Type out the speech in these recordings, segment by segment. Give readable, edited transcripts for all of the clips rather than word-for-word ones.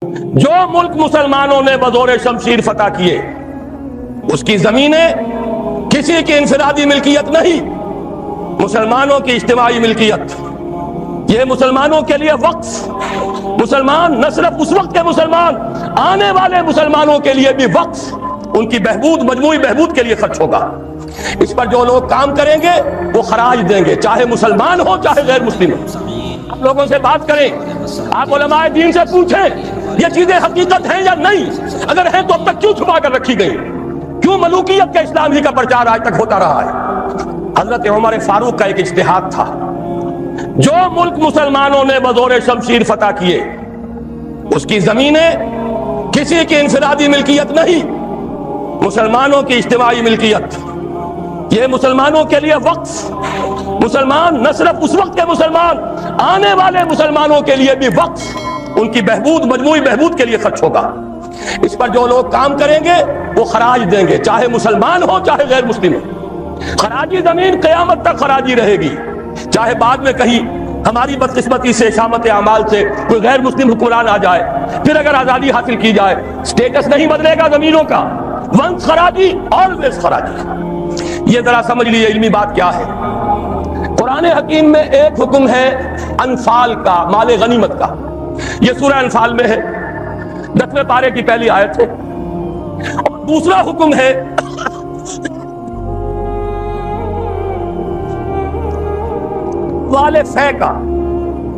جو ملک مسلمانوں نے بزور شمشیر فتح کیے اس کی زمینیں کسی کی انفرادی ملکیت نہیں، مسلمانوں کی اجتماعی ملکیت۔ یہ مسلمانوں کے لیے وقف، مسلمان نہ صرف اس وقت کے مسلمان، آنے والے مسلمانوں کے لیے بھی وقف، ان کی بہبود، مجموعی بہبود کے لیے خرچ ہوگا۔ اس پر جو لوگ کام کریں گے وہ خراج دیں گے، چاہے مسلمان ہو چاہے غیر مسلم ہو۔ آپ لوگوں سے بات کریں، آپ علماء دین سے پوچھیں یہ چیزیں حقیقت ہیں یا نہیں، اگر ہیں تو اب تک کیوں چھپا کر رکھی گئی؟ کیوں ملوکیت کا اسلام ہی کا پرچار آج تک ہوتا رہا ہے؟ حضرت عمر فاروق کا ایک اجتہاد تھا، جو ملک مسلمانوں نے بزور شمشیر فتح کیے اس کی زمینیں کسی کی انفرادی ملکیت نہیں، مسلمانوں کی اجتماعی ملکیت۔ یہ مسلمانوں کے لیے وقف، مسلمان نہ صرف اس وقت کے مسلمان، آنے والے مسلمانوں کے لیے بھی وقف، ان کی بہبود، مجموعی بہبود کے لیے خرچ ہوگا۔ اس پر جو لوگ کام کریں گے وہ خراج دیں گے، چاہے مسلمان ہو چاہے غیر مسلم ہو۔ خراجی زمین قیامت تک خراجی رہے گی، چاہے بعد میں کہیں ہماری بدقسمتی سے، شامت اعمال سے کوئی غیر مسلم حکمران آ جائے، پھر اگر آزادی حاصل کی جائے، سٹیٹس نہیں بدلے گا زمینوں کا۔ ونس خراجی، آلویز خراجی۔ یہ ذرا سمجھ لیجیے علمی بات کیا ہے۔ قرآن حکیم میں ایک حکم ہے انفال کا، مال غنیمت کا، یہ سورہ انفال میں ہے، 10ویں پارے کی پہلی آیت ہے۔ اور دوسرا حکم ہے والے فے کا،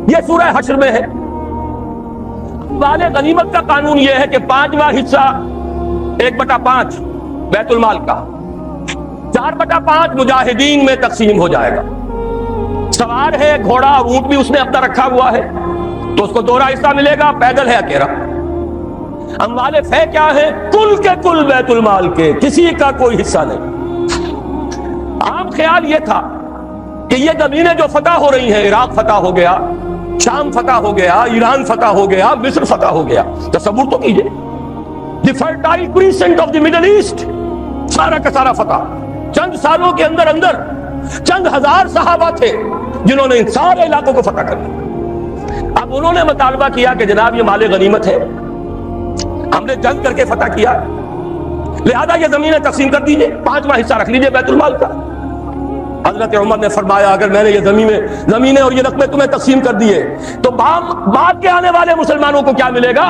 یہ سورہ حشر میں ہے۔ والے غنیمت کا قانون یہ ہے کہ 5واں حصہ 1/5 بیت المال کا، 4/5 مجاہدین میں تقسیم ہو جائے گا۔ سوار ہے گھوڑا اور اونٹ بھی اس نے اپنا رکھا ہوا ہے تو اس کو 2 حصہ ملے گا، پیدل ہے اکیلا۔ اموال فے کیا ہے؟ کل کے کل بیت المال کے، کسی کا کوئی حصہ نہیں۔ عام خیال یہ تھا کہ یہ زمینیں جو فتح ہو رہی ہیں، عراق فتح ہو گیا، شام فتح ہو گیا، ایران فتح ہو گیا، مصر فتح ہو گیا، تصور تو کیجئے، the Fertile Crescent of the Middle East, سارا کا سارا فتح۔ چند سالوں کے اندر اندر چند ہزار صحابہ تھے جنہوں نے ان سارے علاقوں کو فتح کر لیا۔ اب انہوں نے مطالبہ کیا کہ جناب یہ مال غنیمت ہے، ہم نے جنگ کر کے فتح کیا، لہذا یہ زمینیں تقسیم کر دیجئے، 5واں حصہ رکھ لیجئے بیت المال کا۔ حضرت عمر نے فرمایا اگر میں نے یہ زمینیں اور یہ رقبے تمہیں تقسیم کر دیے تو بعد کے آنے والے مسلمانوں کو کیا ملے گا؟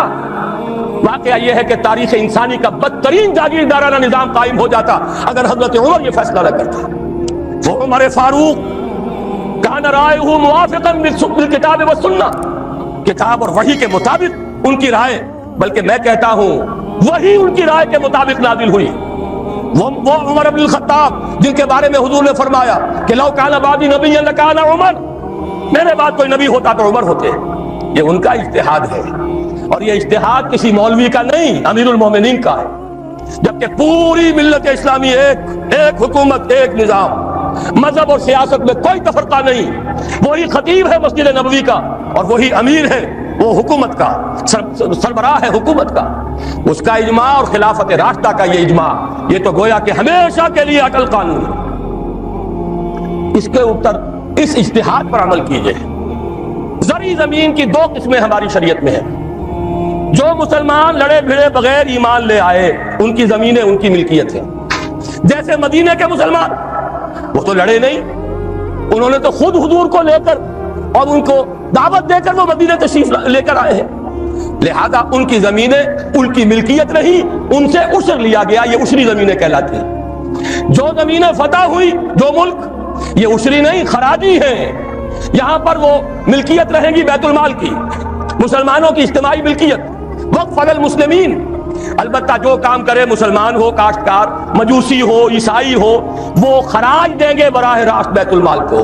واقعہ یہ ہے کہ تاریخ انسانی کا بدترین جاگیردارانہ نظام قائم ہو جاتا اگر حضرت عمر یہ فیصلہ نہ کرتا۔ وہ عمر فاروق کان رائے موافقا بالکتاب والسنہ، کتاب اور وحی کے مطابق ان کی رائے، بلکہ میں کہتا ہوں وہی ان کی رائے کے مطابق نازل ہوئی۔ وہ عمر بن الخطاب جن کے بارے میں حضور نے فرمایا کہ لو کان بعدی نبی لکان عمر، میرے بعد کوئی نبی ہوتا تو عمر ہوتے۔ یہ ان کا اجتہاد ہے، اور یہ اجتہاد کسی مولوی کا نہیں، امیر المومنین کا ہے۔ جبکہ پوری ملت اسلامی ایک حکومت، ایک نظام، مذہب اور سیاست میں کوئی تفرقہ نہیں، وہی خطیب ہے مسجد نبوی کا اور وہی امیر ہے وہ حکومت کا، سربراہ ہے حکومت کا، اس کا اجماع اور خلافت راشدہ کا یہ اجماع، یہ تو گویا کہ ہمیشہ کے لیے اٹل قانون ہے۔ اس کے اوپر اس اجتہاد پر عمل کیجئے۔ زرعی زمین کی 2 قسمیں ہماری شریعت میں ہیں۔ جو مسلمان لڑے بھیڑے بغیر ایمان لے آئے ان کی زمینیں ان کی ملکیت ہیں، جیسے مدینے کے مسلمان، وہ تو لڑے نہیں، انہوں نے تو خود حضور کو لے کر اور ان کو دعوت دے کر وہ مدینے تشریف لے کر آئے ہیں، لہذا ان کی زمینیں ان کی ملکیت نہیں، ان سے عشر لیا گیا، یہ عشری زمینیں کہلاتی ہیں۔ جو زمینیں فتح ہوئی، جو ملک، یہ عشری نہیں، خراجی ہیں، یہاں پر وہ ملکیت رہیں گی بیت المال کی، مسلمانوں کی اجتماعی ملکیت، وقف علی المسلمین۔ البتہ جو کام کرے، مسلمان ہو، کاشتکار، مجوسی ہو، عیسائی ہو، وہ خراج دیں گے براہ راست بیت المال کو۔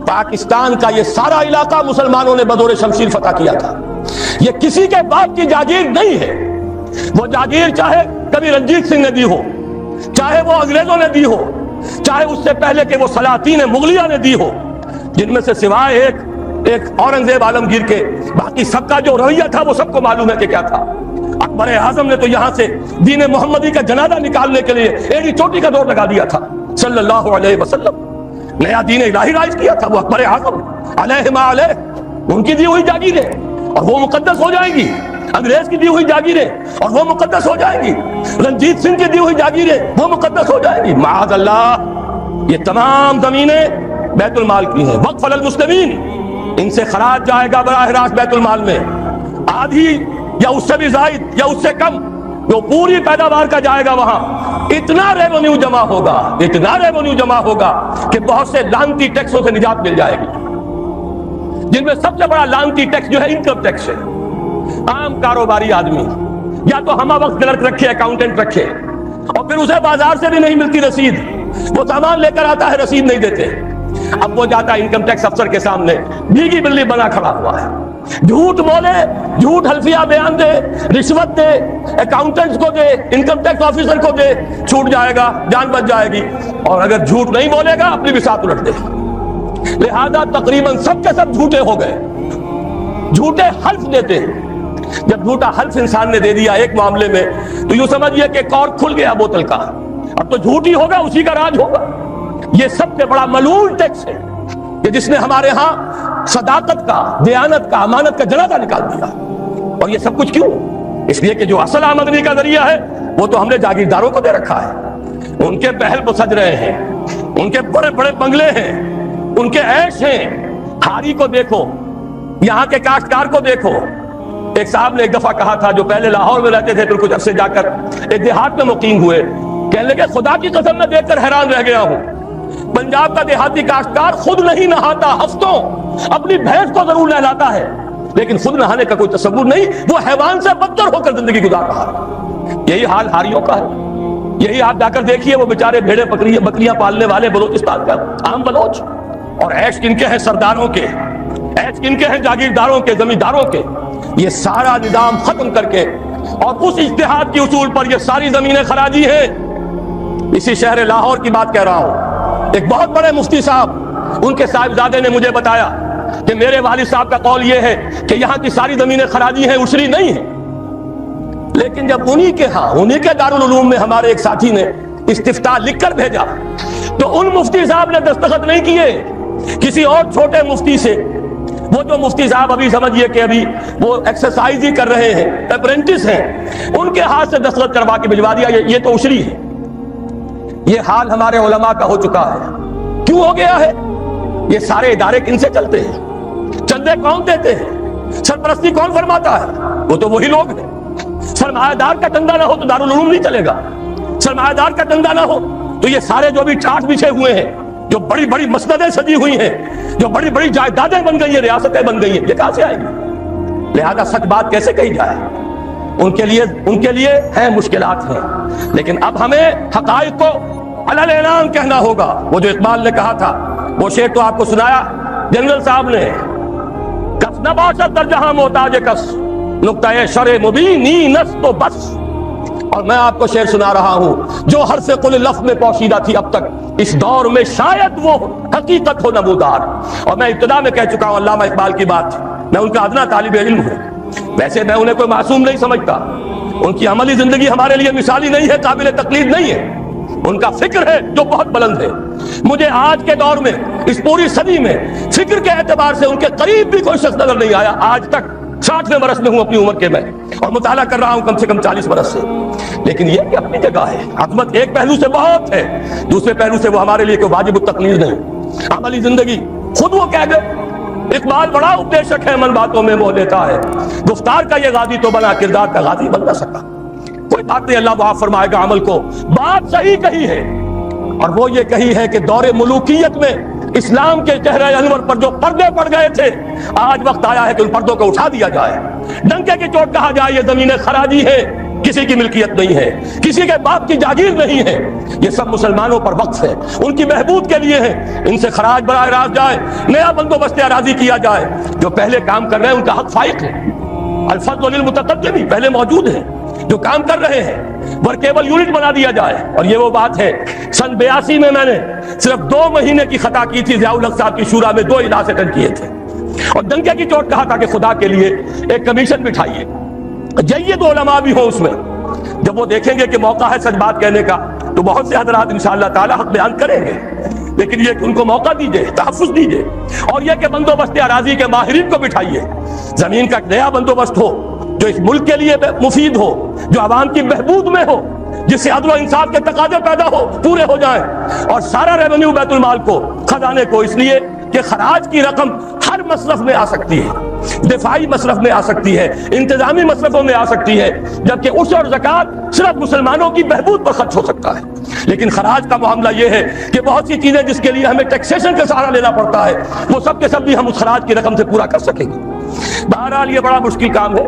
پاکستان کا یہ سارا علاقہ مسلمانوں نے بزور شمشیر فتح کیا تھا، یہ کسی کے باپ کی جاگیر نہیں ہے۔ وہ جاگیر چاہے کبھی رنجیت سنگھ نے دی ہو، چاہے وہ انگریزوں نے دی ہو، چاہے اس سے پہلے کہ وہ سلاطین مغلیہ نے دی ہو، جن میں سے سوائے ایک اورنگزیب عالمگیر کے باقی سب کا جو رویہ تھا وہ سب کو معلوم ہے کہ کیا تھا۔ اکبر اعظم نے تو یہاں سے دین محمدی کا جنازہ نکالنے کے لیے ایڑی چوٹی کا دور لگا دیا تھا صلی اللہ علیہ وسلم، نیا دین الہی رائج کیا تھا وہ اکبر اعظم علیہ ما علیہ، ان کی دی ہوئی جاگیر ہے اور وہ مقدس ہو جائیں گی۔ انگریز کی دی ہوئی جاگیریں اور وہ مقدس ہو جائیں گی، رنجیت سنگھ کی دی ہوئی جاگیریں وہ مقدس ہو جائیں گی؟ معاذ اللہ، یہ تمام زمینیں بیت المال کی ہیں، وقف للمسلمین، ان سے خراج جائے گا براہ راست بیت المال میں، آدھی یا اس سے بھی زائد یا اس سے کم جو پوری پیداوار کا جائے گا وہاں، اتنا ریونیو جمع ہوگا، اتنا ریونیو جمع ہوگا کہ بہت سے لعنتی ٹیکسوں سے نجات مل جائے گی، جن میں سب سے بڑا لعنتی ٹیکس جو ہے انکم ٹیکس ہے۔ عام کاروباری آدمی یا تو ہمہ وقت کلرک رکھے، اکاؤنٹنٹ رکھے، اور پھر اسے بازار سے بھی نہیں ملتی رسید، وہ سامان لے کر آتا ہے رسید نہیں دیتے، اب وہ جاتا ہے انکم ٹیکس افسر کے سامنے، بھیگی بلی بنا کھڑا ہوا ہے، جھوٹ بولے، جھوٹ حلفیہ بیان دے، رشوت دے، اکاؤنٹنٹس کو دے، انکم ٹیکس آفیسر کو دے، چھوٹ جائے گا، جان بچ جائے گی، اور اگر جھوٹ نہیں بولے گا اپنی بساط الٹ دے۔ لہذا تقریباً سب کے سب جھوٹے ہو گئے، جھوٹے حلف دیتے ہیں۔ جب جھوٹا حلف انسان نے دے دیا ایک معاملے میں تو یوں سمجھئے کہ کارک کھل گیا بوتل کا، اب تو جھوٹ ہی ہوگا، اسی کا راج ہوگا۔ یہ سب سے بڑا ملعون ٹیکس ہے کہ جس نے ہمارے ہاں صداقت کا، دیانت کا، امانت کا جنازہ نکال دیا۔ اور یہ سب کچھ کیوں؟ اس لیے کہ جو اصل آمدنی کا ذریعہ ہے وہ تو ہم نے جاگیرداروں کو دے رکھا ہے، ان کے پہل وہ سج رہے ہیں، ان کے بڑے بڑے بنگلے ہیں، ان کے عیش ہیں۔ ہاری کو دیکھو، یہاں کے کاشتکار کو دیکھو۔ ایک صاحب نے ایک دفعہ کہا تھا، جو پہلے لاہور میں رہتے تھے پھر کچھ عرصے جا کر ایک دیہات میں مقیم ہوئے، کہنے لگے خدا کی قسم میں دیکھ کر حیران رہ گیا ہوں، پنجاب کا دیہاتی کاشتکار خود نہیں نہاتا، ہفتوں اپنی بھینس کو ضرور نہلاتا ہے لیکن خود نہانے کا کوئی تصور نہیں، وہ حیوان سے بدتر ہو کر زندگی گزار رہا ہے۔ یہی حال ہاریوں کا ہے، یہی آپ جا کر دیکھیے، وہ بیچارے بھیڑے بکریاں پالنے والے بلوچستان کا عام بلوچ، اور عیش کن کے ہیں؟ سرداروں کے، عیش کن کے ہیں؟ جاگیرداروں کے، زمینداروں کے۔ یہ سارا نظام ختم کر کے اور اس اجتہاد کی اصول پر یہ ساری زمینیں خراجی ہیں۔ اسی شہر لاہور کی بات کہہ رہا ہوں، ایک بہت بڑے مفتی صاحب، ان کے صاحبزادے نے مجھے بتایا کہ میرے والد صاحب کا قول یہ ہے کہ یہاں کی ساری زمینیں خراجی ہیں، عشری نہیں ہیں۔ لیکن جب انہی کے ہاں، انہی کے دارالعلوم میں ہمارے ایک ساتھی نے استفتاء لکھ کر بھیجا تو ان مفتی صاحب نے دستخط نہیں کیے، کسی اور چھوٹے مفتی سے، وہ جو مفتی صاحب ابھی سمجھئے کہ ابھی وہ ایکسرسائز ہی کر رہے ہیں، اپرینٹس ہیں، ان کے ہاتھ سے دستخط کروا کے بھجوا دیا، یہ تو عشری ہے۔ یہ حال ہمارے علماء کا ہو چکا ہے۔ کیوں ہو گیا ہے؟ یہ سارے ادارے کن سے چلتے ہیں؟ چندے کون دیتے ہیں؟ سرپرستی کون فرماتا ہے؟ وہ تو وہی لوگ ہیں۔ سرمایہ دار کا چندہ نہ ہو تو دارالعلوم نہیں چلے گا، سرمایہ دار کا چندہ نہ ہو تو یہ سارے جو بھی ٹاٹ بچھے ہوئے ہیں، جو بڑی بڑی مسندیں سجی ہوئی ہیں، جو بڑی بڑی جائیدادیں بن گئی ہیں، ریاستیں بن گئی ہیں، یہ کہاں سے آئیں گی؟ لہذا سچ بات کیسے کہی جائے؟ ان کے لیے ہیں، مشکلات ہیں، لیکن اب ہمیں حقائق کو علل اعلان کہنا ہوگا۔ وہ جو اقبال نے کہا تھا، وہ شعر تو آپ کو سنایا جنرل صاحب نے، کس نہ باشد در جہاں محتاج کس، نقطۂ شرع مبینی نس تو بس۔ اور میں آپ کو شعر سنا رہا ہوں جو ہر سے قل لفظ میں پوشیدہ تھی اب تک، اس دور میں شاید وہ حقیقت ہو نمودار۔ اور میں ابتدا میں کہہ چکا ہوں علامہ اقبال کی بات، میں ان کا ادنا طالب علم ہوں، ویسے میں انہیں کوئی معصوم نہیں سمجھتا، ان کی عملی زندگی ہمارے لیے مثالی نہیں ہے، قابل تقلید نہیں ہے، ان کا فکر ہے جو بہت بلند ہے۔ مجھے آج کے دور میں، اس پوری صدی میں، فکر کے اعتبار سے ان کے قریب بھی کوئی شخص نظر نہیں آیا آج تک۔ 60ویں برس میں ہوں اپنی عمر کے میں، اور مطالعہ کر رہا ہوں کم سے کم 40 برس سے، لیکن یہ کہ اپنی جگہ ہے، عظمت ایک پہلو سے بہت ہے، دوسرے پہلو سے وہ ہمارے لیے کوئی واجب التقلید نہیں۔ عملی زندگی خود وہ کہہ گئے، اقبال بڑا اپدیشک ہے، من باتوں میں موہ لیتا ہے، گفتار کا یہ غازی تو بنا، کردار کا غازی بن نہ سکا۔ کوئی بات نہیں، اللہ معاف فرمائے گا عمل کو۔ بات صحیح کہی ہے، اور وہ یہ کہی ہے کہ دور ملوکیت میں اسلام کے چہرہ انور پر جو پردے پڑ گئے تھے، آج وقت آیا ہے کہ ان پردوں کو اٹھا دیا جائے، ڈنکے کی چوٹ کہا جائے یہ زمینیں خراجی ہے، کسی کی ملکیت نہیں ہے، کسی کے باپ کی جاگیر نہیں ہے، یہ سب مسلمانوں پر وقف ہے، ان کی بہبود کے لیے ہے، ان سے خراج براہ راست جائے، نیا بندوبست اراضی کیا جائے۔ جو پہلے کام کر رہے ہیں ان کا حق فائق ہے، الفضل للمتقدم پہلے موجود ہیں، جو کام کر رہے ہیں ورکیبل یونٹ بنا دیا جائے۔ اور یہ وہ بات ہے، سن 82 میں میں نے صرف 2 مہینے کی خطا کی تھی، ضیاء الحق صاحب کی شورا میں 2 اجلاس اٹینڈ کیے تھے، اور ڈنکے کی چوٹ کہا تھا کہ خدا کے لیے ایک کمیشن بٹھائیے، جید علماء بھی ہوں اس میں۔ جب وہ دیکھیں گے کہ موقع ہے سچ بات کہنے کا تو بہت سے حضرات انشاءاللہ تعالی حق بیان کریں گے، لیکن یہ کہ ان کو موقع دیجئے، تحفظ دیجئے، اور یہ کہ بندوبست اراضی کے ماہرین کو بٹھائیے، زمین کا نیا بندوبست ہو، جو اس ملک کے لیے مفید ہو، جو عوام کی بہبود میں ہو، جس سے عدل و انصاف کے تقاضے پیدا ہو، پورے ہو جائیں، اور سارا ریونیو بیت المال کو، خزانے کو، اس لیے کہ خراج کی رقم ہر مصرف میں آ سکتی ہے، دفاعی مصرف میں آ سکتی ہے، انتظامی مصرفوں میں آ سکتی ہے، جبکہ عشر اور زکوٰۃ صرف مسلمانوں کی بہبود پر خرچ ہو سکتا ہے۔ لیکن خراج کا معاملہ یہ ہے کہ بہت سی چیزیں جس کے لیے ہمیں ٹیکسیشن کا سہارا لینا پڑتا ہے، وہ سب کے سب بھی ہم اس خراج کی رقم سے پورا کر سکیں گے۔ بہرحال یہ بڑا مشکل کام ہے،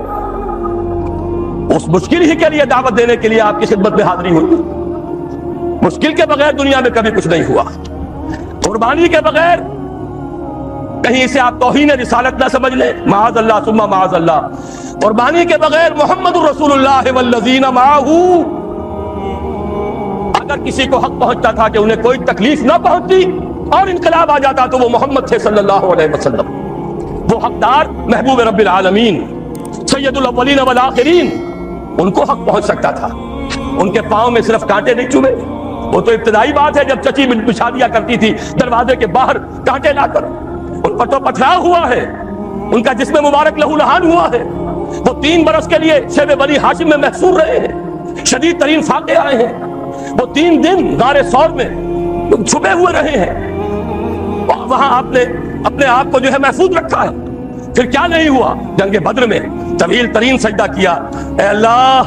اس مشکل ہی کے لیے دعوت دینے کے لیے آپ کی خدمت میں حاضری ہوئی۔ مشکل کے بغیر دنیا میں کبھی کچھ نہیں ہوا، قربانی کے بغیر کہیں اسے آپ توہین رسالت نہ سمجھ لیں، معاذ اللہ ثم معاذ اللہ، قربانی کے بغیر محمد الرسول اللہ والذین معہ، اگر کسی کو حق پہنچتا تھا کہ انہیں کوئی تکلیف نہ پہنچتی اور انقلاب آ جاتا تو وہ محمد تھے صلی اللہ علیہ وسلم، وہ حقدار محبوب رب العالمین سید الاولین والآخرین، ان کو حق پہنچ سکتا تھا۔ ان کے پاؤں میں صرف کانٹے نہیں چوبے، وہ تو ابتدائی بات ہے جب چچی بچھا دیا کرتی تھی دروازے کے باہر کانٹے لا کر، ان پر تو پتھراؤ ہوا ہے، ان کا جسم مبارک لہو لہان ہوا ہے، وہ 3 برس کے لیے شیب بنی ہاشم میں محصور رہے ہیں، شدید ترین فاقے آئے ہیں، وہ 3 دن غار ثور میں چھپے ہوئے رہے ہیں، وہاں آپ نے اپنے آپ کو جو ہے محفوظ رکھا ہے۔ پھر کیا نہیں ہوا؟ جنگ بدر میں طویل ترین سجدہ کیا، اے اللہ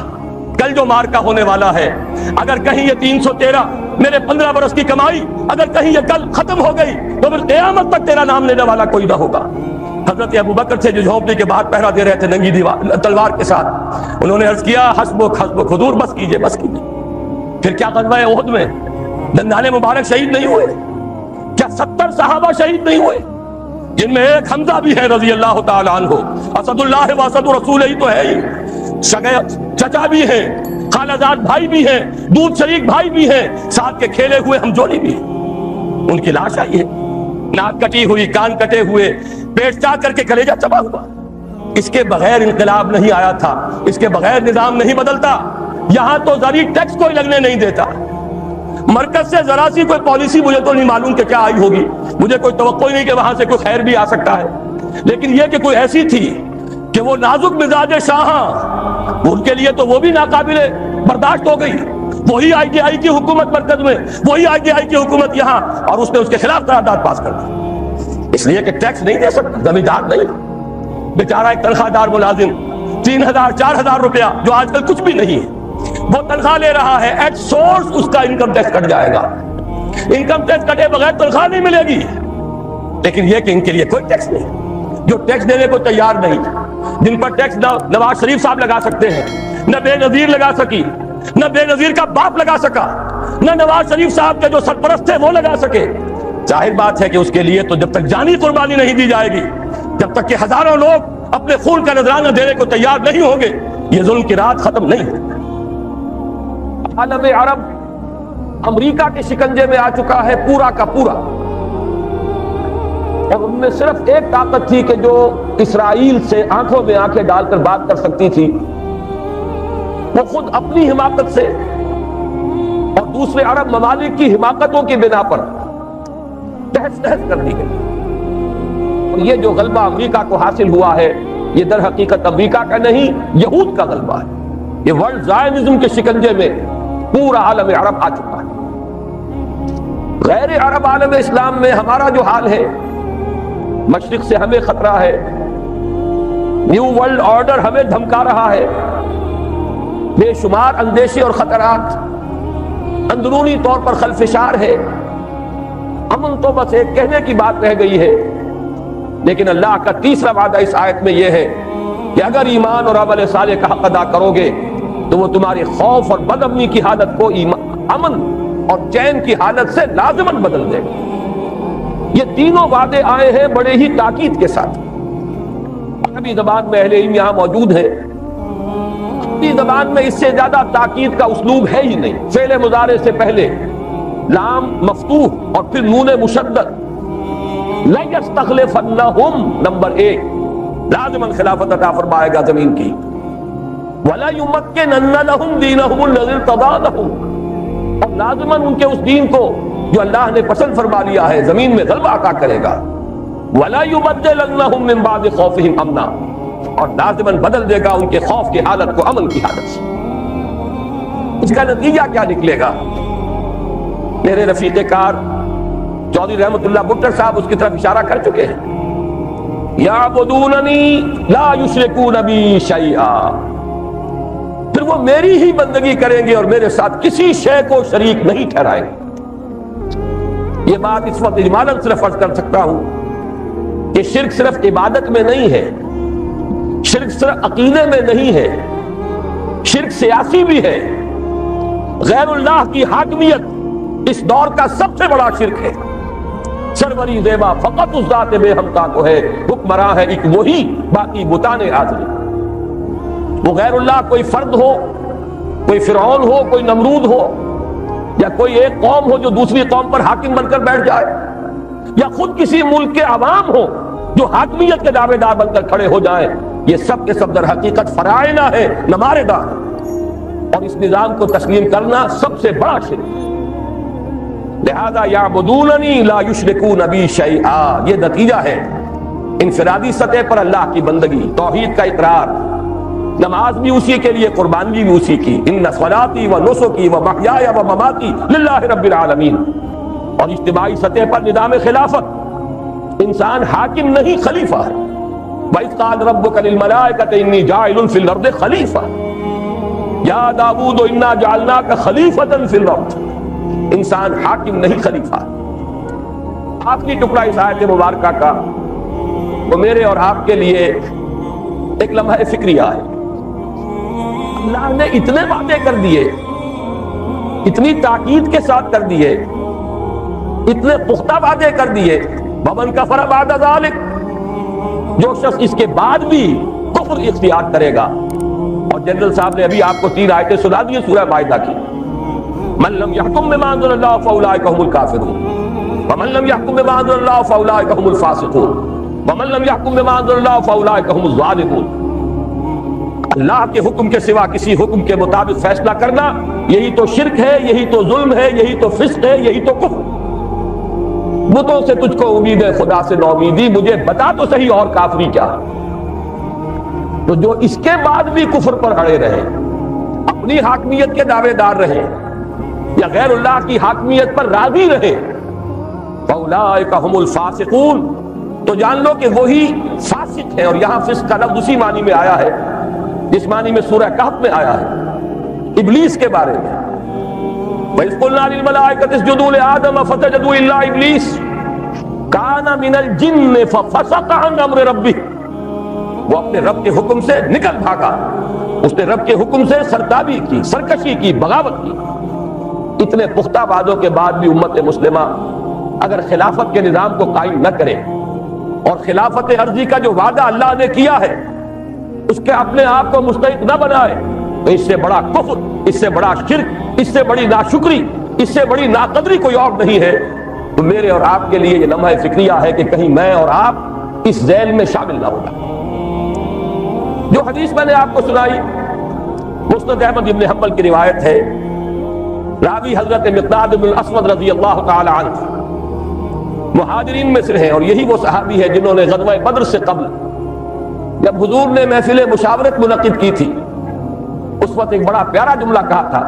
کل جو مارکا ہونے والا ہے، اگر کہیں یہ 313 میرے 15 برس کی کمائی اگر کہیں یہ کل ختم ہو گئی تو پھر قیامت تک تیرا نام لینے والا کوئی نہ ہوگا۔ حضرت ابوبکر سے جو جھونپڑی کے باہر پہرا دے رہے تھے ننگی تلوار کے ساتھ، انہوں نے عرض کیا حسبک حسبک حضور، بس کیجئے بس کیجئے۔ پھر کیا غزوہ احد میں دندان مبارک شہید نہیں ہوئے؟ کیا 70 صحابہ شہید نہیں ہوئے؟ جن میں ایک حمزہ بھی ہے رضی اللہ تعالیٰ عنہ، اسد اللہ و اسد رسول ہی تو ہے ہی، چچا بھی ہیں، خالہ زاد بھائی بھی ہیں، دودھ شریک بھائی بھی ہیں، ساتھ کے کھیلے ہوئے ہم جوڑی بھی ہیں، ان کی لاش آئی ہے، ناک کٹی ہوئی، کان کٹے ہوئے، پیٹ چاک کر کے کلیجہ چبا ہوا۔ اس کے بغیر انقلاب نہیں آیا تھا، اس کے بغیر نظام نہیں بدلتا۔ یہاں تو زرعی ٹیکس کوئی لگنے نہیں دیتا، مرکز سے ذرا سی کوئی پالیسی مجھے تو نہیں معلوم کہ کیا آئی ہوگی، مجھے کوئی توقع نہیں کہ وہاں سے کوئی خیر بھی آ سکتا ہے، لیکن یہ کہ کوئی ایسی تھی کہ وہ نازک مزاج شاہاں، ان کے لیے تو وہ بھی ناقابل برداشت ہو گئی۔ وہی آئی ٹی آئی کی حکومت مرکز میں، وہی آئی ٹی آئی کی حکومت یہاں، اور اس نے اس کے خلاف قرارداد پاس کر دی، اس لیے کہ ٹیکس نہیں دے سکتا، زمیندار نہیں، بیچارہ ایک تنخواہ دار ملازم 3000-4000 روپیہ جو آج کل کچھ بھی نہیں ہے، وہ تنخواہ لے رہا ہے، ایٹ سورس اس کا انکم ٹیکس کٹ جائے گا، انکم ٹیکس کٹے بغیر تنخواہ نہیں ملے گی۔ لیکن یہ کہ ان کے لیے کوئی ٹیکس نہیں، جو ٹیکس دینے کو تیار نہیں، جن پر ٹیکس نواز شریف صاحب لگا سکتے ہیں، نہ بے نظیر لگا سکی، نہ بے نظیر کا باپ لگا سکا، نہ نواز شریف صاحب کے جو سرپرست تھے وہ لگا سکے۔ ظاہر بات ہے کہ اس کے لیے تو جب تک جانی قربانی نہیں دی جائے گی، جب تک کہ ہزاروں لوگ اپنے خون کا نذرانہ دینے کو تیار نہیں ہوں گے، یہ ظلم کی رات ختم نہیں ہوگی۔ عالم عرب امریکہ کے شکنجے میں آ چکا ہے پورا کا پورا، اور ان میں صرف ایک طاقت تھی کہ جو اسرائیل سے آنکھوں میں آنکھیں ڈال کر بات کر سکتی تھی، وہ خود اپنی حماقت سے اور دوسرے عرب ممالک کی حماقتوں کی بنا پر تہس نہس کر دی گئی۔ اور یہ جو غلبہ امریکہ کو حاصل ہوا ہے، یہ در حقیقت امریکہ کا نہیں، یہود کا غلبہ ہے۔ یہ ورلڈ زائنزم کے شکنجے میں پورا عالم عرب آ چکا ہے۔ غیر عرب عالم اسلام میں ہمارا جو حال ہے، مشرق سے ہمیں خطرہ ہے، نیو ورلڈ آرڈر ہمیں دھمکا رہا ہے، بے شمار اندیشے اور خطرات، اندرونی طور پر خلفشار ہے، امن تو بس ایک کہنے کی بات رہ گئی ہے۔ لیکن اللہ کا تیسرا وعدہ اس آیت میں یہ ہے کہ اگر ایمان اور عمل صالح کا حق ادا کرو گے تو وہ تمہاری خوف اور بد امنی کی حالت کو امن اور چین کی حالت سے لازماً بدل دے گا۔ یہ تینوں وعدے آئے ہیں بڑے ہی تاکید کے ساتھ۔ عربی زبان میں اہل علم یہاں موجود ہے، عربی زبان میں اس سے زیادہ تاکید کا اسلوب ہے ہی نہیں۔ فعل مضارع سے پہلے لام مفتوح اور پھر نون مشدد، لَيَسْتَخْلِفَنَّهُمْ نمبر 1 لازماً خلافت عطا فرمائے گا زمین کی، وَلَيُمَكِّنَنَّ لَهُمْ دِينَهُمُ الَّذِي ارْتَضَىٰ لَهُمْ، اور لازماً ان کے اس دین کو جو اللہ نے پسند فرما لیا ہے زمین میں غلبہ عطا کرے گا۔ وَلَيُبَدِّلَنَّهُمْ مِن بَعْدِ خَوْفِهِمْ أَمْنًا، اور لازماً بدل دے گا ان کے خوف کی حالت کو امن کی حالت سے۔ اس کا نتیجہ کیا نکلے گا؟ میرے رفیق کار چودھری رحمت اللہ بٹر صاحب اس کی طرف اشارہ کر چکے ہیں، یعبدوننی لا یشرکون بی شیئا، پھر وہ میری ہی بندگی کریں گے اور میرے ساتھ کسی شے کو شریک نہیں ٹھہرائیں گے۔ یہ بات اس وقت اجمالاً صرف عرض کر سکتا ہوں کہ شرک صرف عبادت میں نہیں ہے، شرک صرف عقیدے میں نہیں ہے، شرک سیاسی بھی ہے۔ غیر اللہ کی حاکمیت اس دور کا سب سے بڑا شرک ہے۔ سروری زیبا فقط اس ذات بے ہمتا کو ہے، حکمراں ہے ایک وہی، باقی بتان آزری۔ وہ غیر اللہ کوئی فرد ہو، کوئی فرعون ہو، کوئی نمرود ہو، یا کوئی ایک قوم ہو جو دوسری قوم پر حاکم بن کر بیٹھ جائے، یا خود کسی ملک کے عوام ہو جو حاکمیت کے دعوے دار بن کر کھڑے ہو جائیں، یہ سب کے سب در حقیقت فرائض ہے، نماردہ ہے، اور اس نظام کو تسلیم کرنا سب سے بڑا شرک۔ لہذا یعبدوننی لا یشرکون بی شیئا، یہ نتیجہ ہے انفرادی سطح پر اللہ کی بندگی، توحید کا اقرار، نماز بھی اسی کے لیے، قربانی بھی اسی کی، ان صلاتی و نسکی و محیای و مماتی للہ رب العالمین، اور اجتماعی سطح پر نظام خلافت، انسان حاکم نہیں خلیفہ ہے۔ وَإِذْ قَالَ رَبُّكَ لِلْمَلَائِكَةِ إِنِّي جَاعِلٌ فِي الْأَرْضِ خَلِيفَةً یا داؤد انا جعلناک خلیفۃ فی الارض، انسان حاکم نہیں خلیفہ۔ آخری ٹکڑا اس آیت مبارکہ کا وہ میرے اور آپ کے لیے ایک لمحہ فکریہ ہے۔ اللہ نے اتنے وعدے کر دیے، اتنی تاکید کے ساتھ کر دیے، اتنے پختہ وعدے کر دیے، ومن کفر بعد ذلک، جو شخص اس کے بعد بھی کفر اختیار کرے گا، اور جنرل صاحب نے ابھی آپ کو 3 آیتیں سنا دی سورہ مائدہ کی، من لم يحكم بما انزل الله فاولئك هم الكافرون ومن لم يحكم بما انزل الله فاولئك هم الفاسقون ومن لم يحكم بما انزل الله فاولئك هم الظالمون۔ اللہ کے حکم کے سوا کسی حکم کے مطابق فیصلہ کرنا، یہی تو شرک ہے، یہی تو ظلم ہے، یہی تو فسق ہے، یہی تو کفر۔ بتوں سے تجھ کو امید ہے، خدا سے نومیدی، مجھے بتا تو صحیح اور کافری کیا ہے۔ تو جو اس کے بعد بھی کفر پر اڑے رہے، اپنی حاکمیت کے دعوے دار رہے، یا غیر اللہ کی حاکمیت پر راضی رہے، فاولئک هم الفاسقون، تو جان لو کہ وہی فاسق ہے۔ اور یہاں فسق کا لفظ اسی معنی میں آیا ہے جس معنی میں سورہ کہف میں آیا ہے، ابلیس کے بارے میں۔ وَإِذْ قُلْنَا لِلْمَلَائِكَةِ اسْجُدُوا لِآدَمَ فَسَجَدُوا إِلَّا إِبْلِيسَ كَانَ مِنَ الْجِنِّ فَفَسَقَ عَنْ أَمْرِ رَبِّهِ، وہ اپنے رب کے حکم سے نکل بھاگا، اس نے رب کے حکم سے سرتابی کی، سرکشی کی، بغاوت کی۔ اتنے پختہ وعدوں کے بعد بھی امت مسلمہ اگر خلافت کے نظام کو قائم نہ کرے، اور خلافت عرضی کا جو وعدہ اللہ نے کیا ہے اس کے اپنے آپ کو مستحق نہ بنائے، تو اس سے بڑا کفر، اس سے بڑا شرک، اس سے بڑی ناشکری، اس سے بڑی ناقدری کوئی اور نہیں ہے۔ تو میرے اور آپ کے لیے یہ لمحہ فکریہ ہے کہ کہیں میں اور آپ اس ذیل میں شامل نہ ہوگا۔ جو حدیث میں نے آپ کو سنائی مسند احمد بن حنبل کی روایت ہے، راوی حضرت مقداد بن الاسود رضی اللہ تعالی عنہ مہاجرین میں سے ہیں، اور یہی وہ صحابی ہے جنہوں نے غزوہ بدر سے قبل جب حضور نے محفل مشاورت منعقد کی تھی، اس وقت ایک بڑا پیارا جملہ کہا تھا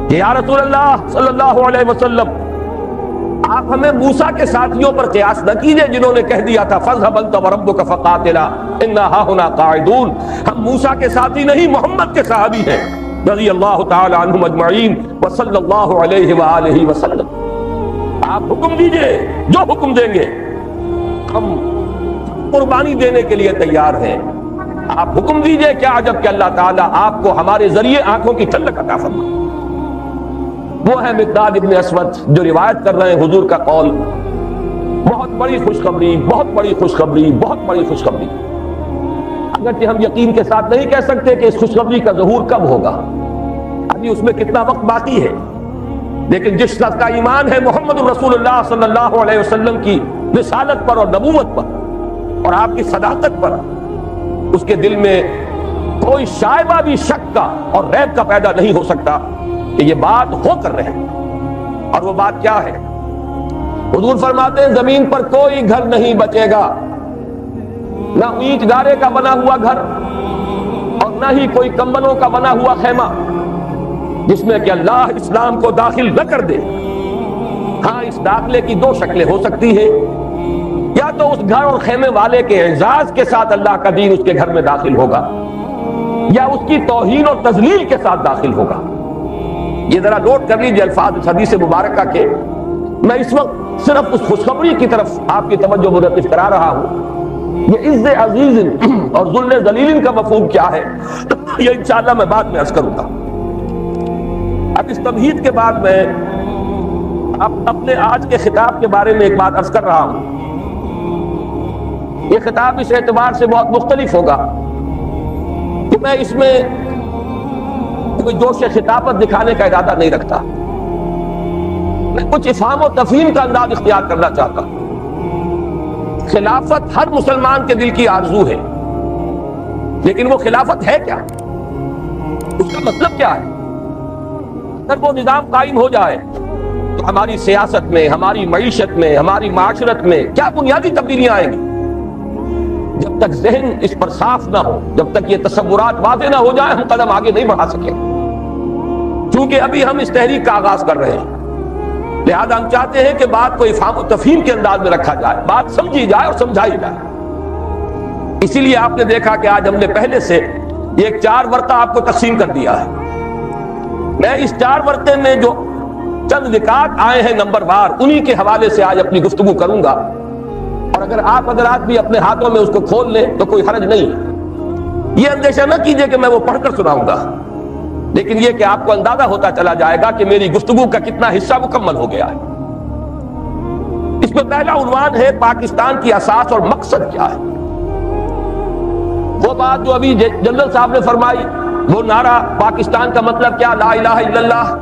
کہ یا رسول اللہ صلی اللہ علیہ وسلم، آپ ہمیں موسیٰ کے ساتھیوں پر قیاس نہ کیجئے جنہوں نے کہہ دیا تھا فَاذْهَبْ أَنْتَ وَرَبُّكَ فَقَاتِلَا إِنَّا هَاهُنَا قَاعِدُونَ۔ ہم موسیٰ کے ساتھی نہیں، محمد کے صحابی ہیں رضی اللہ تعالی عنہم اجمعین وصلی اللہ علیہ وآلہ وسلم۔ آپ حکم دیجئے، جو حکم دیں گے ہم قربانی دینے کے لیے تیار ہیں۔ آپ حکم دیجئے، کیا عجب کہ اللہ تعالیٰ آپ کو ہمارے ذریعے آنکھوں کی ٹھنڈک عطا فرمائے۔ وہ ہے مقداد ابن اسود جو روایت کر رہے ہیں حضور کا قول، بہت بڑی خوشخبری، بہت بڑی خوشخبری، بہت بڑی خوشخبری۔ اگرچہ ہم یقین کے ساتھ نہیں کہہ سکتے کہ اس خوشخبری کا ظہور کب ہوگا، ابھی اس میں کتنا وقت باقی ہے، لیکن جس شخص کا ایمان ہے محمد رسول اللہ صلی اللہ علیہ وسلم کی رسالت پر اور نبوت پر اور آپ کی صداقت پر، اس کے دل میں کوئی شائبہ بھی شک کا اور ریب کا پیدا نہیں ہو سکتا کہ یہ بات ہو کر رہے۔ اور وہ بات کیا ہے؟ حضور فرماتے ہیں زمین پر کوئی گھر نہیں بچے گا نہ اینٹ گارے کا بنا ہوا گھر اور نہ ہی کوئی کمبلوں کا بنا ہوا خیمہ جس میں کہ اللہ اسلام کو داخل نہ کر دے۔ ہاں، اس داخلے کی دو شکلیں ہو سکتی ہیں، یا تو اس گھر اور خیمے والے کے اعزاز کے ساتھ اللہ کا دین اس کے گھر میں داخل ہوگا، یا اس کی توہین اور تذلیل کے ساتھ داخل ہوگا۔ یہ ذرا نوٹ کر لیجیے الفاظ اس حدیث مبارکہ کے۔ میں اس وقت صرف اس خوشخبری کی طرف آپ کی توجہ مرتب کرا رہا ہوں۔ یہ عز عزیز اور ذل ذلیل کا مفہوم کیا ہے، یہ انشاءاللہ میں بعد میں عرض کروں گا۔ اب اس تمہید کے بعد میں اپنے آج کے خطاب کے بارے میں ایک بات عرض کر رہا ہوں۔ یہ خطاب اس اعتبار سے بہت مختلف ہوگا کہ میں اس میں کوئی جوش خطابت دکھانے کا ارادہ نہیں رکھتا، میں کچھ افہام و تفہیم کا انداز اختیار کرنا چاہتا ہوں۔ خلافت ہر مسلمان کے دل کی آرزو ہے، لیکن وہ خلافت ہے کیا؟ اس کا مطلب کیا ہے؟ اگر وہ نظام قائم ہو جائے تو ہماری سیاست میں، ہماری معیشت میں، ہماری معاشرت میں کیا بنیادی تبدیلیاں آئیں گی؟ جب تک ذہن اس پر صاف نہ ہو، جب تک یہ تصورات واضح نہ ہو جائیں، ہم قدم آگے نہیں بڑھا سکیں۔ چونکہ ابھی ہم اس تحریک کا آغاز کر رہے ہیں، لہذا ہم چاہتے ہیں کہ بات کو افہام و تفہیم کے انداز میں رکھا جائے، بات سمجھی جائے اور سمجھائی جائے۔ اسی لیے آپ نے دیکھا کہ آج ہم نے پہلے سے ایک 4 ورقہ آپ کو تقسیم کر دیا ہے۔ میں اس 4 ورقے میں جو چند نکات آئے ہیں نمبر وار، انہی کے حوالے سے آج اپنی گفتگو کروں گا، اور اگر آپ حضرات بھی اپنے ہاتھوں میں اس کو کھول لیں تو کوئی حرج نہیں۔ یہ اندیشہ نہ کیجئے کہ میں وہ پڑھ کر سناؤں گا، لیکن یہ کہ آپ کو اندازہ ہوتا چلا جائے گا کہ میری گفتگو کا کتنا حصہ مکمل ہو گیا ہے۔ اس میں پہلا عنوان ہے پاکستان کی اساس اور مقصد کیا ہے۔ وہ بات جو ابھی جنرل صاحب نے فرمائی، وہ نعرہ پاکستان کا مطلب کیا، لا الہ الا اللہ،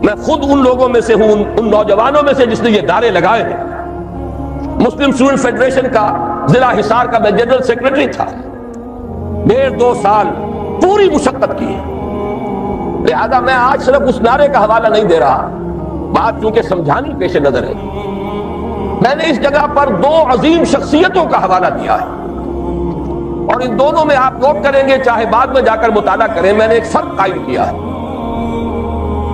میں خود ان لوگوں میں سے ہوں، ان نوجوانوں میں سے جس نے یہ نعرے لگائے ہیں۔ مسلم اسٹوڈنٹ فیڈریشن کا ضلع حصار کا میں جنرل سیکرٹری تھا، 1.5-2 سال پوری مشقت کی، لہذا میں آج صرف اس نعرے کا حوالہ نہیں دے رہا، بات چونکہ سمجھانی پیش نظر ہے۔ میں نے اس جگہ پر 2 عظیم شخصیتوں کا حوالہ دیا ہے، اور ان دونوں میں آپ نوٹ کریں گے، چاہے بعد میں جا کر مطالعہ کریں، میں نے ایک فرق قائم کیا ہے۔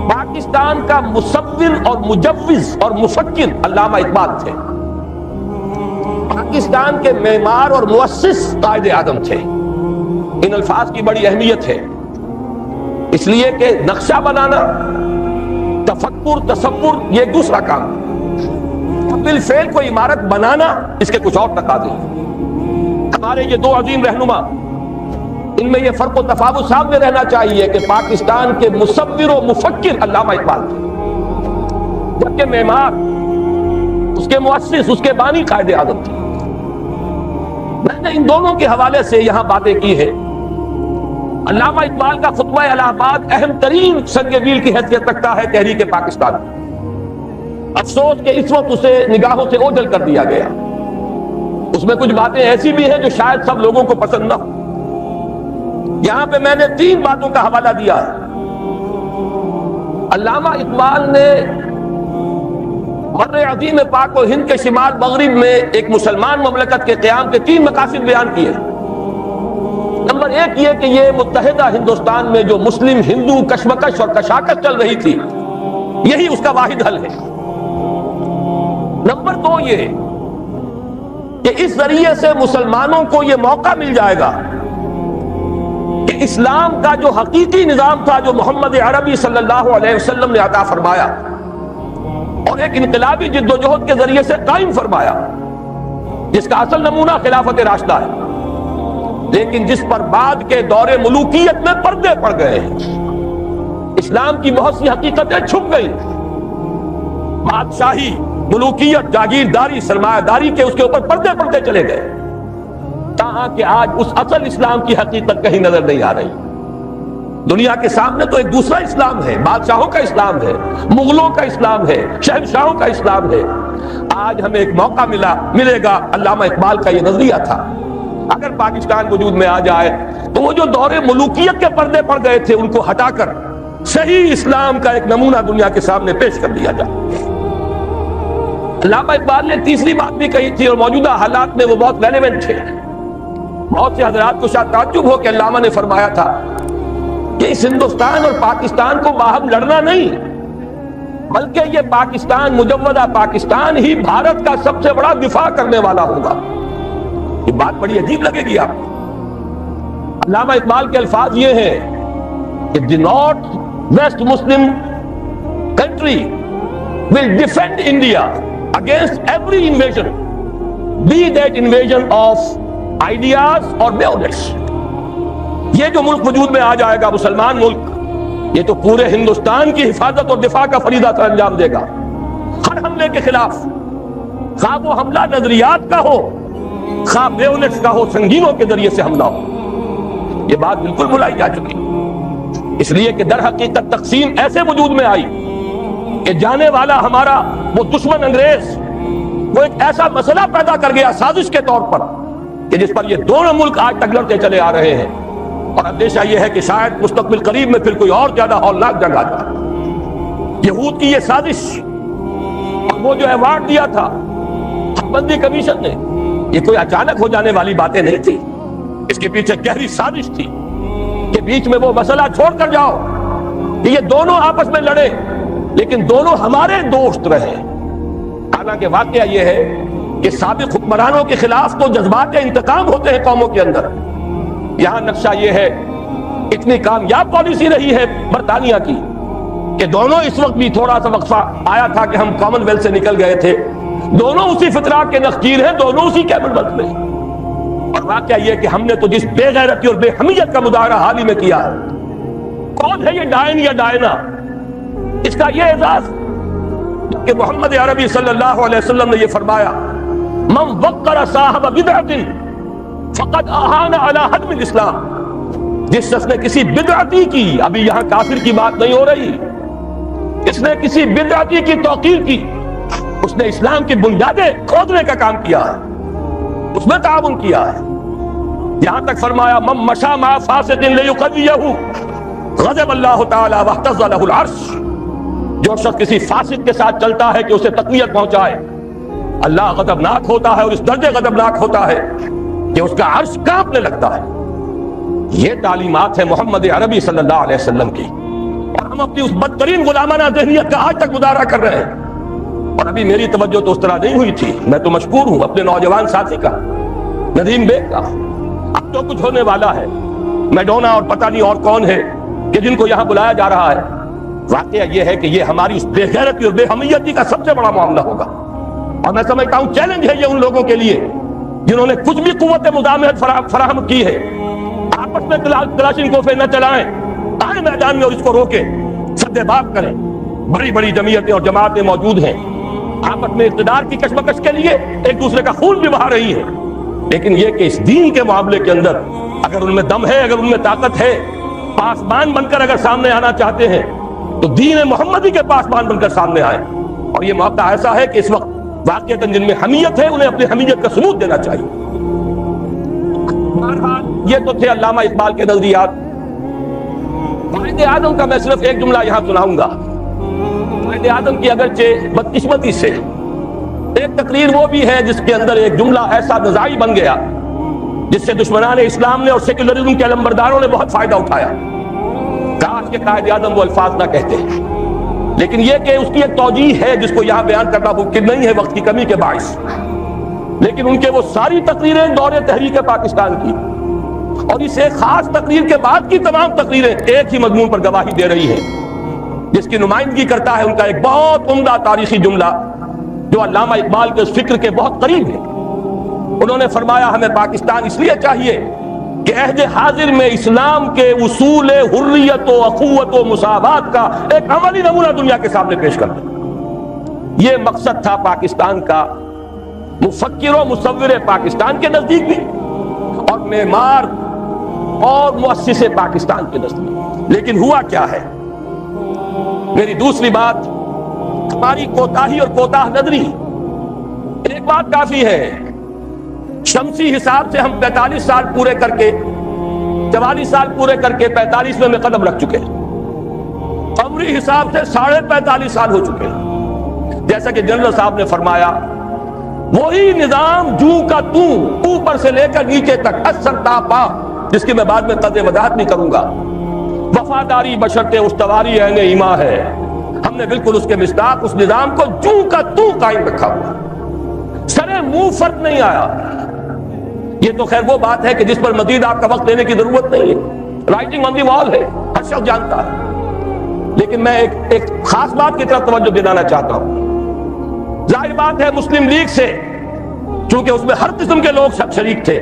پاکستان کا مصور اور مجوز اور مفکر علامہ اقبال تھے، پاکستان کے معمار اور مؤسس قائد اعظم تھے۔ ان الفاظ کی بڑی اہمیت ہے، اس لیے کہ نقشہ بنانا، تفکر، تصور یہ ایک دوسرا کام، بالفعل کوئی عمارت بنانا اس کے کچھ اور تقاضے ہیں۔ ہمارے یہ 2 عظیم رہنما، ان میں یہ فرق و تفاوت سامنے رہنا چاہیے کہ پاکستان کے مصور و مفکر علامہ اقبال تھے، جبکہ معمار، اس کے مؤسس، اس کے بانی قائد اعظم تھے۔ میں نے ان دونوں کے حوالے سے یہاں باتیں کی ہیں۔ علامہ اقبال کا خطبہ الہ آباد اہم ترین سنگ میل کی حیثیت رکھتا ہے تحریک پاکستان۔ افسوس کہ اس وقت اسے نگاہوں سے اوجھل کر دیا گیا، اس میں کچھ باتیں ایسی بھی ہیں جو شاید سب لوگوں کو پسند نہ ہو۔ یہاں پہ میں نے 3 باتوں کا حوالہ دیا ہے۔ علامہ اقبال نے بر عظیم پاک و ہند کے شمال مغرب میں ایک مسلمان مملکت کے قیام کے 3 مقاصد بیان کیے۔ نمبر 1 یہ کہ یہ متحدہ ہندوستان میں جو مسلم ہندو کشمکش اور کشاکش چل رہی تھی، یہی اس کا واحد حل ہے۔ نمبر 2 یہ کہ اس ذریعے سے مسلمانوں کو یہ موقع مل جائے گا کہ اسلام کا جو حقیقی نظام تھا، جو محمد عربی صلی اللہ علیہ وسلم نے عطا فرمایا اور ایک انقلابی جد و جہد کے ذریعے سے قائم فرمایا، جس کا اصل نمونہ خلافت راشدہ ہے، لیکن جس پر بعد کے دور ملوکیت میں پردے پڑ گئے ہیں، اسلام کی بہت سی حقیقتیں چھپ گئی، بادشاہی، ملوکیت، جاگیرداری، سرمایہ داری کے اس کے اوپر پردے پڑتے چلے گئے، تاہاں کہ آج اس اصل اسلام کی حقیقت کہیں نظر نہیں آ رہی۔ دنیا کے سامنے تو ایک دوسرا اسلام ہے، بادشاہوں کا اسلام ہے، مغلوں کا اسلام ہے، شہنشاہوں کا اسلام ہے۔ آج ہمیں ایک موقع ملے گا، علامہ اقبال کا یہ نظریہ تھا، اگر پاکستان وجود میں آ جائے تو وہ جو دور ملوکیت کے پردے پڑ گئے تھے ان کو ہٹا کر صحیح اسلام کا ایک نمونہ دنیا کے سامنے پیش کر دیا جائے۔ علامہ اقبال نے تیسری بات بھی کہی تھی اور موجودہ حالات میں وہ بہت ریلیونٹ ہے۔ بہت سے حضرات کو شاید تعجب ہو کہ علامہ نے فرمایا تھا کہ اس ہندوستان اور پاکستان کو باہم لڑنا نہیں، بلکہ یہ پاکستان، مجودہ پاکستان ہی بھارت کا سب سے بڑا دفاع کرنے والا ہوگا۔ یہ بات بڑی عجیب لگے گی آپ کو۔ علامہ اقبال کے الفاظ یہ ہیں کہ the North West Muslim country will defend India against every invasion, be that invasion of ideas or bayonets۔ یہ جو ملک وجود میں آ جائے گا، مسلمان ملک، یہ تو پورے ہندوستان کی حفاظت اور دفاع کا فریضہ سر انجام دے گا۔ ہر حملے کے خلاف، خواہ وہ حملہ نظریات کا ہو، خواہ بیونٹس کا ہو، سنگینوں کے ذریعے سے حملہ ہو۔ یہ بات بالکل بھلائی جا چکی، اس لیے کہ در حقیقت تقسیم ایسے وجود میں آئی کہ جانے والا ہمارا وہ دشمن انگریز وہ ایک ایسا مسئلہ پیدا کر گیا سازش کے طور پر کہ جس پر یہ دونوں ملک آج تک لڑتے چلے آ رہے ہیں، اور اندیشہ یہ ہے کہ شاید مستقبل قریب میں پھر کوئی اور زیادہ ہولناک جنگ آ جائے۔ یہود کی یہ سازش اور وہ جو ایوارڈ دیا تھا حق بندی کمیشن نے، یہ کوئی اچانک ہو جانے والی باتیں نہیں تھی، اس کے پیچھے گہری سازش تھی کہ بیچ میں وہ مسئلہ چھوڑ کر جاؤ کہ یہ دونوں آپس میں لڑے لیکن دونوں ہمارے دوست رہے۔ حالانکہ واقعہ یہ ہے کہ سابق حکمرانوں کے خلاف تو جذبات انتقام ہوتے ہیں قوموں کے اندر۔ یہاں نقشہ یہ ہے، اتنی کامیاب پالیسی رہی ہے برطانیہ کی کہ دونوں اس وقت بھی تھوڑا سا وقفہ آیا تھا کہ ہم کامن ویلتھ سے نکل گئے تھے، دونوں اسی فطرات کے نخچیر ہیں، دونوں اسی کامن ویلتھ میں۔ اور واقعہ یہ کہ ہم نے تو جس بے غیرتی اور بے حمیت کا مظاہرہ حال ہی میں کیا ہے، کون ہے یہ ڈائن یا ڈائنا؟ اس کا یہ اعزاز کہ محمد عربی صلی اللہ علیہ وسلم نے یہ فرمایا، من وقر صاحب بدعت فقد اہان علی حدم الاسلام۔ جس شخص نے کسی بدعتی کی، ابھی یہاں کافر کی بات نہیں ہو رہی، اس نے کسی بدعتی کی توقیر کی، اس نے اسلام کی بنیادیں کھودنے کا کام کیا ہے، اس میں تعاون کیا ہے۔ یہاں تک فرمایا، من مشى مع فاسق ليقويه غضب اللہ تعالی واہتز له العرش۔ جو شخص کسی فاسق کے ساتھ چلتا ہے کہ اسے تقویت پہنچائے، اللہ غضبناک ہوتا ہے، اور اس درجے غضبناک ہوتا ہے کہ اس کا عرش کانپنے لگتا ہے۔ یہ تعلیمات ہے محمد عربی صلی اللہ علیہ وسلم کی، اور ہم اپنی اس بدترین غلامانہ ذہنیت کا آج تک مظاہرہ کر رہے ہیں۔ اور ابھی میری توجہ تو اس طرح نہیں ہوئی تھی، میں تو مشکور ہوں اپنے نوجوان ساتھی کا، ندیم بیگ کا۔ اب تو کچھ ہونے والا ہے، میڈونا اور پتہ نہیں اور کون ہے کہ جن کو یہاں بلایا جا رہا ہے۔ واقعہ یہ ہے کہ یہ ہماری اس بے غیرتی اور بے حمیتی کا سب سے بڑا معاملہ ہوگا، اور میں سمجھتا ہوں چیلنج ہے یہ ان لوگوں کے لیے جنہوں نے کچھ بھی قوت مزاحمت فراہم کی ہے۔ آپس میں کلاشنکوف نہ چلائیں، آئیں میدان میں اور اس کو روکیں، سد باب کریں۔ بڑی بڑی جمعیتیں اور جماعتیں موجود ہیں، آپس میں اقتدار کی کشمکش کے لیے ایک دوسرے کا خون بھی بہا رہی ہے، لیکن یہ کہ اس دین کے معاملے کے اندر اگر ان میں دم ہے، اگر ان میں طاقت ہے، پاسبان بن کر اگر سامنے آنا چاہتے ہیں تو دین محمدی کے پاسبان بن کر سامنے آئیں۔ اور یہ موقع ایسا ہے کہ اس وقت واقعتاً جن میں حمیت ہے انہیں اپنی حمیت کا ثبوت دینا چاہیے۔ بہرحال یہ تو تھے علامہ اقبال کے نظریات۔ قائد اعظم کا میں صرف ایک جملہ یہاں سناؤں گا۔ قائد اعظم کی اگرچہ بدقسمتی سے ایک تقریر وہ بھی ہے جس کے اندر ایک جملہ ایسا نزاعی بن گیا جس سے دشمنان اسلام نے اور سیکولرزم کے علمبرداروں نے بہت فائدہ اٹھایا۔ کاش کہ قائد اعظم وہ الفاظ نہ کہتے، لیکن یہ کہ اس کی ایک توجیہ ہے جس کو یہاں بیان کرنا ممکن نہیں ہے وقت کی کمی کے باعث۔ لیکن ان کے وہ ساری تقریریں دور تحریک پاکستان کی اور اس ایک خاص تقریر کے بعد کی تمام تقریریں ایک ہی مضمون پر گواہی دے رہی ہیں، جس کی نمائندگی کرتا ہے ان کا ایک بہت عمدہ تاریخی جملہ جو علامہ اقبال کے اس فکر کے بہت قریب ہے۔ انہوں نے فرمایا، ہمیں پاکستان اس لیے چاہیے کہ عہد حاضر میں اسلام کے اصول حریت و اخوت و مساوات کا ایک عملی نمونہ دنیا کے سامنے پیش کر دیں۔ یہ مقصد تھا پاکستان کا، مفکر و مصور پاکستان کے نزدیک بھی اور معمار اور مؤسس پاکستان کے نزدیک۔ لیکن ہوا کیا ہے؟ میری دوسری بات، ہماری کوتاہی اور کوتاہ نظری۔ ایک بات کافی ہے، شمسی حساب سے ہم 45 سال پورے کر کے 44 سال پورے کر کے 45ویں میں قدم رکھ چکے، قمری حساب سے 45.5 سال ہو چکے۔ جیسا کہ جنرل صاحب نے فرمایا وہی نظام جو کا تو اوپر سے لے کر نیچے تک اثر تاپا، جس کی میں بعد میں قدر وضاحت نہیں کروں گا. وفاداری بشرط استواری عین ایمان ہے. ہم نے بالکل اس کے مصداق اس نظام کو جو کا تو قائم رکھا ہوا، سرے منہ فرق نہیں آیا. یہ تو خیر وہ بات ہے کہ جس پر مزید آپ کا وقت دینے کی ضرورت نہیں ہے، رائٹنگ آن دی وال ہے، ہر شخص جانتا ہے. لیکن میں ایک خاص بات کی طرف توجہ دلانا چاہتا ہوں. ظاہر بات ہے مسلم لیگ سے، چونکہ اس میں ہر قسم کے لوگ شریک تھے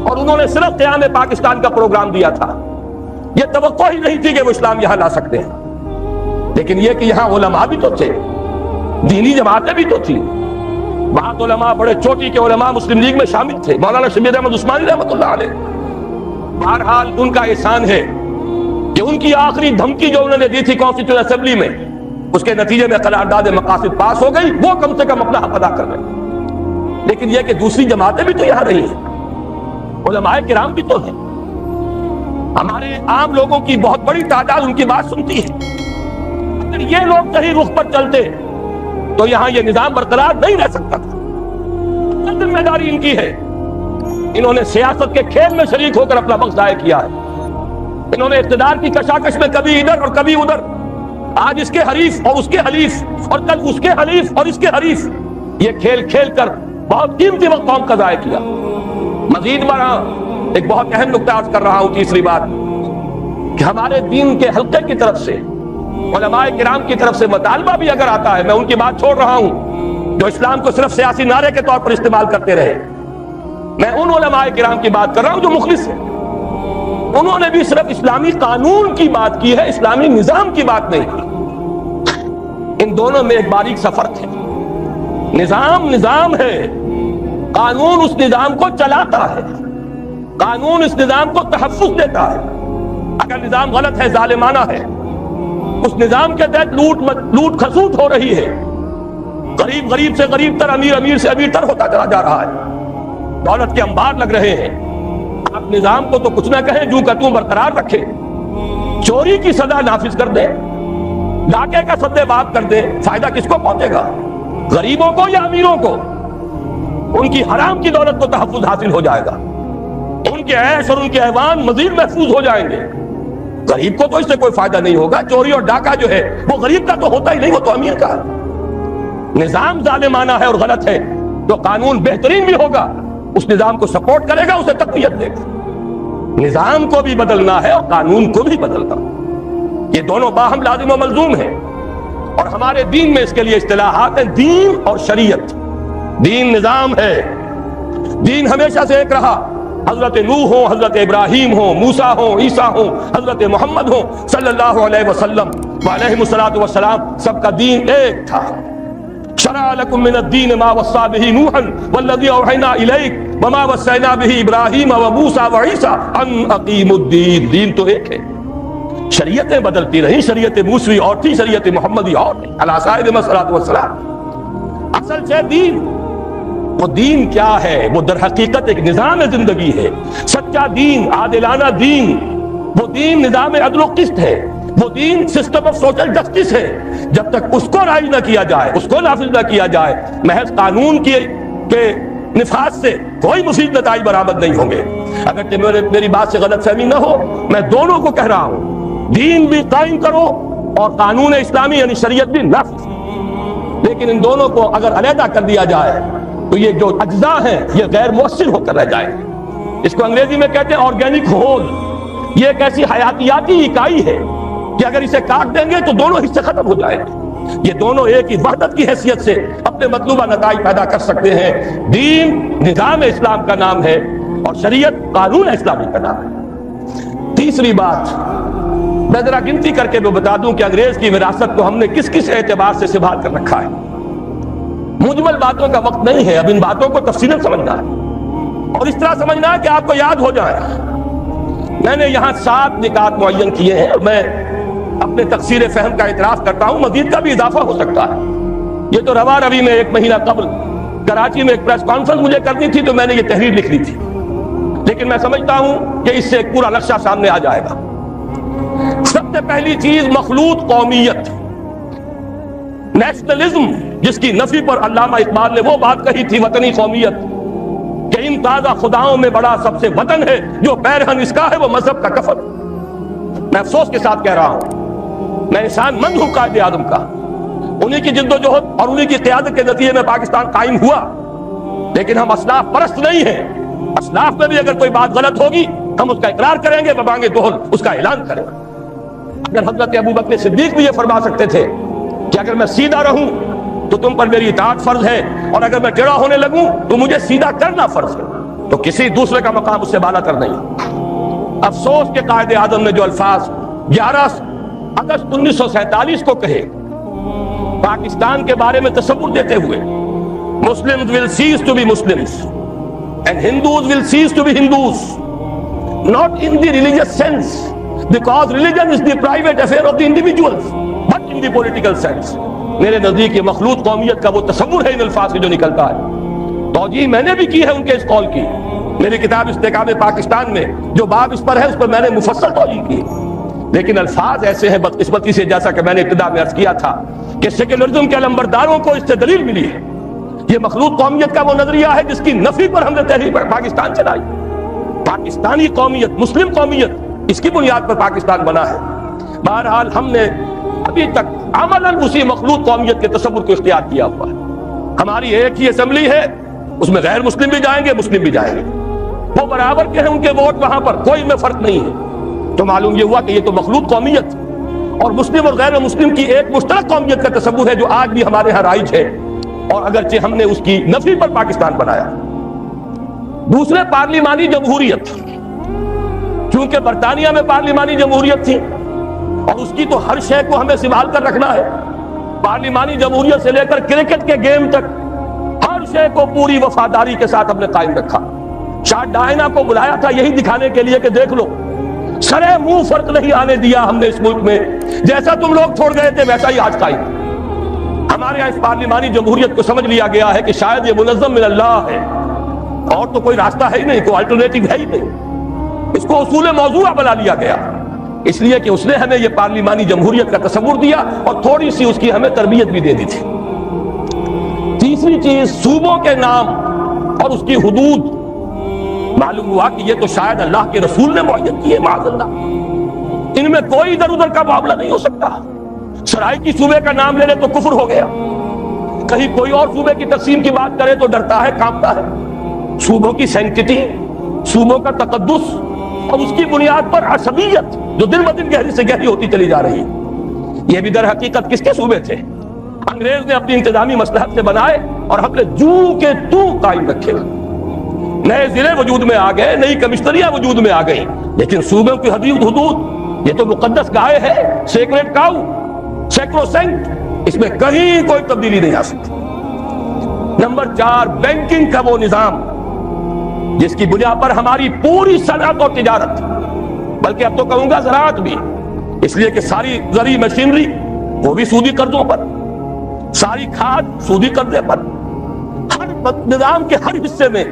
اور انہوں نے صرف قیام پاکستان کا پروگرام دیا تھا، یہ توقع ہی نہیں تھی کہ وہ اسلام یہاں لا سکتے ہیں. لیکن یہ کہ یہاں علماء بھی تو تھے، دینی جماعتیں بھی تو تھیں. بعض علماء، بڑے چوٹی کے علماء مسلم لیگ میں شامل تھے، مولانا شبیر احمد عثمانی رحمۃ اللہ علیہ. بہرحال ان کا احسان ہے کہ ان کی آخری دھمکی جو انہوں نے دی تھی کانسٹیٹیوشن اسمبلی میں، اس کے نتیجے میں قرارداد مقاصد پاس ہو گئی، وہ کم سے کم اپنا حق ادا کر رہے. لیکن یہ کہ دوسری جماعتیں بھی تو یہاں رہی ہیں، علماء کرام بھی تو ہیں، ہمارے عام لوگوں کی بہت بڑی تعداد ان کی بات سنتی ہے. اگر یہ لوگ صحیح رخ پر چلتے تو یہاں یہ نظام برقرار نہیں رہ سکتا تھا. ذمہ داری ان کی ہے. انہوں نے سیاست کے کھیل میں شریک ہو کر اپنا وقت ضائع کیا ہے. انہوں نے اقتدار کی کشاکش میں کبھی ادھر اور کبھی ادھر، آج اس کے حریف اور اس کے حلیف اور کل اس کے حلیف اور اس کے حریف، یہ کھیل کھیل کر بہت قیمتی وقت قوم کا ضائع کیا. مزید بڑا ایک بہت اہم نقطہ عرض کر رہا ہوں. تیسری بات کہ ہمارے دین کے حلقے کی طرف سے، علماء کرام کی طرف سے مطالبہ بھی اگر آتا ہے، میں ان کی بات چھوڑ رہا ہوں جو اسلام کو صرف سیاسی نعرے کے طور پر استعمال کرتے رہے. میں ان علماء کرام کی بات کر رہا ہوں جو مخلص ہیں. انہوں نے بھی صرف اسلامی قانون کی بات کی ہے، اسلامی نظام کی بات نہیں کی. ان دونوں میں ایک باریک سا فرق ہے. نظام ہے، قانون اس نظام کو چلاتا ہے، قانون اس نظام کو تحفظ دیتا ہے. اگر نظام غلط ہے، ظالمانہ ہے، اس نظام کے تحت لوٹ کھسوٹ ہو رہی ہے، غریب سے غریب تر، امیر سے امیر تر ہوتا چلا جا رہا ہے، دولت کے انبار لگ رہے ہیں. آپ نظام کو تو کچھ نہ کہیں، جو کہ تم برقرار رکھے، چوری کی سزا نافذ کر دے، ڈاکے کا سدے باب کر دے، فائدہ کس کو پہنچے گا؟ غریبوں کو یا امیروں کو؟ ان کی حرام کی دولت کو تحفظ حاصل ہو جائے گا، ان کے عیش اور ان کے ایوان مزید محفوظ ہو جائیں گے. غریب کو تو اس سے کوئی فائدہ نہیں ہوگا. چوری اور ڈاکہ جو ہے وہ غریب کا تو ہوتا ہی نہیں، وہ تو امیر کا ہے. نظام ظالمانہ ہے اور غلط ہے تو قانون بہترین بھی ہوگا، اس نظام کو سپورٹ کرے گا، اسے تقویت دے گا. نظام کو بھی بدلنا ہے اور قانون کو بھی بدلنا، یہ دونوں باہم لازم و ملزوم ہیں. اور ہمارے دین میں اس کے لیے اصطلاحات ہیں، دین اور شریعت. دین نظام ہے، دین ہمیشہ سے ایک رہا. حضرت نوح ہوں، حضرت ابراہیم ہوں، موسیٰ ہوں، عیسیٰ ہوں، حضرت محمد ہوں صلی اللہ علیہ وسلم وعلیہ الصلاۃ والسلام، سب کا دین ایک تھا. شرع لکم من الدین ما وصی به نوحا والذی اوحینا الیک وما وصینا به ابراہیم وموسیٰ وعیسیٰ ان اقیموا الدین. دین تو ایک ہے. شریعتیں بدلتی رہیں، شریعت موسوی اور تھی، شریعت محمدی اور تھی علی سائر الصلاۃ والسلام. اصل سے دین، وہ دین کیا ہے؟ وہ در حقیقت ایک نظام زندگی ہے. سچا دین، عادلانہ دین، وہ دین نظام عدل و قسط ہے، وہ دین سسٹم آف سوشل جسٹس ہے. جب تک اس کو رائج نہ کیا جائے، اس کو نافذ نہ کیا جائے، محض قانون کے نفاذ سے کوئی مفید نتائج برآمد نہیں ہوں گے. اگر میری بات سے غلط فہمی نہ ہو، میں دونوں کو کہہ رہا ہوں، دین بھی قائم کرو اور قانون اسلامی یعنی شریعت بھی نافذ. لیکن ان دونوں کو اگر علیحدہ کر دیا جائے تو یہ جو اجزاء ہیں یہ غیر مؤثر ہو کر رہ جائیں. اس کو انگریزی میں کہتے ہیں آرگینک ہول. یہ ایک ایسی حیاتیاتی اکائی ہے کہ اگر اسے کاٹ دیں گے تو دونوں حصے ختم ہو جائیں گے. یہ دونوں ایک ہی وحدت کی حیثیت سے اپنے مطلوبہ نتائج پیدا کر سکتے ہیں. دین نظام اسلام کا نام ہے اور شریعت قانون اسلامی کا نام ہے. تیسری بات میں ذرا گنتی کر کے بتا دوں کہ انگریز کی وراثت کو ہم نے کس کس اعتبار سے سنبھال کر رکھا ہے. مجمل باتوں کا وقت نہیں ہے، اب ان باتوں کو تفصیلاً سمجھنا ہے اور اس طرح سمجھنا ہے کہ آپ کو یاد ہو جائے. میں نے یہاں 7 نکات معین کیے ہیں اور میں اپنے تقصیر فہم کا اعتراف کرتا ہوں، مزید کا بھی اضافہ ہو سکتا ہے. یہ تو رواں روی میں 1 مہینہ قبل کراچی میں ایک پریس کانفرنس مجھے کرنی تھی تو میں نے یہ تحریر لکھ لی تھی، لیکن میں سمجھتا ہوں کہ اس سے ایک پورا نقشہ سامنے آ جائے گا. سب سے پہلی چیز مخلوط قومیت، نیشنلزم جس کی نفی پر علامہ اقبال نے وہ بات کہی تھی وطنی قومیت کہ ان تازہ خداؤں میں بڑا سب سے وطن ہے، جو پیرہن اس کا ہے وہ مذہب کا کفن۔ میں افسوس کے ساتھ کہہ رہا ہوں، میں انسان مند ہوں قائد اعظم کا، انہی کی جد و جہد اور انہی کی قیادت کے نتیجے میں پاکستان قائم ہوا، لیکن ہم اسلاف پرست نہیں ہیں۔ اسلاف میں بھی اگر کوئی بات غلط ہوگی ہم اس کا اقرار کریں گے، ببانگ دہل اس کا اعلان کریں گے۔ اگر حضرت ابوبکر صدیق بھی یہ فرما سکتے تھے کہ اگر میں سیدھا رہوں تو تم پر میری اطاعت فرض ہے، اور اگر میں ٹیڑھا ہونے لگوں تو مجھے سیدھا کرنا فرض ہے، تو کسی دوسرے کا مقام اس سے بالا تر نہیں۔ افسوس کے قائد اعظم نے جو الفاظ 11 اگست 1947 کو کہے پاکستان کے بارے میں تصور دیتے ہوئے، Muslims will cease to be Muslims and Hindus will cease to be Hindus, not in the religious sense, because religion is the private affair of the individuals, but in the political sense۔ میرے نزدیک یہ مخلوط قومیت کا وہ تصور ہے ان الفاظ سے جو نکلتا ہے۔ توجیہ میں نے بھی کی ہے ان کے اس قول کی، میری کتاب استحکام پاکستان میں جو باب اس پر ہے اس پر میں نے مفصل توجیہ کی، لیکن الفاظ ایسے ہیں بدقسمتی سے، جیسا کہ میں نے ابتدا میں عرض کیا تھا کہ سیکولرزم کے علمبرداروں کو اس سے دلیل ملی ہے۔ یہ مخلوط قومیت کا وہ نظریہ ہے جس کی نفی پر ہم نے تحریک پاکستان چلائی۔ پاکستانی قومیت، مسلم قومیت، اس کی بنیاد پر پاکستان بنا ہے۔ بہرحال ہم نے ابھی تک عملاً اسی مخلوط قومیت کے تصور کو اختیار کیا ہوا ہے۔ ہماری ایک ہی اسمبلی ہے، اس میں غیر مسلم بھی جائیں گے، مسلم بھی جائیں گے، وہ برابر کے ہیں، ان کے ووٹ وہاں پر کوئی میں فرق نہیں ہے۔ تو معلوم یہ ہوا کہ یہ تو مخلوط قومیت اور مسلم اور غیر مسلم کی ایک مشترک قومیت کا تصور ہے جو آج بھی ہمارے ہاں رائج ہے، اور اگرچہ ہم نے اس کی نفی پر پاکستان بنایا۔ دوسرے، پارلیمانی جمہوریت، چونکہ برطانیہ میں پارلیمانی جمہوریت تھی اور اس کی تو ہر شے کو ہمیں سنبھال کر رکھنا ہے، پارلیمانی جمہوریت سے لے کر کرکٹ کے گیم تک ہر شے کو پوری وفاداری کے ساتھ ہم نے قائم رکھا۔ شاہ ڈائنا کو بلایا تھا یہی دکھانے کے لیے کہ دیکھ لو، سرے منہ فرق نہیں آنے دیا ہم نے اس ملک میں، جیسا تم لوگ چھوڑ گئے تھے ویسا ہی آج قائم۔ ہمارے یہاں اس پارلیمانی جمہوریت کو سمجھ لیا گیا ہے کہ شاید یہ منظم من اللہ ہے، اور تو کوئی راستہ ہے ہی نہیں، کوئی الٹرنیٹو ہے ہی نہیں، اس کو اصول موضوع بنا لیا گیا، اس لیے کہ اس نے ہمیں یہ پارلیمانی جمہوریت کا تصور دیا اور تھوڑی سی اس کی ہمیں تربیت بھی دے دی تھی۔ تیسری چیز، صوبوں کے نام اور اس کی حدود، معلوم ہوا کہ یہ تو شاید اللہ کے رسول نے معین کی ہے، معاذ اللہ، ان میں کوئی ادھر ادھر کا معاملہ نہیں ہو سکتا۔ سرائیکی صوبے کا نام لے لے تو کفر ہو گیا، کہیں کوئی اور صوبے کی تقسیم کی بات کرے تو ڈرتا ہے، کانپتا ہے۔ صوبوں کی سینکٹی، صوبوں کا تقدس اور اس کی بنیاد پر عصبیت جو دن بدن گہری سے گہری ہوتی چلی جا رہی ہے، یہ بھی در حقیقت کس کے صوبے تھے؟ انگریز نے اپنی انتظامی مصلحت سے بنائے اور ہم نے جو کے تو قائم رکھے۔ نئے ضلع وجود میں آ گئے، نئی کمشنریاں وجود میں آ گئی، لیکن صوبوں کی حدود یہ تو مقدس گائے ہے، سیکریٹ کاؤ، سیکروسینکٹ، اس میں کہیں کوئی تبدیلی نہیں آ سکتی۔ نمبر 4، بینکنگ کا وہ نظام جس کی بنیاد پر ہماری پوری صنعت اور تجارت، بلکہ اب تو کہوں گا زراعت بھی، اس لیے کہ ساری زرعی مشینری وہ بھی سودی قرضوں پر، ساری کھاد سودی قرضے پر، ہر نظام کے ہر حصے میں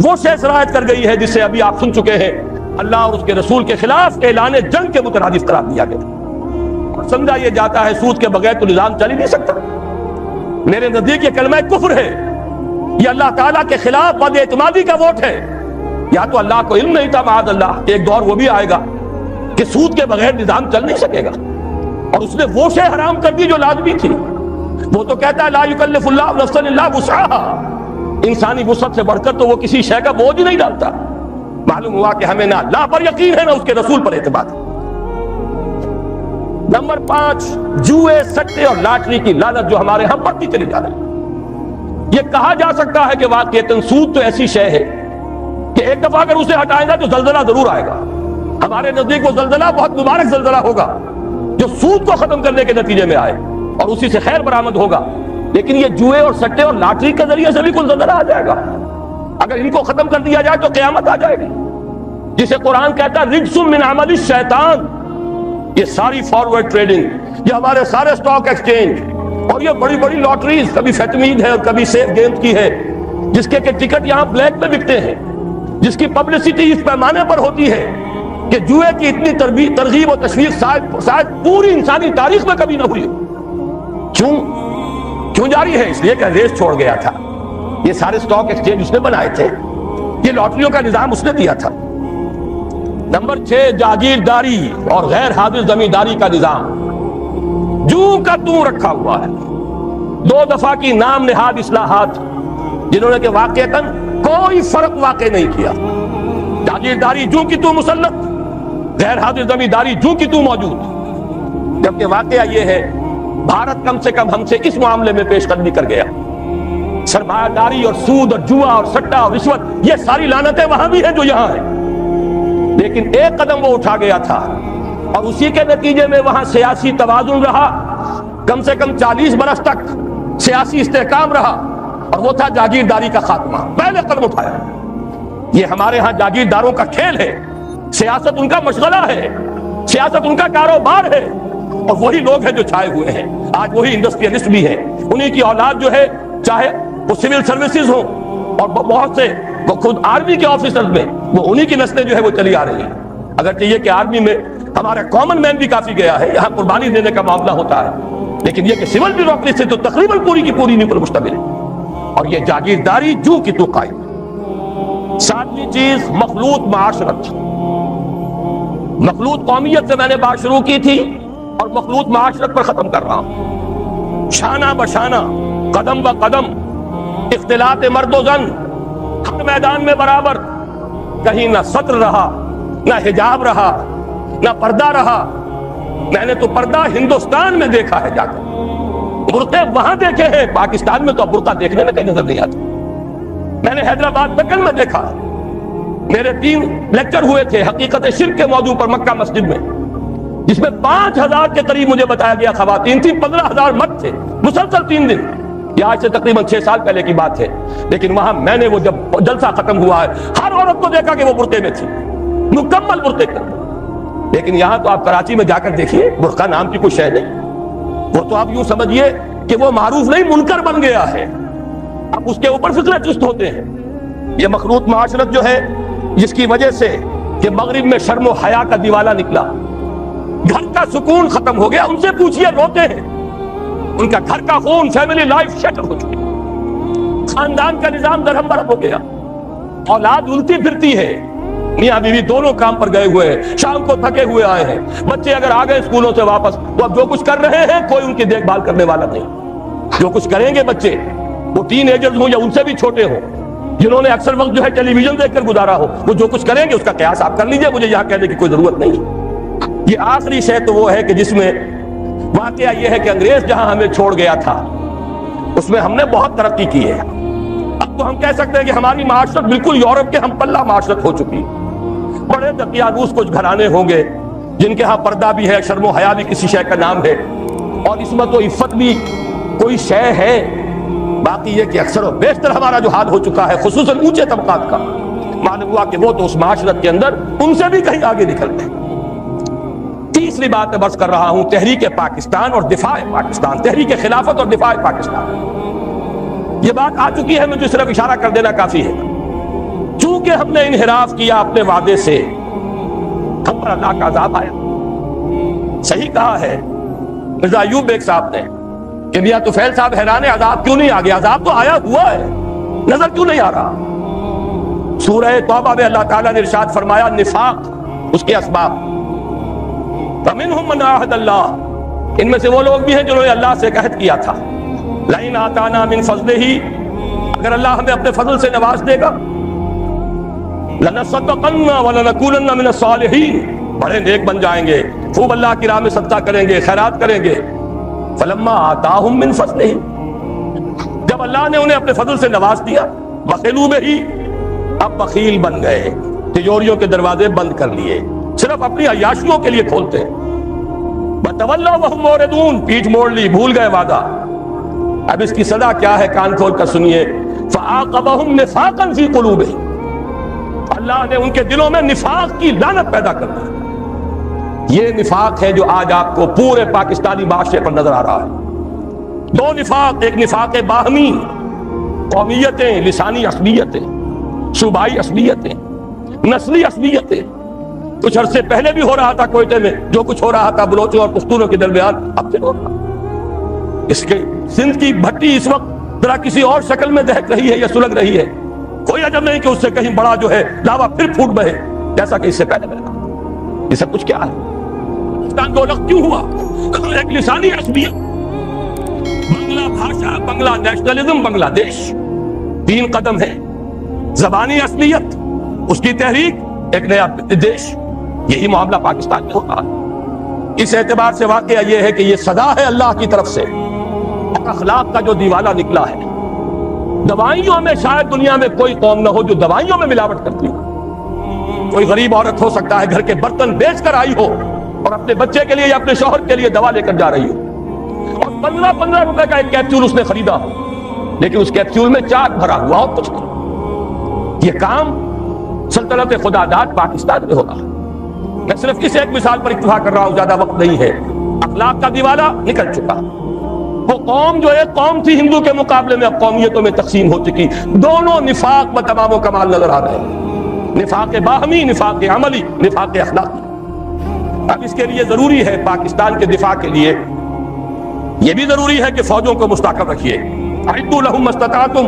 وہ شے شرائط کر گئی ہے جسے ابھی آپ سن چکے ہیں اللہ اور اس کے رسول کے خلاف اعلان جنگ کے مترادف قرار دیا گیا، اور سمجھا یہ جاتا ہے سود کے بغیر تو نظام چل ہی نہیں سکتا۔ میرے نزدیک یہ کلمہ کفر ہے، یہ اللہ تعالیٰ کے خلاف بد اعتمادی کا ووٹ ہے۔ یا تو اللہ کو علم نہیں تھا معاذ اللہ، ایک دور وہ بھی آئے گا کہ سود کے بغیر نظام چل نہیں سکے گا، اور اس نے وہ شے حرام کر دی جو لازمی تھی۔ وہ تو کہتا ہے لا یکلف اللہ نفسا الا وسعها، انسانی وسعت سے بڑھ کر تو وہ کسی شے کا بوجھ نہیں ڈالتا۔ معلوم ہوا کہ ہمیں نہ اللہ پر یقین ہے نہ اس کے رسول پر اعتماد ہے۔ نمبر 5، جوئے، سٹے اور لاٹری کی لالچ جو ہمارے ہم بڑھتی چلی جا رہی ہے۔ یہ کہا جا سکتا ہے کہ واقعتاً سود تو ایسی شے ہے کہ ایک دفعہ اگر اسے ہٹائیں گا تو زلزلہ ضرور آئے گا۔ ہمارے نزدیک وہ زلزلہ بہت مبارک زلزلہ ہوگا جو سود کو ختم کرنے کے نتیجے میں آئے اور اسی سے خیر برآمد ہوگا، لیکن یہ جوئے اور سٹے اور لاٹری کے ذریعے سے بھی کوئی زلزلہ آ جائے گا۔ اگر ان کو ختم کر دیا جائے تو قیامت آ جائے گی، جسے قرآن کہتا ہے رجس من عمل الشیطان۔ یہ ساری فارورڈ ٹریڈنگ، یہ ہمارے سارے سٹاک ایکسچینج اور یہ بڑی بڑی لاٹریز، کبھی فیٹمین ہے اور کبھی سیف گیمز کی ہے، جس کے ٹکٹ یہاں بلیک میں بکتے ہیں، جس کی پبلسٹی اس پیمانے پر ہوتی ہے کہ جوئے کی اتنی ترغیب و تشویق شاید پوری انسانی تاریخ میں کبھی نہ ہوئی۔ کیوں؟ کیوں جاری ہے؟ اس لیے کہ انگریز چھوڑ گیا تھا. یہ سارے سٹاک ایکسچینج اس نے بنائے تھے, یہ لاٹریوں کا نظام اس نے دیا تھا. نمبر 6, جاگیرداری اور غیر حاضر زمینداری کا نظام جوں کا توں رکھا ہوا ہے. 2 دفعہ کی نام نہاد اصلاحات جنہوں نے کہ واقعتاً کوئی فرق واقع نہیں کیا. جاگیرداری جوں کی توں مسلط, غیر حاضر زمینداری جوں کی توں موجود. جبکہ واقعہ یہ ہے بھارت کم سے کم ہم سے اس معاملے میں پیش قدمی کر گیا. سرمایہ داری اور سود اور جوا اور سٹا اور رشوت, یہ ساری لعنتیں وہاں بھی ہیں جو یہاں ہیں. لیکن ایک قدم وہ اٹھا گیا تھا اور اسی کے نتیجے میں وہاں سیاسی توازن رہا, کم سے کم 40 برس تک سیاسی استحکام رہا, اور وہ تھا جاگیرداری کا خاتمہ. پہلے قدم اٹھایا. یہ ہمارے ہاں جاگیرداروں کا کھیل ہے, سیاست ان کا مشغلہ ہے, سیاست ان کا کاروبار ہے, اور وہی لوگ ہیں جو چھائے ہوئے ہیں. آج وہی انڈسٹریلسٹ بھی ہیں, انہی کی اولاد جو ہے, چاہے وہ سول سروسز ہوں اور بہت سے وہ خود آرمی کے آفیسرز میں, وہ انہی کی نسلیں جو ہے وہ چلی آ رہی ہیں. اگرچہ یہ کہ آرمی میں ہمارا کامن مین بھی کافی گیا ہے, یہاں قربانی دینے کا معاملہ ہوتا ہے, لیکن یہ کہ سول بیوروکریسی سے تو تقریباً پوری کی پوری نہیں پر مشتمل ہے. اور یہ جاگیرداری جو کی تو قائم. 7ویں چیز مخلوط معاشرت. مخلوط قومیت سے میں نے بات شروع کی تھی اور مخلوط معاشرت پر ختم کر رہا ہوں. شانہ بشانہ, قدم با قدم, اختلاط مرد و زن ہر میدان میں برابر. کہیں نہ سطر رہا, نہ حجاب رہا, نہ پردہ رہا. میں نے تو پردہ ہندوستان میں دیکھا ہے جا کر, برقعے وہاں دیکھے ہیں, پاکستان میں تو اب برقع دیکھنے میں کہیں نظر نہیں آتا. میں نے حیدرآباد دکن میں دیکھا. میرے 3 لیکچر ہوئے تھے حقیقت شرک کے موضوع پر مکہ مسجد میں, جس میں 5000 کے قریب مجھے بتایا گیا خواتین تھی, 15000 مرد تھے مسلسل 3 دن. یہ آج سے تقریباً 6 سال پہلے کی بات ہے. لیکن وہاں میں نے وہ جب جلسہ ختم ہوا ہے, ہر عورت کو دیکھا کہ وہ برقعے میں تھی, مکمل برقعے کے. لیکن یہاں تو آپ کراچی میں جا کر دیکھیے, برقع نام کی کوئی شے نہیں. وہ تو آپ یوں سمجھیے کہ وہ معروف نہیں منکر بن گیا ہے. اب اس کے اوپر فکرے چست ہوتے ہیں. یہ مخلوط معاشرت جو ہے, جس کی وجہ سے کہ مغرب میں شرم و حیا کا دیوالہ نکلا, گھر کا سکون ختم ہو گیا. ان سے پوچھئے روتے ہیں, ان کا گھر کا خون, فیملی لائف شٹر ہو چکی, خاندان کا نظام درہم برہم ہو گیا. اولاد الٹی پھرتی ہے, میاں بیوی دونوں کام پر گئے ہوئے ہیں, شام کو تھکے ہوئے آئے ہیں. بچے اگر آ گئے اسکولوں سے واپس تو اب جو کچھ کر رہے ہیں کوئی ان کی دیکھ بھال کرنے والا نہیں. جو کچھ کریں گے بچے, وہ ٹین ایجرز ہوں یا ان سے بھی چھوٹے ہوں, جنہوں نے اکثر وقت جو ہے ٹیلی ویژن دیکھ کر گزارا ہو, وہ جو کچھ کریں گے اس کا قیاس آپ کر لیجئے. مجھے یہاں کہنے کی کوئی ضرورت نہیں. یہ آخری شے تو وہ ہے کہ جس میں واقعہ یہ ہے کہ انگریز جہاں ہمیں چھوڑ گیا تھا اس میں ہم نے بہت ترقی کی ہے. اب تو ہم کہہ سکتے ہیں کہ ہماری معاشرت بالکل یورپ کے ہم پلہ معاشرت ہو چکی. بڑے دقیانوس کچھ گھرانے ہوں گے جن کے ہاں پردہ بھی ہے, شرم و حیا بھی کسی شے کا نام ہے, اور عصمت و عفت بھی کوئی شے ہے. باقی یہ کہ اکثر و بیشتر ہمارا جو حال ہو چکا ہے خصوصاً اونچے طبقات کا, معلوم ہوا کہ وہ تو اس معاشرت کے اندر ان سے بھی کہیں آگے نکل گئے. تیسری بات میں بس کر رہا ہوں, تحریک پاکستان اور دفاع پاکستان, تحریک خلافت اور دفاع پاکستان. یہ بات آ چکی ہے, مجھے صرف اشارہ کر دینا کافی ہے. چونکہ ہم نے انحراف کیا اپنے وعدے سے, ہم پر اللہ کا عذاب آیا. صحیح کہا ہے مرزا ایوب بیگ صاحب نے کہ میاں طفیل صاحب حیران ہے عذاب کیوں نہیں آ گیا. عذاب تو آیا ہوا ہے, نظر کیوں نہیں آ رہا. سورہ توبہ میں اللہ تعالیٰ نے ارشاد فرمایا نفاق, اس کے اسباب. فَمِنْهُمْ مَنْ عَاهَدَ اللَّهُ, ان میں سے وہ لوگ بھی ہیں جنہوں نے اللہ سے عہد کیا تھا. لَئِنْ آتَانَا مِنْ فَضْلِهِ, اگر اللہ ہمیں اپنے فضل سے نواز دے گا, لَنَصَدَّقَنَّ وَلَنَكُونَنَّ مِنَ الصَّالِحِينَ, بڑے نیک بن جائیں گے, خوب اللہ کی راہ میں صدقہ کریں گے, خیرات کریں گے. فَلَمَّا آتَاهُمْ مِنْ فَضْلِهِ, جب اللہ نے انہیں اپنے فضل سے نواز دیا, بخلوا بِهِ, اب بخیل بن گئے, تجوریوں کے دروازے بند کر لیے, صرف اپنی عیاشیوں کے لیے کھولتے ہیں. وَتَوَلَّوْا وَهُمْ مُعْرِضُونَ, پیٹھ موڑ لی, بھول گئے وعدہ. اب اس کی سزا کیا ہے, کان کھول کر سنیے. فَعَاقَبَهُمْ نِفَاقًا فِي قُلُوبِهِمْ, اللہ نے ان کے دلوں میں نفاق کی لعنت پیدا کر دی. یہ نفاق ہے جو آج آپ کو پورے پاکستانی معاشرے پر نظر آ رہا ہے. 2 نفاق, ایک نفاق باہمی, قومیتیں, لسانی عصبیتیں, صوبائی عصبیتیں, نسلی عصبیتیں. کچھ عرصے پہلے بھی ہو رہا تھا کوئٹے میں, جو کچھ ہو رہا تھا بلوچوں اور پختونوں کے درمیان, اب پھر ہو رہا. اس کے سندھ کی بھٹی اس وقت ذرا کسی اور شکل میں دہک رہی ہے یا سلگ رہی ہے، کوئی عجب نہیں کہ اس سے کہیں بڑا جو ہے لاوا پھر پھوٹ بہے جیسا کہ اس سے پہلے بہا۔ یہ سب کچھ کیا ہے؟ پاکستان دو الگ کیوں ہوا؟ ایک لسانی عصبیت، بنگلہ بھاشا، بنگلہ نیشنلزم، بنگلہ دیش، 3 قدم ہے۔ زبانی اصلیت، اس کی تحریک، ایک نیا دیش، یہی معاملہ پاکستان میں ہوتا ہے۔ اس اعتبار سے واقعہ یہ ہے کہ یہ صدا ہے اللہ کی طرف سے، اور اخلاق کا جو دیوالہ نکلا ہے۔ دوائیوں میں شاید دنیا میں کوئی قوم نہ ہو جو دوائیوں میں ملاوٹ کرتی ہو۔ کوئی غریب عورت ہو سکتا ہے گھر کے برتن بیچ کر آئی ہو اور اپنے بچے کے لیے یا اپنے شوہر کے لیے دوا لے کر جا رہی ہو، اور 15 روپے کا ایک کیپسول اس نے خریدا ہو، لیکن اس کیپسول میں چاک بھرا ہوا اور کچھ نہیں۔ یہ کام سلطنت خدا داد پاکستان میں ہوگا۔ میں صرف اس ایک مثال پر اکتفا کر رہا ہوں، زیادہ وقت نہیں ہے۔ اخلاق کا دیوالہ نکل چکا۔ وہ قوم جو ایک قوم تھی ہندو کے مقابلے میں اب قومیتوں میں تقسیم ہو چکی، دونوں نفاق میں تمام و کمال نظر آ رہے ہیں، نفاق باہمی، نفاق عملی، نفاق اخلاقی۔ اب اس کے لیے ضروری ہے پاکستان کے دفاع کے لیے یہ بھی ضروری ہے کہ فوجوں کو مستحکم رکھیے، اعدوا لهم ما استطعتم،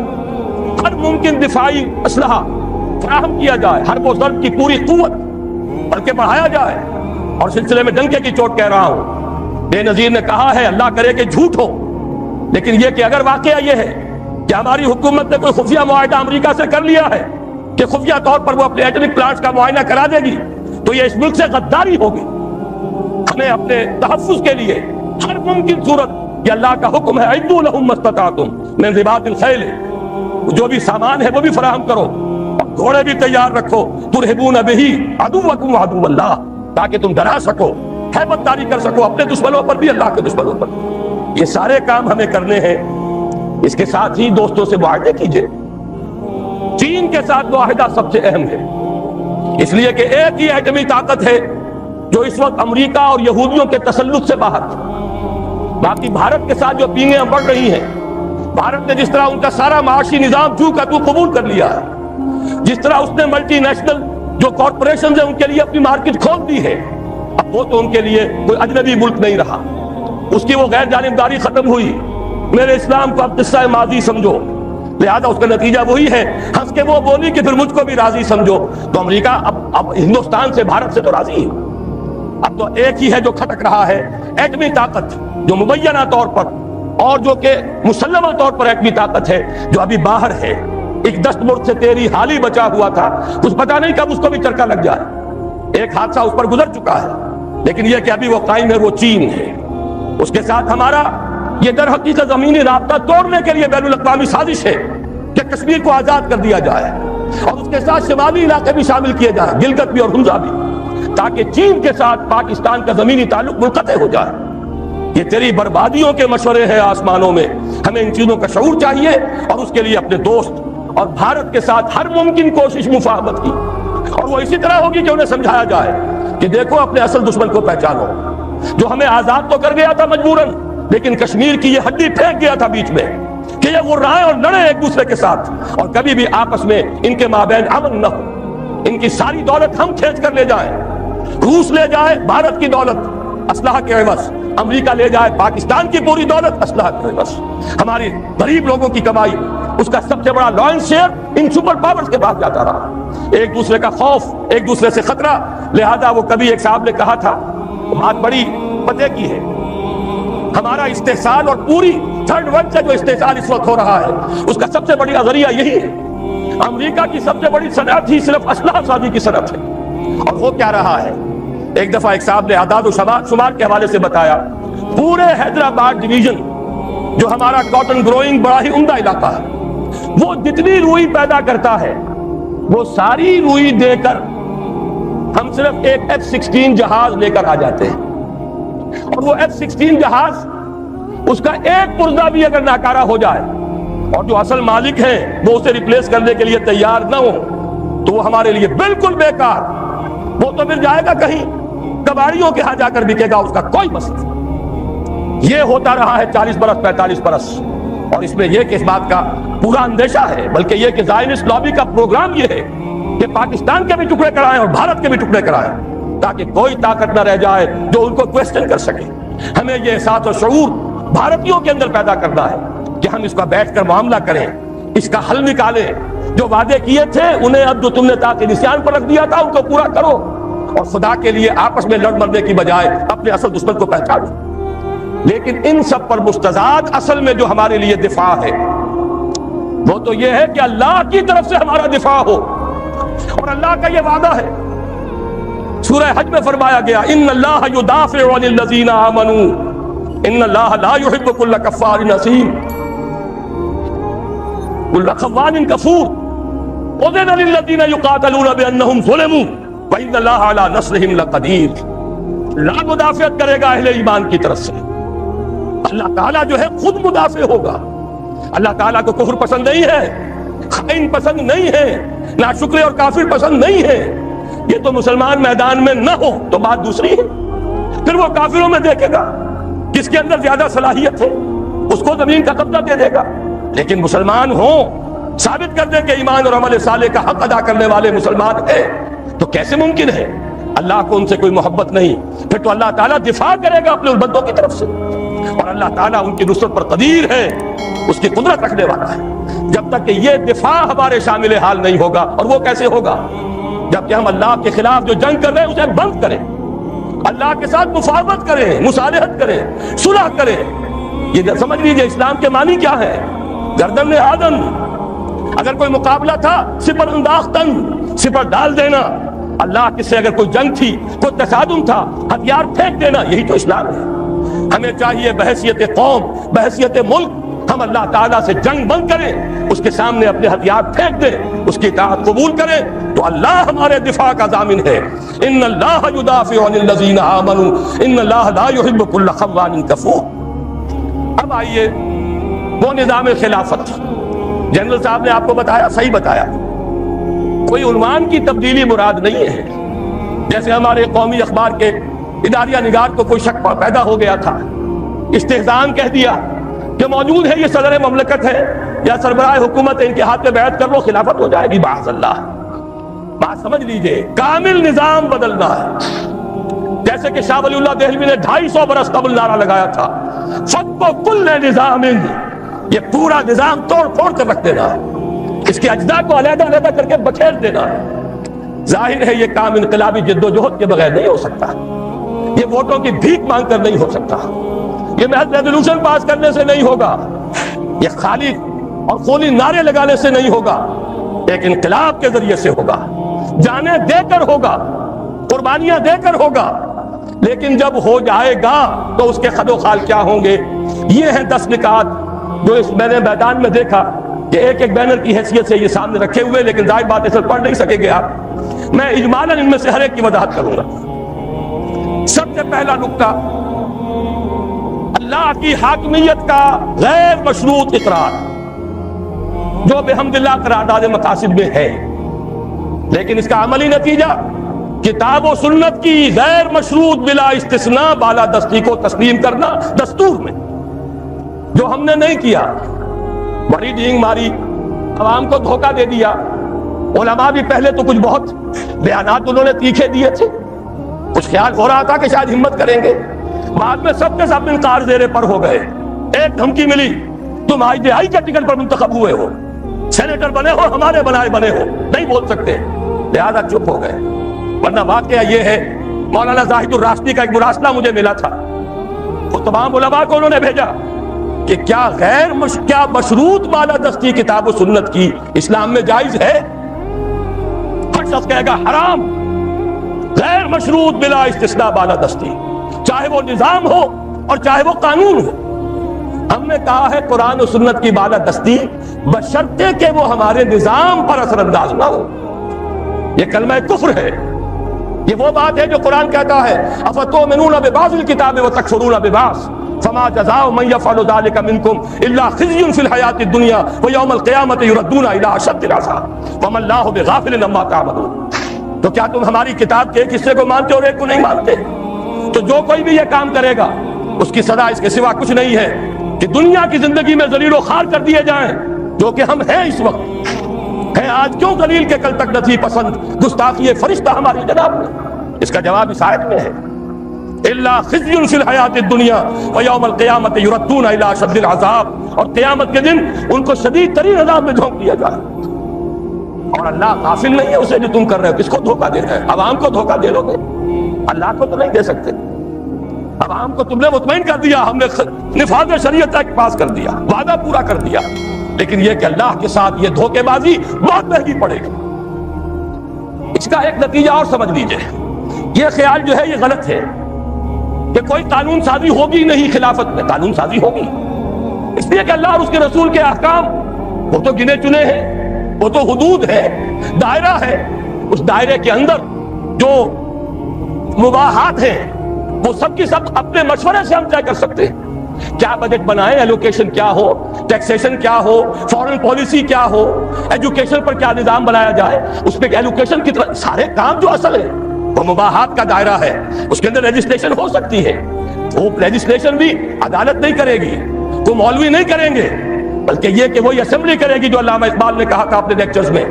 ہر ممکن دفاعی اسلحہ فراہم کیا جائے، حرب و ضرب کی پوری قوت بلکہ بڑھایا جائے۔ اور سلسلے میں ڈنکے کی چوٹ کہہ رہا ہوں، بے نظیر نے کہا ہے اللہ کرے کہ جھوٹ ہو، لیکن یہ کہ اگر واقعہ یہ ہے کہ ہماری حکومت نے کوئی خفیہ معاہدہ امریکہ سے کر لیا ہے کہ خفیہ طور پر وہ اپنے ایٹمک پلانٹس کا معائنہ کرا دے گی، تو یہ اس ملک سے غداری ہوگی۔ ہمیں اپنے تحفظ کے لیے ہر ممکن صورت، یہ اللہ کا حکم ہے، اعدوا لهم ما استطعتم من رباط الخیل، جو بھی سامان ہے وہ بھی فراہم کرو، اور گھوڑے بھی تیار رکھو، ترہبون بہ عدوکم وعدو اللہ، تاکہ تم ڈرا سکو، ہیبت داری کر سکو اپنے دشمنوں پر بھی، اللہ کے دشمنوں پر۔ یہ سارے کام ہمیں کرنے ہیں۔ اس کے ساتھ ہی دوستوں سے معاہدے کیجئے۔ چین کے ساتھ معاہدہ سب سے اہم ہے، اس لیے کہ ایک ہی ایٹمی طاقت ہے جو اس وقت امریکہ اور یہودیوں کے تسلط سے باہر ہے۔ باقی بھارت کے ساتھ جو پینگیں بڑھ رہی ہیں، بھارت نے جس طرح ان کا سارا معاشی نظام جو کا تو قبول کر لیا ہے، جس طرح اس نے ملٹی نیشنل جو کارپوریشنز ہیں ان کے لیے اپنی مارکیٹ کھول دی ہے، اب وہ تو ان کے لیے کوئی اجنبی ملک نہیں رہا، اس کی وہ غیر جانبداری ختم ہوئی۔ میرے اسلام کو اب قصہ ماضی سمجھو، لہذا اس کا نتیجہ وہی ہے، ہنس کے وہ بولی کہ پھر مجھ کو بھی راضی سمجھو۔ تو امریکہ اب ہندوستان سے، بھارت سے تو راضی ہے۔ اب تو ایک ہی ہے جو کھٹک رہا ہے، ایٹمی طاقت جو مبینہ طور پر اور جو کہ مسلمہ طور پر ایٹمی طاقت ہے جو ابھی باہر ہے۔ ایک دست مرد سے تیری حالی بچا ہوا تھا، کچھ پتا نہیں کب اس کو بھی چرکا لگ جائے۔ ایک حادثہ اس پر گزر چکا ہے، لیکن یہ کہ ابھی وہ قائم ہے، وہ چین ہے۔ اس کے ساتھ ہمارا یہ در حقیقت زمینی رابطہ توڑنے کے لیے بین الاقوامی سازش ہے کہ کشمیر کو آزاد کر دیا جائے، اور اس کے ساتھ شمالی علاقے بھی شامل کیے جائیں، گلگت بھی اور ہنزا بھی، تاکہ چین کے ساتھ پاکستان کا زمینی تعلق منقطع ہو جائے۔ یہ تیری بربادیوں کے مشورے ہیں آسمانوں میں، ہمیں ان چیزوں کا شعور چاہیے، اور اس کے لیے اپنے دوست اور بھارت کے ساتھ ہر ممکن کوشش مفاہمت کی، اور وہ اسی طرح ہوگی کہ انہیں سمجھایا جائے کہ دیکھو اپنے اصل دشمن کو پہچانو، جو ہمیں آزاد تو کر گیا تھا مجبوراً، لیکن کشمیر کی یہ ہڈی پھینک گیا تھا بیچ میں کہ یہ غرائیں اور لڑیں ایک دوسرے کے ساتھ، اور کبھی بھی آپس میں ان کے مابین امن نہ ہو۔ ان کی ساری دولت ہم کھینچ کر لے جائیں، روس لے جائے بھارت کی دولت اسلحہ کے عوض، امریکہ لے جائے پاکستان کی پوری دولت اسلحہ کے عوض، ہماری غریب لوگوں کی کمائی اس کا سب سے بڑا لائنس شیئر ان سپر پاورز کے پاس جاتا رہا۔ ایک دوسرے کا خوف، ایک دوسرے سے خطرہ، لہذا وہ کبھی ایک صاحب نے کہا تھا، بات بڑی پتے کی ہے، ہمارا استحصال اور پوری تھرڈ ورلڈ سے جو استحصال اس وقت ہو رہا ہے اس کا سب سے بڑی ذریعہ یہی ہے۔ امریکہ کی سب سے بڑی صنعت ہی صرف اسلحہ سازی کی صنعت ہے، اور وہ کیا رہا ہے؟ ایک دفعہ ایک صاحب نے اعداد و شمار کے حوالے سے بتایا، پورے حیدرآباد ڈویژن جو ہمارا کاٹن گروئنگ بڑا ہی عمدہ علاقہ ہے، وہ جتنی روئی پیدا کرتا ہے وہ ساری روئی دے کر ہم صرف ایک F-16 جہاز لے کر آ جاتے ہیں، اور وہ F-16 جہاز اس کا ایک پرزہ بھی اگر ناکارہ ہو جائے اور جو اصل مالک ہیں وہ اسے ریپلیس کرنے کے لیے تیار نہ ہو تو وہ ہمارے لیے بالکل بیکار، وہ تو مل جائے گا کہیں کباڑیوں کے ہاں جا کر بکے گا، اس کا کوئی مسئلہ۔ یہ ہوتا رہا ہے 40 برس 45 برس، اور اس میں یہ کہ اس بات کا پورا اندیشہ ہے، بلکہ یہ کہ زائنسٹ لابی کا پروگرام یہ ہے کہ پاکستان کے بھی ٹکڑے کرائیں اور بھارت کے بھی ٹکڑے کرائیں، تاکہ کوئی طاقت نہ رہ جائے جو ان کو کویسچن کر سکے۔ ہمیں یہ احساس و شعور بھارتیوں کے اندر پیدا کرنا ہے کہ ہم اس کا بیٹھ کر معاملہ کریں، اس کا حل نکالیں۔ جو وعدے کیے تھے انہیں اب جو تم نے تاکہ نسیان پر رکھ دیا تھا ان کو پورا کرو، اور خدا کے لیے آپس میں لڑ مرنے کی بجائے اپنے اصل دشمن کو پہچانو۔ لیکن ان سب پر مستضاد اصل میں جو ہمارے لیے دفاع ہے وہ تو یہ ہے کہ اللہ کی طرف سے ہمارا دفاع ہو، اور اللہ کا یہ وعدہ ہے، سورہ حج میں فرمایا گیا ان اللہ یدافع عن الذین آمنوا ان اللہ لا يحب كل کفار اثیم كل خوان کفور اذن للذین یقاتلون بانہم ظلموا وان اللہ علی نصرہم لقدیر۔ اللہ مدافعت کرے گا اہل ایمان کی طرف سے، اللہ تعالیٰ جو ہے خود مدافع ہوگا۔ اللہ تعالیٰ کو کفر پسند نہیں ہے، خائن پسند نہیں ہے، ناشکر اور کافر پسند نہیں ہے۔ یہ تو مسلمان میدان میں نہ ہو تو بات دوسری ہے، پھر وہ کافروں میں دیکھے گا کس کے اندر زیادہ صلاحیت ہے، اس کو زمین کا قبضہ دے دے گا۔ لیکن مسلمان ہوں، ثابت کر دیں کہ ایمان اور عمل صالح کا حق ادا کرنے والے مسلمان ہیں، تو کیسے ممکن ہے اللہ کو ان سے کوئی محبت نہیں؟ پھر تو اللہ تعالیٰ دفاع کرے گا اپنے بندوں کی طرف سے، اور اللہ تعالیٰ ان کی نصرت پر قدیر ہے، اس کی قدرت رکھنے والا ہے۔ جب تک کہ یہ دفاع ہمارے شامل حال نہیں ہوگا، اور وہ کیسے ہوگا؟ جب کہ ہم اللہ کے خلاف جو جنگ کر رہے ہیں اسے بند کریں، اللہ کے ساتھ مفاہمت کریں، مصالحت کریں، صلح کریں۔ یہ سمجھ لیجیے اسلام کے معنی کیا ہے؟ گردن آدم، اگر کوئی مقابلہ تھا سپر انداختن، سپر ڈال دینا۔ اللہ کے سے اگر کوئی جنگ تھی، کوئی تصادم تھا، ہتھیار پھینک دینا، یہی تو اسلام ہے۔ ہمیں چاہیے بحیثیت قوم، بحیثیت ملک، ہم اللہ تعالیٰ سے جنگ بند کریں، اس کے سامنے اپنے ہتھیار پھینک دیں، اس کی اطاعت قبول کریں، تو اللہ ہمارے دفاع کا ضامن ہے۔ ان اللہ یدافع عن الذین آمنوا ان اللہ لا يحب كل خوان کفور۔ اب آئیے وہ نظام خلافت، جنرل صاحب نے آپ کو بتایا، صحیح بتایا، کوئی عنوان کی تبدیلی مراد نہیں ہے۔ جیسے ہمارے قومی اخبار کے اداریہ نگار کو کوئی شک پیدا ہو گیا تھا، استحزان کہہ دیا کہ موجود ہے یہ صدر مملکت ہے یا سربراہ حکومت ہے، ان کے ہاتھ میں بیعت کر لو خلافت ہو جائے گی، معاذ اللہ۔ بات سمجھ لیجئے، کامل نظام بدلنا ہے۔ جیسے کہ شاہ ولی اللہ دہلوی نے 250 برس قبل نعرہ لگایا تھا، فَقُ كُلَّ نِظَامٍ، یہ پورا نظام توڑ پھوڑ کر رکھ دینا ہے، اس کے اجزاء کو علیحدہ علیحدہ کر کے بکھیر دینا ہے۔ ظاہر ہے یہ کام انقلابی جد و جہد کے بغیر نہیں ہو سکتا، یہ ووٹوں کی بھیک مانگ کر نہیں ہو سکتا، یہ محض ریزولوشن پاس کرنے سے نہیں ہوگا، یہ خالی اور خونی نعرے لگانے سے نہیں ہوگا، ایک انقلاب کے ذریعے سے ہوگا، جانیں دے کر ہوگا، قربانیاں دے کر ہوگا۔ لیکن جب ہو جائے گا تو اس کے خد و خال کیا ہوں گے؟ یہ ہیں 10 نکات جو اس میں نے میدان میں دیکھا کہ ایک ایک بینر کی حیثیت سے یہ سامنے رکھے ہوئے، لیکن ظاہر بات ہے پڑھ نہیں سکیں گے آپ، میں اجمالاً ان میں سے ہر ایک کی وضاحت کروں گا۔ سب سے پہلا نکتہ، اللہ کی حاکمیت کا غیر مشروط اقرار، جو بحمداللہ قرارداد مقاصد میں ہے، لیکن اس کا عملی نتیجہ کتاب و سنت کی غیر مشروط بلا استثناء بالادستی کو تسلیم کرنا دستور میں، جو ہم نے نہیں کیا۔ بڑی ڈینگ ماری، عوام کو دھوکہ دے دیا، علماء بھی پہلے تو کچھ بہت بیانات انہوں نے تیکھے دیے تھے، کچھ خیال ہو رہا تھا کہ شاید ہمت کریں گے، بعد میں سب کے سب انکار زیر پر ہو گئے۔ ایک دھمکی ملی، تم IJI کے ٹکٹ پر منتخب ہوئے ہو، سینیٹر بنے ہو، ہمارے بنائے بنے ہو، نہیں بول سکتے، لہذا چپ ہو گئے۔ ورنہ واقعہ یہ ہے، مولانا زاہد الراشدی کا ایک مراسلہ مجھے ملا تھا، وہ تمام علماء کو انہوں نے بھیجا کہ کیا مشروط بالادستی کتاب و سنت کی اسلام میں جائز ہے؟ ہر شخص کہے گا حرام، غیر مشروط بلا استثناء بالادستی، چاہے وہ نظام ہو اور چاہے وہ قانون ہو۔ ہم نے کہا ہے قرآن و سنت کی بالادستی بشرطے کہ وہ ہمارے نظام پر اثر انداز نہ ہو۔ یہ کلمہ کفر ہے، یہ وہ بات ہے جو قرآن کہتا ہے افتؤمنون ببعض الکتاب وتکفرون ببعض فما جزاء من يفعل ذلك منكم الا خزي في الحياة الدنيا ويوم القيامة يردون الى اشد العذاب وما الله بغافل عما تعملون۔ تو کیا تم ہماری کتاب کے ایک حصے کو مانتے اور ایک کو نہیں مانتے؟ تو جو کوئی بھی یہ کام کرے گا اس کی سزا اس کے سوا کچھ نہیں ہے کہ دنیا کی زندگی میں ذلیل و خوار کر دیے جائیں، جو کہ ہم ہیں اس وقت ہے۔ آج کیوں ذلیل کے کل تک نہ تھی پسند گستاخی فرشتہ ہماری جناب میں؟ اس کا جواب اس آیت میں ہے۔ الا خزي في الحیات الدنیا ویوم القیامۃ یردون الی اشد العذاب، اور قیامت کے دن ان کو شدید ترین عذاب میں جھونک دیا جائے۔ اور اللہ غافل نہیں ہے اسے جو تم کر رہے ہو۔ کس کو دھوکہ دے رہے ہیں؟ عوام کو دھوکہ دے لو گے، اللہ کو تو نہیں دے سکتے۔ عوام کو تم نے مطمئن کر دیا، ہم نے نفاذ شریعت تک پاس کر دیا، وعدہ پورا کر دیا، لیکن یہ کہ اللہ کے ساتھ یہ دھوکے بازی بہت مہنگی پڑے گی۔ اس کا ایک نتیجہ اور سمجھ لیجئے، یہ خیال جو ہے یہ غلط ہے کہ کوئی قانون سازی ہوگی نہیں خلافت میں۔ قانون سازی ہوگی، اس لیے کہ اللہ اور اس کے رسول کے احکام وہ تو گنے چنے ہیں، وہ تو حدود ہے، دائرہ ہے، اس دائرے کے اندر جو مباحات ہیں وہ سب کی سب اپنے مشورے سے ہم طے کر سکتے ہیں۔ کیا بجٹ بنائیں، ایلوکیشن کیا ہو، ٹیکسیشن کیا ہو، فورن پالیسی کیا ہو، ایجوکیشن پر کیا نظام بنایا جائے، اس پہ ایلوکیشن کی طرح سارے کام جو اصل ہے وہ مباحات کا دائرہ ہے، اس کے اندر لیجسلیشن ہو سکتی ہے۔ وہ لیجسلیشن بھی عدالت نہیں کرے گی، وہ مولوی نہیں کریں گے، بلکہ یہ کہ وہی اسمبلی کرے گی جو علامہ اقبال نے کہا تھا اپنے لیکچرز میں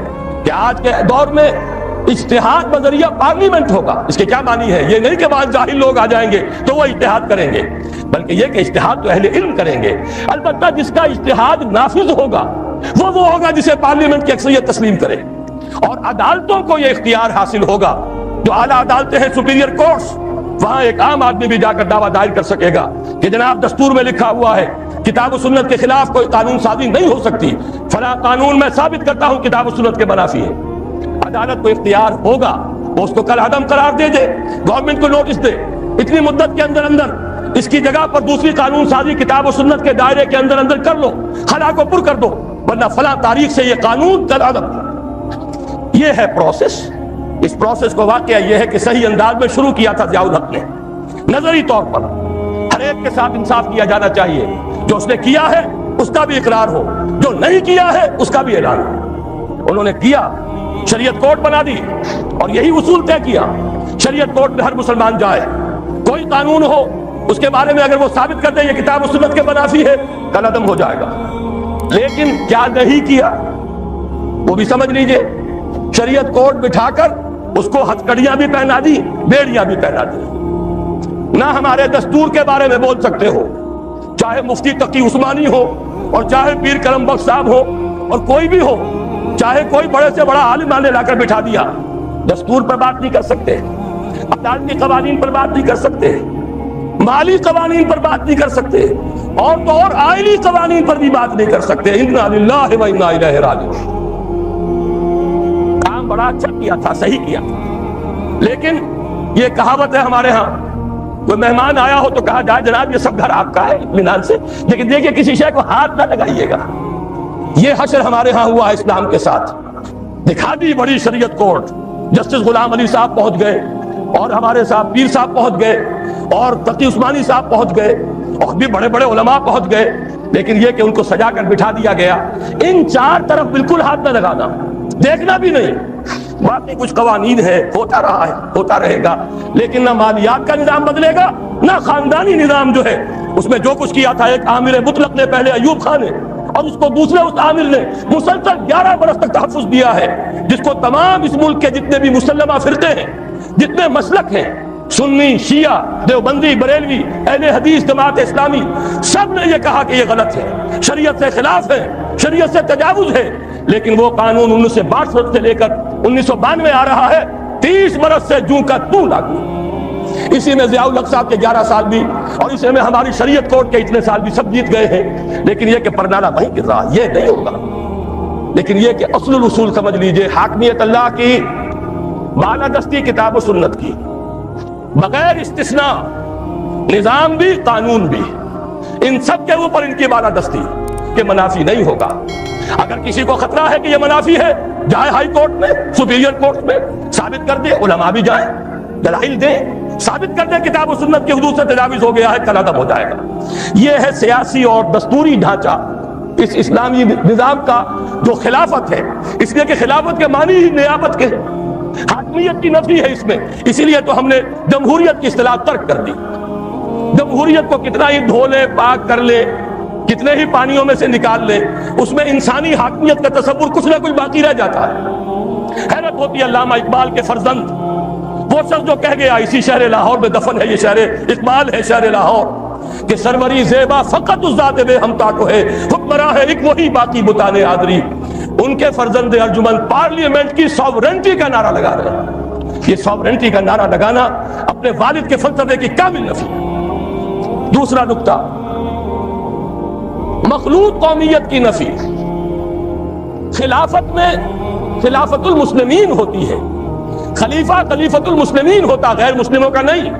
کہ آج کے دور میں اجتہاد بذریعہ پارلیمنٹ ہوگا۔ اس کے کیا معنی ہے؟ یہ نہیں کہ بعض جاہل لوگ آ جائیں گے تو وہ اجتہاد کریں گے، بلکہ یہ کہ اجتہاد تو اہل علم کریں گے۔ البتہ جس کا اجتہاد نافذ ہوگا وہ ہوگا جسے پارلیمنٹ کی اکثریت تسلیم کرے، اور عدالتوں کو یہ اختیار حاصل ہوگا، جو اعلیٰ عدالتیں ہیں سپیریئر کورٹس، وہاں ایک عام آدمی بھی جا کر دعویٰ دائر کر سکے گا کہ جناب دستور میں لکھا ہوا ہے کتاب و سنت کے خلاف کوئی قانون سازی نہیں ہو سکتی، فلاں قانون میں ثابت کرتا ہوں کتاب و سنت کے منافی ہے۔ عدالت کو اختیار ہوگا، وہ اس کو کل عدم قرار دے دے، گورنمنٹ کو نوٹس دے، اتنی مدت کے اندر اندر اس کی جگہ پر دوسری قانون سازی کتاب و سنت کے دائرے کے اندر اندر کر لو، خلا کو پر کر دو، ورنہ فلاں تاریخ سے یہ قانون کل عدم۔ یہ ہے پروسیس۔ اس پروسیس کو واقعہ یہ ہے کہ صحیح انداز میں شروع کیا تھا ضیاء الحق نے، نظری طور پر ہر ایک کے ساتھ انصاف کیا جانا چاہیے، جو اس نے کیا ہے اس کا بھی اقرار ہو، جو نہیں کیا ہے اس کا بھی اعلان ہو۔ انہوں نے کیا، شریعت کورٹ بنا دی، اور یہی اصول طے کیا، شریعت کورٹ میں ہر مسلمان جائے، کوئی قانون ہو اس کے بارے میں اگر وہ ثابت کر دے یہ کتاب و سنت کے منافی ہے کل عدم ہو جائے گا۔ لیکن کیا نہیں کیا وہ بھی سمجھ لیجئے، شریعت کورٹ بٹھا کر اس کو ہتھکڑیاں بھی پہنا دی، بیڑیاں بھی پہنا دی۔ نہ ہمارے دستور کے بارے میں بول سکتے ہو، چاہے مفتی تقی عثمانی ہو اور چاہے پیر کرم بخش صاحب ہو اور کوئی بھی ہو، چاہے کوئی بڑے سے بڑا عالم آنے لا کر بٹھا دیا، دستور پر بات نہیں کر سکتے، عدالتی قوانین پر بات نہیں کر سکتے، مالی قوانین پر بات نہیں کر سکتے، اور تو اور آئینی قوانین پر بھی بات نہیں کر سکتے۔ انا للہ و انا الیہ راجعون۔ کام بڑا اچھا کیا تھا، صحیح کیا تھا، لیکن یہ کہاوت ہے ہمارے ہاں، کوئی مہمان آیا ہو تو کہا جائے جناب یہ سب گھر آپ کا ہے اطمینان سے، لیکن دیکھیے کسی شے کو ہاتھ نہ لگائیے گا۔ یہ حشر ہمارے ہاں ہوا ہے اسلام کے ساتھ، دکھا دی بڑی شریعت کورٹ، جسٹس غلام علی صاحب پہنچ گئے، اور ہمارے صاحب پیر صاحب پہنچ گئے، اور تقی عثمانی صاحب پہنچ گئے، اور بھی بڑے بڑے علماء پہنچ گئے، لیکن یہ کہ ان کو سجا کر بٹھا دیا گیا۔ ان چار طرف بالکل ہاتھ نہ لگانا، دیکھنا بھی نہیں۔ باقی کچھ قوانین ہے، ہوتا رہا ہے، ہوتا رہے گا، لیکن نہ مالیات کا نظام بدلے گا، نہ خاندانی نظام جو ہے اس میں جو کچھ کیا تھا ایک عامر مطلق نے پہلے ایوب خان نے، اور اس کو دوسرے اس عامر نے مسلسل 11 برس تک تحفظ دیا ہے، جس کو تمام اس ملک کے جتنے بھی مسلمہ فرقے ہیں، جتنے مسلک ہیں، سنی، شیعہ، دیوبندی، بریلوی، اہل حدیث، جماعت اسلامی، سب نے یہ کہا کہ یہ غلط ہے، شریعت سے خلاف ہے، شریعت سے تجاوز ہے، لیکن وہ قانون 1962 سے لے کر 1992 آ رہا ہے، 30 برس سے جوں کا توں لاگو۔ اسی میں ضیاء الحق صاحب کے 11 سال بھی، اور اسی میں ہماری شریعت کورٹ کے اتنے سال بھی سب جیت گئے ہیں، لیکن یہ کہ پرنالہ وہیں گر رہا، یہ نہیں ہوگا۔ لیکن یہ کہ اصل الاصول سمجھ لیجئے، حاکمیت اللہ کی، بالادستی کتاب و سنت کی، بغیر استثناء، نظام بھی قانون بھی، ان سب کے اوپر ان کی بالادستی کہ منافی نہیں ہوگا۔ اگر کسی کو خطرہ ہے کہ یہ منافی ہے، جائے ہائی کورٹ میں، سپیریئر کورٹ میں، ثابت کر دے، علماء بھی جائیں، دلائل دیں، ثابت کر دیں کتاب و سنت کی حدود سے تجاوز ہو گیا ہے، کل عدم ہو جائے گا۔ یہ ہے سیاسی اور دستوری ڈھانچہ اس اسلامی نظام کا جو خلافت ہے، اس لیے کہ خلافت کے معنی ہی نیابت کے، حاکمیت کی نفی ہے اس میں، اسی لیے تو ہم نے جمہوریت کی اصطلاح ترک کر دی۔ جمہوریت کو کتنا ہی دھو لے، پاک کر لے، کتنے ہی پانیوں میں سے نکال لے، اس میں انسانی حاکمیت کا تصور کچھ نہ کچھ باقی رہ جاتا ہے۔ حیرت ہوتی ہے علامہ اقبال کے فرزند وہ شخص جو کہہ گیا اسی شہر لاہور میں دفن ہے، یہ شہر اقبال ہے شہر لاہور، کہ سروری زیبا فقط اس ذات بے ہمتا کو ہے، حکمراں ہے ایک وہی باقی بتانے حاضری۔ ان کے فرزند ارجمن پارلیمنٹ کی ساورنٹی کا نعرہ لگا رہے ہیں۔ یہ ساورنٹی کا نعرہ لگانا اپنے والد کے فلسفے کی کامل نفی۔ دوسرا نقطہ، مخلوط قومیت کی نفی۔ خلافت میں خلافت المسلمین ہوتی ہے، خلیفہ خلیفت المسلمین ہوتا، غیر مسلموں کا نہیں۔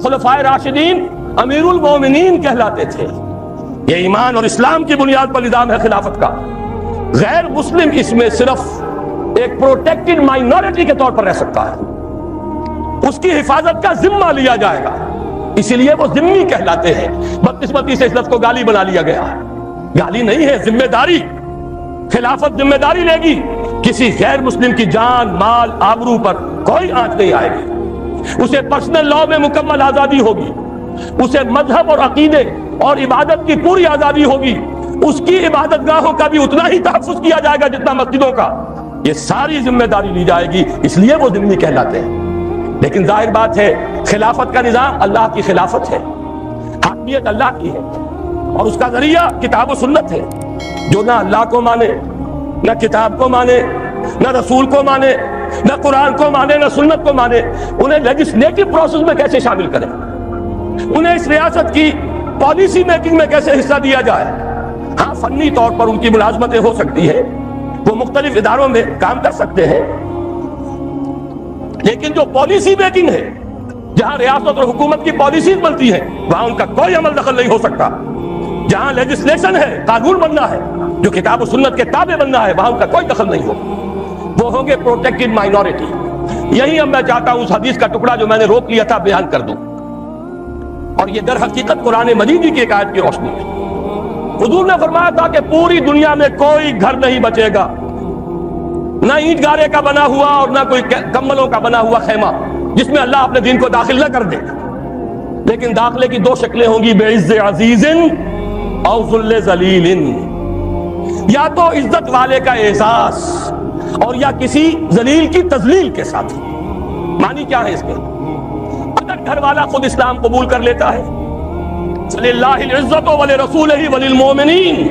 خلفائے راشدین امیر المومنین کہلاتے تھے۔ یہ ایمان اور اسلام کی بنیاد پر نظام ہے خلافت کا۔ غیر مسلم اس میں صرف ایک پروٹیکٹڈ مائنورٹی کے طور پر رہ سکتا ہے، اس کی حفاظت کا ذمہ لیا جائے گا، اسی لیے وہ ذمہ کہلاتے ہیں۔ بدقسمتی سے اس لفظ کو گالی بنا لیا گیا ہے، گالی نہیں ہے، ذمہ داری۔ خلافت ذمہ داری لے گی، کسی غیر مسلم کی جان مال آبرو پر کوئی آنچ نہیں آئے گی، اسے پرسنل لا میں مکمل آزادی ہوگی، اسے مذہب اور عقیدے اور عبادت کی پوری آزادی ہوگی، اس کی عبادت گاہوں کا بھی اتنا ہی تحفظ کیا جائے گا جتنا مسجدوں کا، یہ ساری ذمہ داری لی جائے گی، اس لیے وہ ذمہ کہلاتے ہیں۔ لیکن ظاہر بات ہے خلافت کا نظام اللہ کی خلافت ہے، حاکمیت اللہ کی ہے، اور اس کا ذریعہ کتاب و سنت ہے۔ جو نہ اللہ کو مانے، نہ کتاب کو مانے، نہ رسول کو مانے، نہ قرآن کو مانے، نہ سنت کو مانے، انہیں لیجسلیٹو پروسیس میں کیسے شامل کریں، انہیں اس ریاست کی پالیسی میکنگ میں کیسے حصہ دیا جائے۔ ہاں فنی طور پر ان کی ملازمتیں ہو سکتی ہے، وہ مختلف اداروں میں کام کر سکتے ہیں، لیکن جو پالیسی میکنگ ہے، جہاں ریاست اور حکومت کی پالیسیز بنتی ہیں، وہاں ان کا کوئی عمل دخل نہیں ہو سکتا۔ جہاں لیجسلیشن ہے، قانون بننا ہے، جو کتاب و سنت کے تابع بننا ہے، وہاں ان کا کوئی دخل نہیں ہوگا، وہ ہوں گے پروٹیکٹڈ مائنورٹی۔ یہی اب میں چاہتا ہوں اس حدیث کا ٹکڑا جو میں نے روک لیا تھا بیان کر دوں، اور یہ در حقیقت قرآن مجید کی ایک آیت کی روشنی ہے۔ حضور نے فرمایا تھا کہ پوری دنیا میں کوئی گھر نہیں بچے گا، نہ اینٹ گارے کا بنا ہوا اور نہ کوئی کمبلوں کا بنا ہوا خیمہ، جس میں اللہ اپنے دین کو داخل نہ کر دے، لیکن داخلے کی دو شکلیں ہوں گی، بعز عزیز او ذل ذلیل، یا تو عزت والے کا اعزاز اور یا کسی ذلیل کی تذلیل کے ساتھ۔ معنی کیا ہے اس کے؟ اگر گھر والا خود اسلام قبول کر لیتا ہے، للہ العزت ولرسولہ وللمؤمنین،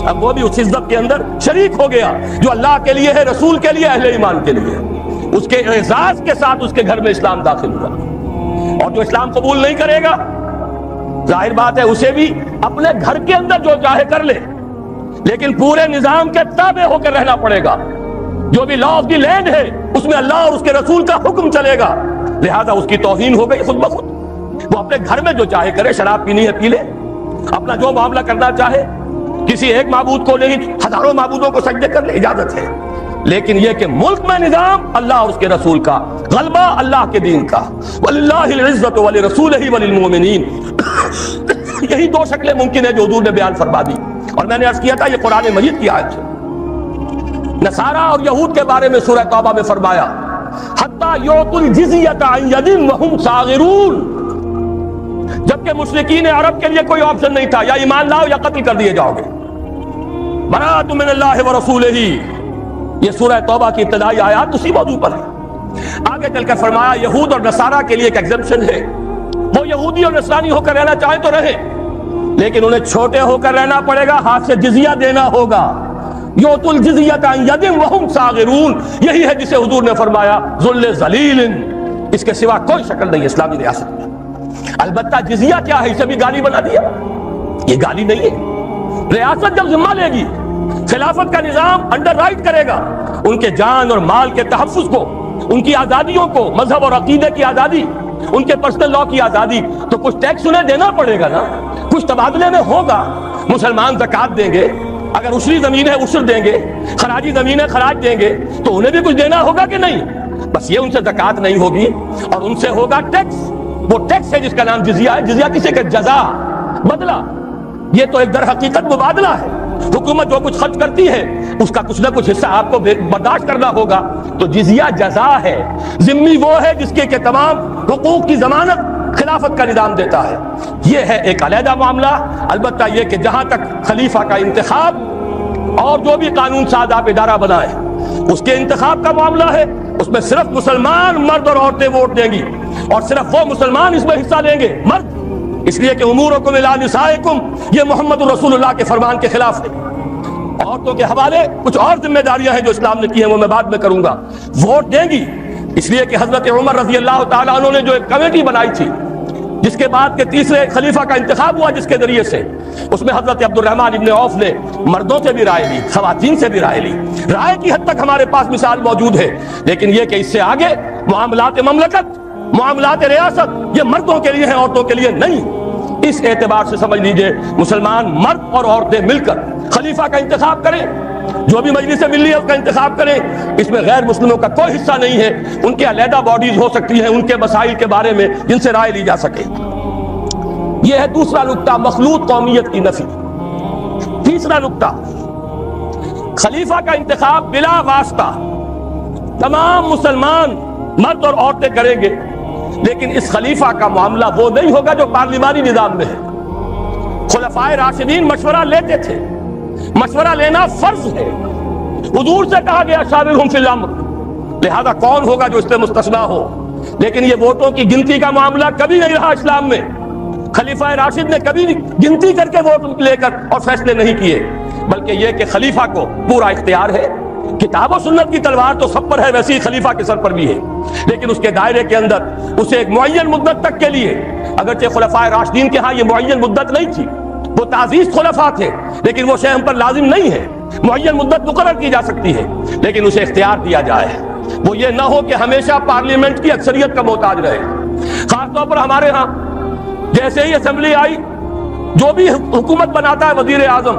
اب وہ بھی اس عزت کے اندر شریک ہو گیا جو اللہ کے لیے ہے، رسول کے لیے، اہل ایمان کے لیے، اس کے اعزاز کے ساتھ اس کے گھر میں اسلام داخل ہوا۔ اور جو اسلام قبول نہیں کرے گا، ظاہر بات ہے اسے بھی اپنے گھر کے اندر جو چاہے کر لے، لیکن پورے نظام کے تابع ہو کر رہنا پڑے گا۔ جو بھی لا آف دی لینڈ ہے اس میں اللہ اور اس کے رسول کا حکم چلے گا، لہذا اس کی توہین ہو گئی خود بخود۔ وہ اپنے گھر میں جو چاہے کرے، شراب پینی ہے پی لے، اپنا جو معاملہ کرنا چاہے، کسی ایک معبود کو نہیں ہزاروں معبودوں کو سجدے کر لے، اجازت ہے، لیکن یہ کہ ملک میں نظام اللہ اور اس کے رسول کا، غلبہ اللہ کے دین کا، وَلِلَّهِ الْعِزَّةُ وَلِرَسُولِهِ وَلِلْمُؤْمِنِينَ، یہی دو شکلیں ممکن ہے جو حضور نے بیان فرما دی۔ اور میں نے عرض کیا تھا یہ قرآن مجید کی آیت ہے۔ نصارہ اور یہود کے بارے میں سورہ توبہ میں فرمایا حَتَّى يُعْطُوا الْجِزْيَةَ عَنْ يَدٍ وَهُمْ صَاغِرُونَ، جبکہ مشرکین عرب کے لیے کوئی آپشن نہیں تھا، یا ایمان لاؤ یا قتل کر دیے جاؤ گے۔ بَرَأَةٌ مِّنَ اللَّهِ وَرَسُولِهِ، یہ سورہ توبہ کی ابتدائی آیات اسی موضوع پر ہے۔ آگے چل کر فرمایا یہود اور نصارہ کے لیے ایک ایگزمپشن ہے، وہ یہودی اور نصرانی ہو کر رہنا چاہیں تو رہیں، لیکن انہیں چھوٹے ہو کر رہنا پڑے گا، ہاتھ سے جزیہ دینا ہوگا۔ یؤتوا الجزیۃ عن ید وہم صاغرون، یہی ہے جسے حضور نے فرمایا ذل ذلیل، اس کے سوا کوئی شکل نہیں اسلامی ریاست میں۔ البتہ جزیہ کیا ہے، اسے بھی گالی بنا دیا، یہ گالی نہیں ہے۔ ریاست جب ذمہ لے گی، خلافت کا نظام انڈر رائٹ کرے گا ان کے جان اور مال کے تحفظ کو، ان کی آزادیوں کو، مذہب اور عقیدے کی آزادی، ان کے پرسنل لا کی آزادی، تو کچھ ٹیکس انہیں دینا پڑے گا نا، کچھ تبادلے میں ہوگا۔ مسلمان زکوٰۃ دیں گے، اگر عشری زمین ہے عشر دیں گے، خراجی زمین ہے خراج دیں گے، تو انہیں بھی کچھ دینا ہوگا کہ نہیں؟ بس یہ ان سے زکوٰۃ نہیں ہوگی، اور ان سے ہوگا ٹیکس۔ وہ ٹیکس ہے جس کا نام جزیہ ہے۔ جزیہ کسے کہ جزا، بدلہ، یہ تو ایک در حقیقت مبادلہ ہے۔ حکومت جو کچھ خرچ کرتی ہے اس کا کچھ نہ کچھ حصہ آپ کو برداشت کرنا ہوگا، تو جزیہ جزا ہے۔ ذمہ وہ ہے جس کے تمام حقوق کی ضمانت خلافت کا نظام دیتا ہے۔ یہ ہے ایک علیحدہ معاملہ۔ البتہ یہ کہ جہاں تک خلیفہ کا انتخاب اور جو بھی قانون ساز آپ ادارہ بنائے اس کے انتخاب کا معاملہ ہے، اس میں صرف مسلمان مرد اور عورتیں ووٹ دیں گی، اور صرف وہ مسلمان اس میں حصہ لیں گے، مرد، اس لیے کہ امورکم الی نسائکم یہ محمد رسول اللہ کے فرمان کے خلاف ہے۔ عورتوں کے حوالے کچھ اور ذمہ داریاں ہیں جو اسلام نے کی ہیں، وہ میں بعد میں کروں گا۔ ووٹ دیں گی اس لیے کہ حضرت عمر رضی اللہ تعالیٰ عنہ نے جو ایک کمیٹی بنائی تھی، جس کے بعد کے تیسرے خلیفہ کا انتخاب ہوا، جس کے ذریعے سے اس میں حضرت عبد الرحمن ابن عوف نے مردوں سے بھی رائے لی، خواتین سے بھی رائے لی، رائے کی حد تک ہمارے پاس مثال موجود ہے، لیکن یہ کہ اس سے آگے معاملات مملکت، معاملات ریاست یہ مردوں کے لیے ہیں، عورتوں کے لیے نہیں۔ اس اعتبار سے سمجھ لیجئے مسلمان مرد اور عورتیں مل کر خلیفہ کا انتخاب کریں، جو بھی مجلس ملی ہے اس کا انتخاب کریں، اس میں غیر مسلموں کا کوئی حصہ نہیں ہے، ان کے علیحدہ باڈیز ہو سکتی ہیں ان کے مسائل کے بارے میں جن سے رائے لی جا سکے۔ یہ ہے دوسرا نکتہ، مخلوط قومیت کی نفی۔ تیسرا نکتہ، خلیفہ کا انتخاب بلا واسطہ تمام مسلمان مرد اور عورتیں کریں گے، لیکن اس خلیفہ کا معاملہ وہ نہیں ہوگا جو پارلیمانی نظام میں ہے۔ خلفائے راشدین مشورہ لیتے تھے، مشورہ لینا فرض ہے، حضور سے کہا گیا شاورہم فی الامر، لہذا کون ہوگا جو اس سے مستثنیٰ ہو؟ لیکن یہ ووٹوں کی گنتی کا معاملہ کبھی نہیں رہا اسلام میں، خلیفہ راشد نے کبھی گنتی کر کے ووٹ لے کر اور فیصلے نہیں کیے، بلکہ یہ کہ خلیفہ کو پورا اختیار ہے۔ کتاب و سنت کی تلوار تو سب پر ہے، ویسے ہی خلیفہ کے سر پر بھی ہے، لیکن اس کے دائرے کے اندر اسے ایک معین مدت تک کے لیے، اگرچہ خلفائے راشدین کے ہاں یہ معین مدت نہیں تھی، وہ تعزیز خلفاء تھے، لیکن وہ شے ہم پر لازم نہیں ہے، معین مدت مقرر کی جا سکتی ہے، لیکن اسے اختیار دیا جائے، وہ یہ نہ ہو کہ ہمیشہ پارلیمنٹ کی اکثریت کا محتاج رہے۔ خاص طور پر ہمارے ہاں جیسے ہی اسمبلی آئی، جو بھی حکومت بناتا ہے وزیر اعظم،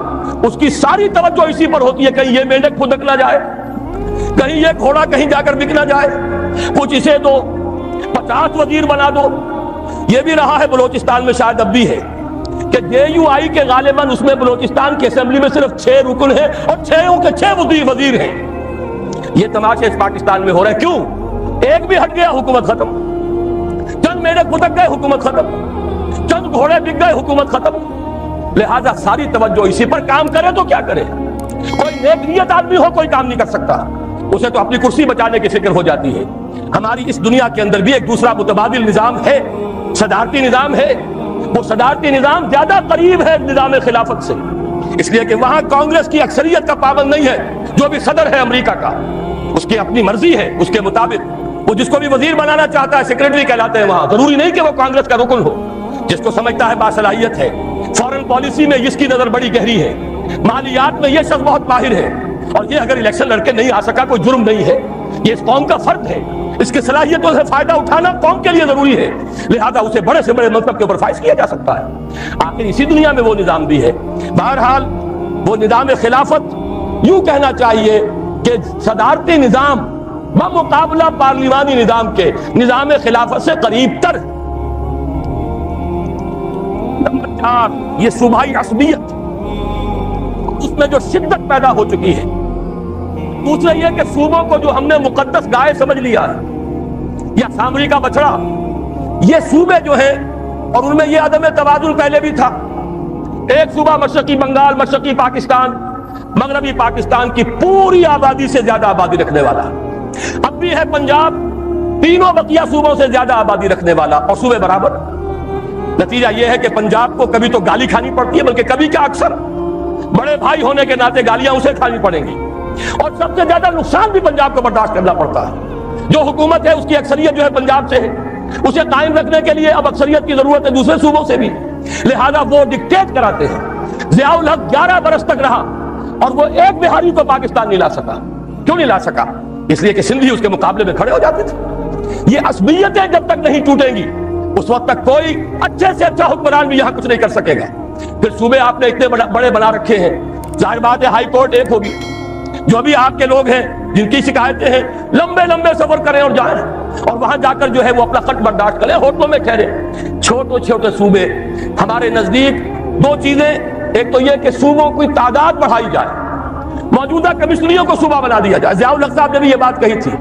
اس کی ساری توجہ اسی پر ہوتی ہے، کہیں یہ مینڈک پھدک نہ جائے، کہیں یہ گھوڑا کہیں جا کر بک نہ جائے، کچھ اسے دو، 50 وزیر بنا دو۔ یہ بھی رہا ہے بلوچستان میں، شاید اب بھی ہے، کہ جے یو آئی کے غالباً اس میں بلوچستان کی اسمبلی میں صرف 6 رکن ہیں اور 6 کے 6 وزیر ہیں۔ یہ تماشے اس پاکستان میں ہو رہے ہیں، کیوں؟ ایک بھی ہٹ گیا حکومت ختم، چند میڈک پھدک گئے حکومت ختم، چند گھوڑے بک گئے حکومت ختم۔ لہذا ساری توجہ اسی پر، کام کرے تو کیا کرے؟ کوئی نیک نیت آدمی ہو کوئی کام نہیں کر سکتا، اسے تو اپنی کرسی بچانے کی فکر ہو جاتی ہے۔ ہماری اس دنیا کے اندر بھی ایک دوسرا متبادل نظام ہے، صدارتی نظام ہے، وہ صدارتی نظام زیادہ قریب ہے نظام خلافت سے، اس لیے کہ وہاں کانگریس کی اکثریت کا پابند نہیں ہے، جو بھی صدر ہے امریکہ کا اس کی اپنی مرضی ہے، اس کے مطابق وہ جس کو بھی وزیر بنانا چاہتا ہے سیکریٹری کہلاتے ہیں وہاں، ضروری نہیں کہ وہ کانگریس کا رکن ہو، جس کو سمجھتا ہے باصلاحیت ہے، فورن پالیسی میں اس کی نظر بڑی گہری ہے، مالیات میں یہ شخص بہت ماہر ہے، اور یہ اگر الیکشن لڑ کے نہیں آ سکا کوئی جرم نہیں ہے، یہ اس قوم کا فرد ہے، اس کی صلاحیتوں سے فائدہ اٹھانا قوم کے لیے ضروری ہے، لہذا اسے بڑے سے بڑے منصب کے اوپر فائز کیا جا سکتا ہے۔ آخر اسی دنیا میں وہ نظام بھی ہے۔ بہرحال وہ نظام خلافت، یوں کہنا چاہیے کہ صدارتی نظام بمقابلہ پارلیمانی نظام کے نظام خلافت سے قریب تر۔ نمبر 4، یہ صوبائی عصبیت، اس میں جو شدت پیدا ہو چکی ہے۔ دوسرا یہ کہ صوبوں کو جو ہم نے مقدس گائے سمجھ لیا ہے یا سامری کا بچڑا، یہ صوبے جو ہیں، اور ان میں یہ عدم توازن پہلے بھی تھا، ایک صوبہ مشرقی بنگال، مشرقی پاکستان، مغربی پاکستان کی پوری آبادی سے زیادہ آبادی رکھنے والا، اب بھی ہے پنجاب تینوں بقیہ صوبوں سے زیادہ آبادی رکھنے والا، اور صوبے برابر۔ نتیجہ یہ ہے کہ پنجاب کو کبھی تو گالی کھانی پڑتی ہے، بلکہ کبھی کیا اکثر بڑے بھائی ہونے کے ناطے گالیاں اسے کھانی پڑیں گی، اور سب سے زیادہ نقصان بھی پنجاب کو برداشت کرنا پڑتا ہے۔ جو حکومت ہے اس کی اکثریت جو ہے پنجاب سے ہے، اسے قائم رکھنے کے لیے اب اکثریت کی ضرورت ہے دوسرے صوبوں سے بھی، لہذا وہ ڈکٹیٹ کراتے ہیں۔ ضیاء الحق 11 برس تک رہا اور وہ ایک بہاری کو پاکستان نہیں لا سکا۔ کیوں نہیں لا سکا؟ اس لیے کہ سندھی اس کے مقابلے میں کھڑے ہو جاتے تھے۔ یہ عصبیتیں جب تک نہیں ٹوٹیں گی اس وقت تک کوئی اچھے سے اچھا حکمران بھی یہاں کچھ نہیں کر سکے گا۔ پھر صوبے آپ نے اتنے بڑے بنا رکھے ہیں، ظاہر بات ہے ہائی کورٹ ایک ہوگی، جو بھی آپ کے لوگ ہیں جن کی شکایتیں ہیں لمبے لمبے سفر کریں اور جائیں، اور وہاں جا کر جو ہے وہ اپنا خط برداشت کریں، ہوٹلوں میں ٹھہرے۔ چھوٹے چھوٹے صوبے ہمارے نزدیک، دو چیزیں، ایک تو یہ کہ صوبوں کی تعداد بڑھائی جائے، موجودہ کمشنریوں کو صوبہ بنا دیا جائے۔ ضیاء الحق صاحب نے بھی یہ بات کہی تھی،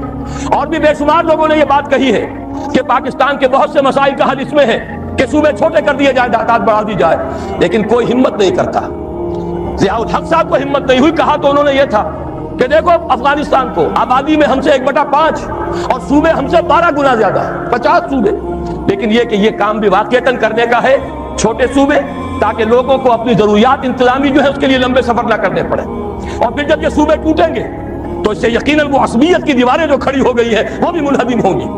اور بھی بے شمار لوگوں نے یہ بات کہی ہے کہ پاکستان کے بہت سے مسائل کا حل اس میں ہے کہ صوبے چھوٹے کر دیے جائیں، تعداد بڑھا دی جائے، لیکن کوئی ہمت نہیں کرتا۔ ضیاء الحق صاحب کو ہمت نہیں ہوئی، کہا تو انہوں نے یہ تھا کہ دیکھو افغانستان کو آبادی میں ہم سے 1/5 اور صوبے ہم سے 12 گنا زیادہ، 50 صوبے، لیکن یہ کہ یہ کام بھی واقعتاً کرنے کا ہے چھوٹے صوبے، تاکہ لوگوں کو اپنی ضروریات انتظامی جو ہے اس کے لیے لمبے سفر نہ کرنے پڑے. اور پھر جب یہ صوبے ٹوٹیں گے تو اس سے یقیناً وہ عصبیت کی دیواریں جو کھڑی ہو گئی ہیں وہ بھی منہدم ہوں گی.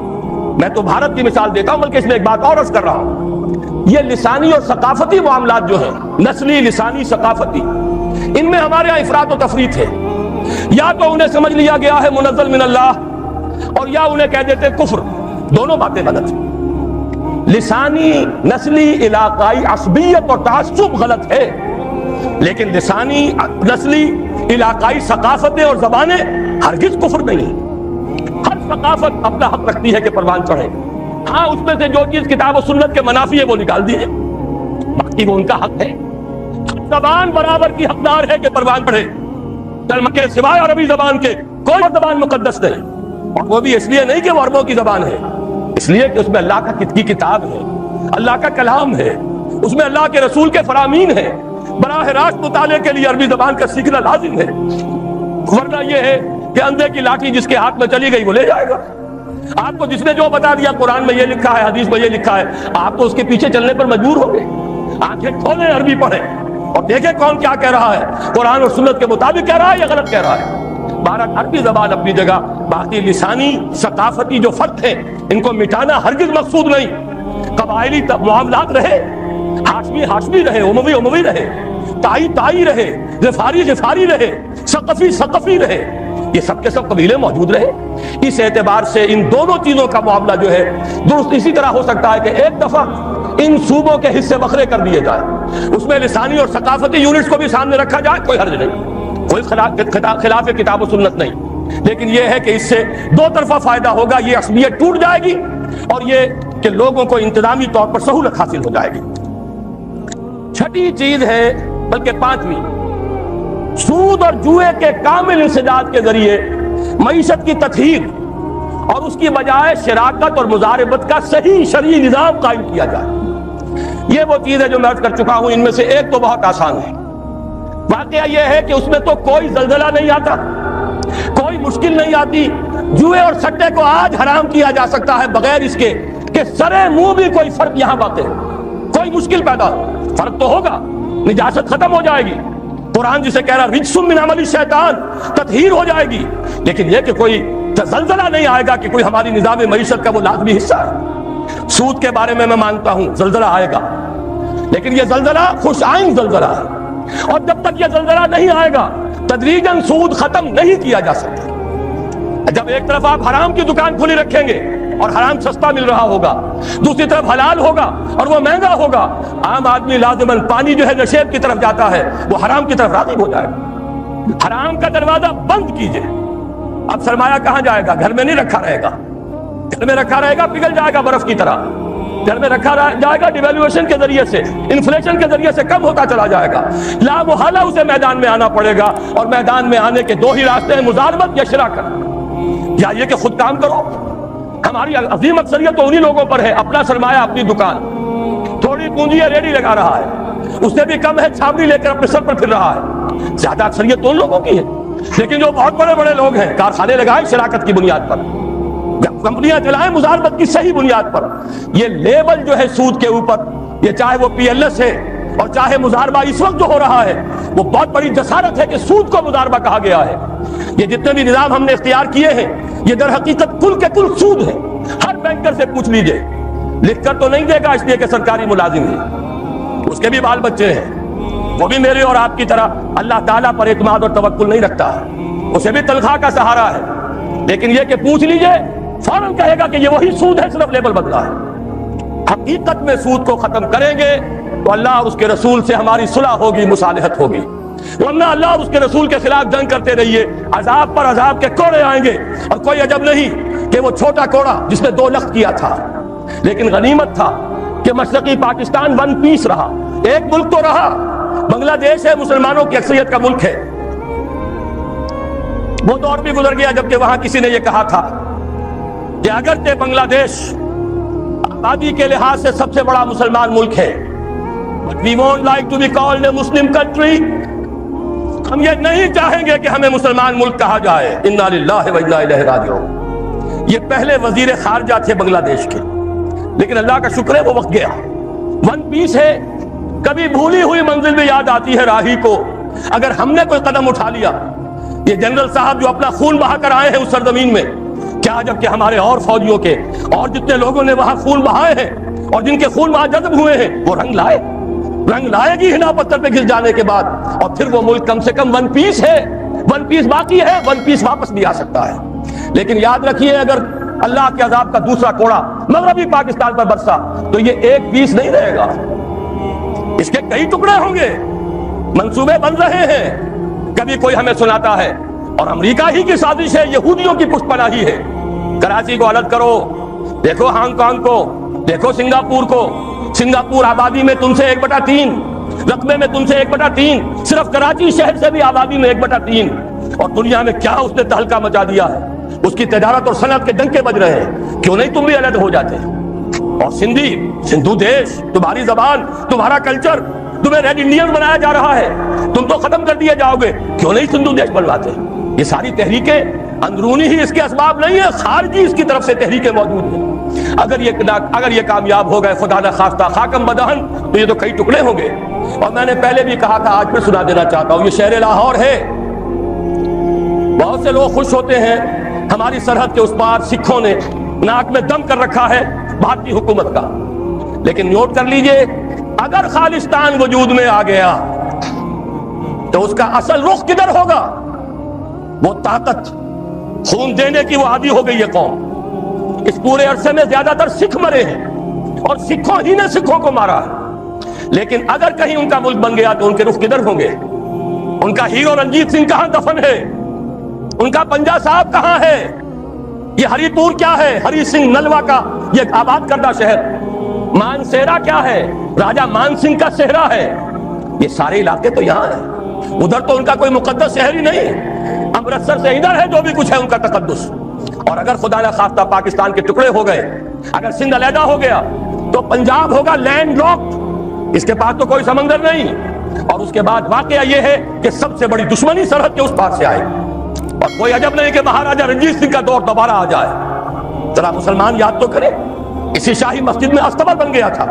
میں تو بھارت کی مثال دیتا ہوں، بلکہ اس میں ایک بات اور عرض کر رہا ہوں. یہ لسانی اور ثقافتی معاملات جو ہیں، نسلی، لسانی، ثقافتی، ان میں ہمارے یہاں افراط و تفریط ہے. یا تو انہیں سمجھ لیا گیا ہے منزل من اللہ، اور یا انہیں کہہ دیتے کفر. دونوں باتیں غلط ہیں. لسانی، نسلی، علاقائی عصبیت اور تعصب غلط ہے، لیکن لسانی، نسلی، علاقائی ثقافتیں اور زبانیں ہرگز کفر نہیں. ہر ثقافت اپنا حق رکھتی ہے کہ پروان چڑھے. ہاں، اس میں سے جو چیز کتاب و سنت کے منافی ہے وہ نکال دیجیے، باقی وہ ان کا حق ہے. زبان برابر کی حقدار ہے کہ پروان پڑھے. کلمہ کے سوائے عربی زبان کے کوئی زبان مقدس نہیں، اور وہ بھی اس لیے نہیں کہ وہ عربوں کی زبان ہے، اس لیے کہ اس میں اللہ کی کتاب ہے، اللہ کا کلام ہے، اس میں اللہ کے رسول کے فرامین ہیں. براہ راست مطالعے کے لیے عربی زبان کا سیکھنا لازم ہے، ورنہ یہ ہے کہ اندھے کی لاٹھی جس کے ہاتھ میں چلی گئی وہ لے جائے گا. آپ کو جس نے جو بتا دیا قرآن میں یہ لکھا ہے، حدیث میں یہ لکھا ہے، آپ تو اس کے پیچھے چلنے پر مجبور ہو گئے. آنکھیں کھولیں، عربی پڑھیں اور دیکھیں کون کیا کہہ رہا ہے، قرآن اور سنت کے مطابق کہہ رہا ہے یا غلط کہہ رہا ہے. بہرحال عربی زبان اپنی جگہ، باقی لسانی ثقافتی جو فرق ہیں ان کو مٹانا ہرگز مقصود نہیں. قبائلی معاملات رہے، ہاشمی ہاشمی رہے، اموی اموی رہے، تائی تائی رہے، غفاری غفاری رہے، ثقفی ثقفی رہے، یہ سب کے سب قبیلے موجود رہے. اس اعتبار سے ان دونوں چیزوں کا معاملہ جو ہے درست اسی طرح ہو سکتا ہے کہ ایک دفعہ ان صوبوں کے حصے بکھرے کر دیے جائے، اس میں لسانی اور ثقافتی یونٹس کو بھی سامنے رکھا جائے، کوئی حرج نہیں، کوئی خلاف کتاب و سنت نہیں. لیکن یہ ہے کہ اس سے دو طرفہ فائدہ ہوگا، یہ عصبیت ٹوٹ جائے گی اور یہ کہ لوگوں کو انتظامی طور پر سہولت حاصل ہو جائے گی. چھٹی چیز ہے، بلکہ پانچویں، سود اور جوئے کے کامل انسداد کے ذریعے معیشت کی تطہیر اور اس کی بجائے شراکت اور مضاربت کا صحیح شرعی نظام قائم کیا جائے. یہ وہ چیز ہے جو میں عرض کر چکا ہوں. ان میں سے ایک تو بہت آسان ہے. واقعہ یہ ہے کہ اس میں تو کوئی زلزلہ نہیں آتا، کوئی مشکل نہیں آتی. جوئے اور سٹے کو آج حرام کیا جا سکتا ہے بغیر اس کے کہ سرے منہ بھی کوئی فرق یہاں واقع ہے. کوئی مشکل پیدا ہو، فرق تو ہوگا، نجاست ختم ہو جائے گی. قرآن جسے کہہ رہا رجس من عمل الشیطان، تطہیر ہو جائے گی. لیکن یہ کہ کوئی زلزلہ نہیں آئے گا کہ کوئی ہماری نظام معیشت کا وہ لازمی حصہ ہے. سود کے بارے میں مانتا ہوں زلزلہ آئے گا، لیکن یہ زلزلہ خوش آئند زلزلہ ہے، اور جب تک یہ زلزلہ نہیں آئے گا تدریجاً سود ختم نہیں کیا جا سکتا. جب ایک طرف آپ حرام کی دکان کھلی رکھیں گے اور حرام سستا مل رہا ہوگا، دوسری طرف حلال ہوگا اور وہ مہنگا ہوگا، عام آدمی لازماً پانی جو ہے نشیب کی طرف جاتا ہے، وہ حرام کی طرف راغب ہو جائے گا. حرام کا دروازہ بند کیجئے. اب سرمایہ کہاں جائے گا؟ گھر میں نہیں رکھا رہے گا. گھر میں رکھا رہے گا پگھل جائے گا برف کی طرح. گھر میں رکھا جائے گا ڈیویلویشن کے ذریعے سے، انفلیشن کے ذریعے سے کم ہوتا چلا جائے گا. لا محالہ اسے میدان میں آنا پڑے گا، اور میدان میں آنے کے دو ہی راستے ہیں، مضاربت یا شراکت. یا یہ کہ خود کام کرو. ہماری عظیم اکثریت تو انہی لوگوں پر ہے، اپنا سرمایہ اپنی دکان، تھوڑی پونجی ہے ریڈی لگا رہا ہے، اس سے بھی کم ہے چھابڑی لے کر اپنے سر پر پھر رہا ہے. زیادہ اکثریت تو ان لوگوں کی ہے. لیکن جو بہت بڑے بڑے لوگ ہیں، کارخانے لگائیں شراکت کی بنیاد پر، کمپنیاں چلائیں مضاربت کی صحیح بنیاد پر. یہ لیبل جو ہے سود کے اوپر، یہ چاہے وہ پی ایل ایس ہے اور چاہے مضاربہ اس وقت جو ہو رہا ہے، وہ بہت بڑی جسارت ہے کہ سود کو مضاربہ کہا گیا ہے. یہ جتنے بھی نظام ہم نے اختیار کیے ہیں یہ در حقیقت کل کے کل سود ہے. ہر بینکر سے پوچھ لیجئے، لکھ کر تو نہیں دے گا اس لیے کہ سرکاری ملازم ہے، اس کے بھی بال بچے ہیں، وہ بھی میرے اور آپ کی طرح اللہ تعالیٰ پر اعتماد اور توکل نہیں رکھتا ہے، اسے بھی تنخواہ کا سہارا ہے. لیکن یہ کہ پوچھ لیجئے فوراً کہے گا کہ یہ وہی سود ہے، صرف لیبل بدلا ہے. حقیقت میں سود کو ختم کریں گے تو اللہ اور اس کے رسول سے ہماری صلح ہوگی، مصالحت ہوگی. ورنہ اللہ اور اس کے رسول کے خلاف جنگ کرتے رہیے، عذاب پر عذاب کے کوڑے آئیں گے. اور کوئی عجب نہیں کہ وہ چھوٹا کوڑا جس میں 2 لخت کیا تھا، لیکن غنیمت تھا کہ مشرقی پاکستان ون پیس رہا، ایک ملک تو رہا. بنگلہ دیش ہے، مسلمانوں کی اکثریت کا ملک ہے. وہ دور بھی گزر گیا جبکہ وہاں کسی نے یہ کہا تھا کہ اگرچہ بنگلہ دیش آبادی کے لحاظ سے سب سے بڑا مسلمان ملک ہے، but we won't like to be called a Muslim country. ہم یہ نہیں چاہیں گے کہ ہمیں مسلمان ملک کہا جائے. انا للہ و انا الیہ راجعون. یہ پہلے وزیر خارجہ تھے بنگلہ دیش کے، لیکن اللہ کا شکر ہے وہ وقت گیا. ون پیس ہے، کبھی بھولی ہوئی منزل بھی یاد آتی ہے راہی کو. اگر ہم نے کوئی قدم اٹھا لیا، یہ جنرل صاحب جو اپنا خون بہا کر آئے ہیں اس سرزمین میں، کیا جب کہ ہمارے اور فوجیوں کے اور جتنے لوگوں نے وہاں خون بہائے ہیں اور جن کے خون وہاں جذب ہوئے ہیں وہ رنگ لائے گی ہنا پتھر پہ گر جانے کے بعد. اور پھر وہ ملک کم سے کم ون پیس ہے، ون پیس باقی ہے، ون پیس واپس بھی آ سکتا ہے. لیکن یاد رکھیے اگر اللہ کے عذاب کا دوسرا کوڑا مغربی پاکستان پر برسا تو یہ ایک پیس نہیں رہے گا، اس کے کئی ٹکڑے ہوں گے. منصوبے بن رہے ہیں. کبھی کوئی ہمیں سناتا ہے اور امریکہ ہی کی سازش ہے، یہودیوں کی پشت پناہی ہے. کراچی کو الگ کرو، دیکھو ہانگ کانگ کو، دیکھو سنگاپور کو. سنگاپور آبادی میں تم سے 1/3، رقبے میں تم سے 1/3، صرف کراچی شہر سے بھی آبادی میں 1/3. اور دنیا میں کیا اس نے تہلکہ مچا دیا ہے، اس کی تجارت اور صنعت کے ڈنکے بج رہے ہیں. کیوں نہیں تم بھی الگ ہو جاتے؟ اور سندھو دیش، تمہاری زبان، تمہارا کلچر، تمہیں ریڈ انڈین بنایا جا رہا ہے، تم تو ختم کر دیے جاؤ گے. کیوں نہیں سندھو دیش بنواتے؟ یہ ساری تحریکیں اندرونی ہی اس کے اسباب نہیں ہے، خارجی اس کی طرف سے تحریکیں موجود ہیں. اگر یہ کامیاب ہو گئے خدا نہ خواستہ خاکم بدہن تو یہ تو کئی ٹکڑے ہوں گے. اور میں نے پہلے بھی کہا تھا، آج پھر سنا دینا چاہتا ہوں، یہ شہر لاہور ہے. بہت سے لوگ خوش ہوتے ہیں ہماری سرحد کے اس پار سکھوں نے ناک میں دم کر رکھا ہے بھارتی حکومت کا. لیکن نوٹ کر لیجئے، اگر خالصتان وجود میں آ گیا تو اس کا اصل رخ کدھر ہوگا؟ وہ طاقت، خون دینے کی وہ عادی ہو گئی ہے قوم. اس پورے عرصے میں زیادہ تر سکھ مرے ہیں اور سکھوں ہی نے سکھوں کو مارا ہے. لیکن اگر کہیں ان کا ملک بن گیا تو ان کے رخ کدھر ہوں گے؟ ان کا ہیرو رنجیت سنگھ کہاں دفن ہے؟ ان کا پنجا صاحب کہاں ہے؟ یہ ہری پور کیا ہے؟ ہری سنگھ نلوا کا یہ آباد کردہ شہر. مانسیرا کیا ہے؟ راجہ مان سنگھ کا صحرا ہے. یہ سارے علاقے تو یہاں ہیں. ادھر تو ان کا کوئی مقدس شہر ہی نہیں. امرتسر سے ادھر ہے جو بھی کچھ ہے ان کا تقدس. اور اگر خدا نہ خواستہ پاکستان کے ٹکڑے ہو گئے، اگر سندھ علیحدہ ہو گیا تو پنجاب ہوگا لینڈ لاکڈ، اس کے پاس تو کوئی سمندر نہیں. اور اس کے بعد واقعہ یہ ہے کہ سب سے بڑی دشمنی سرحد کے اس پار سے آئے. اور کوئی عجب نہیں کہ مہاراجہ رنجیت سنگھ کا دور دوبارہ آ جائے. ذرا مسلمان یاد تو کریں، اسی شاہی مسجد میں استبل بن گیا تھا.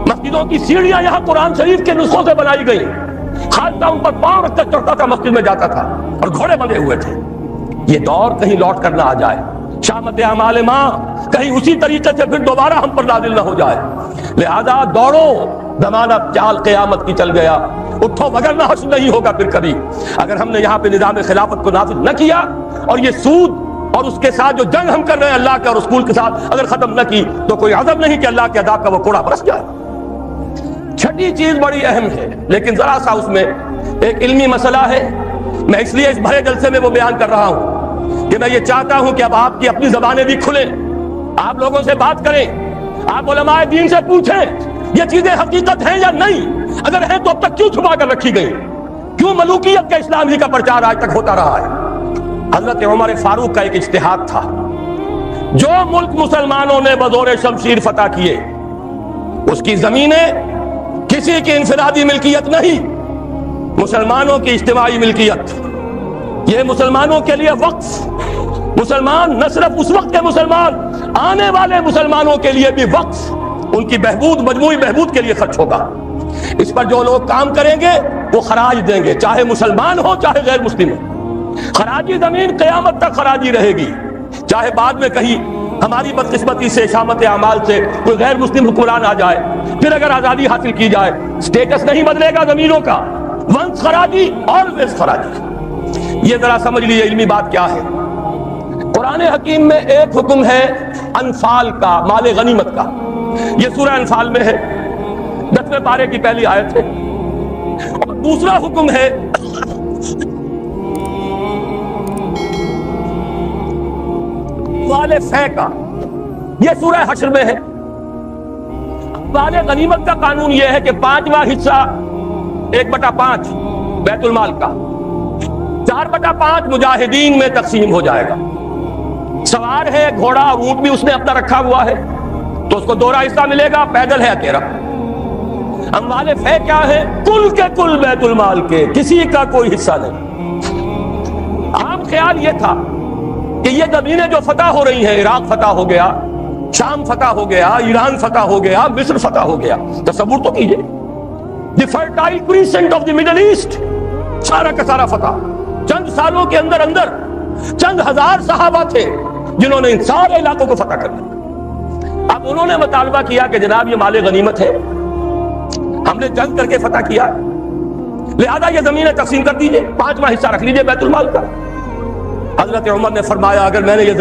مسجدوں کی سیڑھیاں یہاں قرآن شریف کے نسخوں سے بنائی گئی. خالدہ ان پر پاؤں رکھ کر چڑھتا تھا، مسجد میں جاتا تھا اور گھوڑے بندھے ہوئے تھے. یہ دور کہیں لوٹ کر نہ آ جائے. شامت اعمال ماں کہیں اسی طریقے سے پھر دوبارہ ہم پر نازل نہ ہو جائے. لہذا دوڑو، زمانہ چال قیامت کی چل گیا. اٹھو مگر نہ حشر نہیں ہوگا پھر کبھی. اگر ہم نے یہاں پہ نظام خلافت کو نافذ نہ کیا اور یہ سود اور اس کے ساتھ جو جنگ ہم کر رہے ہیں اللہ کے اور رسول کے ساتھ اگر ختم نہ کی تو کوئی عذاب نہیں کہ اللہ کے عذاب کا وہ کوڑا برس جائے. چھٹی چیز بڑی اہم ہے لیکن ذرا سا اس میں ایک علمی مسئلہ ہے. میں اس لیے اس بھرے جلسے میں وہ بیان کر رہا ہوں کہ میں یہ چاہتا ہوں کہ اب آپ کی اپنی زبانیں بھی کھلیں، آپ لوگوں سے بات کریں، آپ علماء دین سے پوچھیں یہ چیزیں حقیقت ہیں یا نہیں. اگر ہیں تو اب تک کیوں چھپا کر رکھی گئی؟ کیوں ملوکیت کا اسلامی کا پرچار آج تک ہوتا رہا ہے؟ حضرت عمر فاروق کا ایک اجتہاد تھا. جو ملک مسلمانوں نے بزور شمشیر فتح کیے اس کی زمینیں کسی کی انفرادی ملکیت نہیں، مسلمانوں کی اجتماعی ملکیت. یہ مسلمانوں کے لیے وقف. مسلمان نہ صرف اس وقت کے مسلمان، آنے والے مسلمانوں کے لیے بھی وقف، ان کی بہبود، مجموعی بہبود کے لیے خرچ ہوگا. اس پر جو لوگ کام کریں گے وہ خراج دیں گے، چاہے مسلمان ہو چاہے غیر مسلم ہو. خراجی زمین قیامت تک خراجی رہے گی. چاہے بعد میں کہیں ہماری بدقسمتی سے، شامت اعمال سے کوئی غیر مسلم حکمران آ جائے، پھر اگر آزادی حاصل کی جائے سٹیٹس نہیں بدلے گا زمینوں کا. ونس خراجی، آلویز خراجی. یہ ذرا سمجھ لیجیے علمی بات کیا ہے. قرآن حکیم میں ایک حکم ہے انفال کا، مال غنیمت کا. یہ سورہ انفال میں ہے، 10ویں پارے کی پہلی آیت ہے. اور دوسرا حکم ہے مال فے کا. یہ سورہ حشر میں ہے. مال غنیمت کا قانون یہ ہے کہ 5واں حصہ 1/5 بیت المال کا، 4/5 مجاہدین میں تقسیم ہو جائے گا. سوار ہے گھوڑا اور اونٹ بھی اس نے اپنا رکھا ہوا ہے تو اس کو 2 حصہ ملے گا، پیدل ہے 13. اموال فے کیا ہے؟ کل کے کل بیت المال کے، کسی کا کوئی حصہ نہیں۔ عام خیال یہ تھا کہ یہ زمینیں جو فتح ہو رہی ہیں، عراق فتح ہو گیا، شام فتح ہو گیا، ایران فتح ہو گیا، مصر فتح ہو گیا، تصور تو کیجئے، the Fertile Crescent of the Middle East, سارا کا سارا فتح۔ چند سالوں کے اندر اندر چند ہزار صحابہ تھے جنہوں نے ان سارے علاقوں کو فتح کر لیا۔ اب انہوں نے مطالبہ کیا کہ جناب یہ مال غنیمت ہے، ہم نے جنگ کر کے فتح کیا، لہذا یہ زمینیں تقسیم کر دیجئے، 5واں حصہ رکھ لیجئے بیت المال کا۔ حضرت عمر نے فرمایا اگر میں نے یہ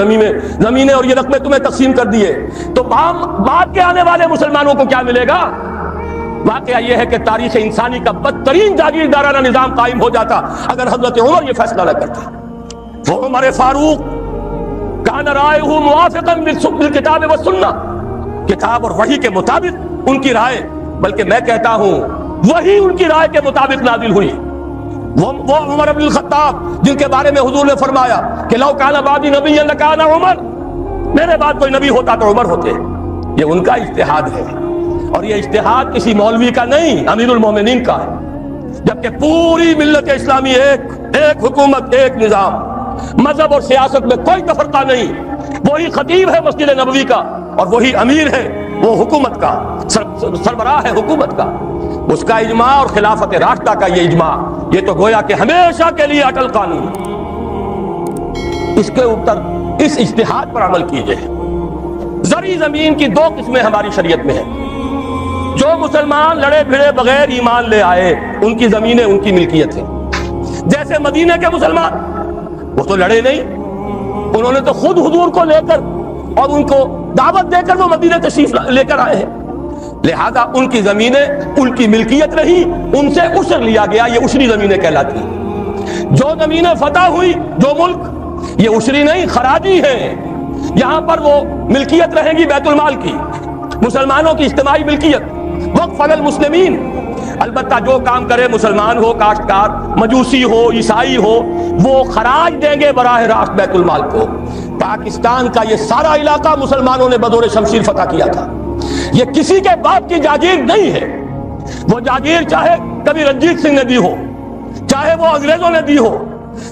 زمینیں اور یہ رقمیں تمہیں تقسیم کر دیے تو بعد کے آنے والے مسلمانوں کو کیا ملے گا؟ واقعہ یہ ہے کہ تاریخ انسانی کا بدترین جاگیردارانہ نظام قائم ہو جاتا اگر حضرت عمر یہ فیصلہ نہ کرتے۔ وہ عمر فاروق کان رائے موافقا بالکتاب والسنہ، کتاب اور وحی کے مطابق ان کی رائے، بلکہ میں کہتا ہوں وہی ان کی رائے کے مطابق نازل ہوئی۔ وہ عمر بن الخطاب جن کے بارے میں حضور نے فرمایا کہ لو کان بعدی نبی لکان عمر، میرے بعد کوئی نبی ہوتا تو عمر ہوتے، یہ ان کا اجتہاد ہے، اور یہ اجتہاد کسی مولوی کا نہیں، امیر المومنین کا ہے۔ جبکہ پوری ملت اسلامی ایک حکومت، ایک نظام، مذہب اور سیاست میں کوئی تفرقہ نہیں، وہی خطیب ہے مسجد نبوی کا اور وہی امیر ہے وہ حکومت کا، سربراہ ہے حکومت کا، اس کا اجماع اور خلافت راشدہ کا یہ اجماع، یہ تو گویا کہ ہمیشہ کے لیے اٹل قانون۔ اس کے اوپر اس اجتہاد پر عمل کیجئے۔ زرعی زمین کی 2 قسمیں ہماری شریعت میں ہیں۔ جو مسلمان لڑے بھڑے بغیر ایمان لے آئے ان کی زمینیں ان کی ملکیت ہیں، جیسے مدینے کے مسلمان، وہ تو لڑے نہیں، انہوں نے تو خود حضور کو لے کر اور ان کو دعوت دے کر وہ مدینے تشریف لے کر آئے ہیں، لہذا ان کی زمینیں ان کی ملکیت رہی، ان سے عشر لیا گیا، یہ عشری زمینیں کہلاتی ہیں۔ جو زمینیں فتح ہوئی، جو ملک، یہ عشری نہیں خراجی ہیں، یہاں پر وہ ملکیت رہے گی بیت المال کی، مسلمانوں کی اجتماعی ملکیت، وقف علی المسلمین۔ البتہ جو کام کرے مسلمان ہو، کاشتکار، مجوسی ہو، عیسائی ہو، وہ خراج دیں گے براہ راست بیت المال کو۔ پاکستان کا یہ سارا علاقہ مسلمانوں نے بدور شمشیر فتح کیا تھا، یہ کسی کے باپ کی جاگیر نہیں ہے۔ وہ جاگیر چاہے کبھی رنجیت سنگھ نے دی ہو، چاہے وہ انگریزوں نے دی ہو،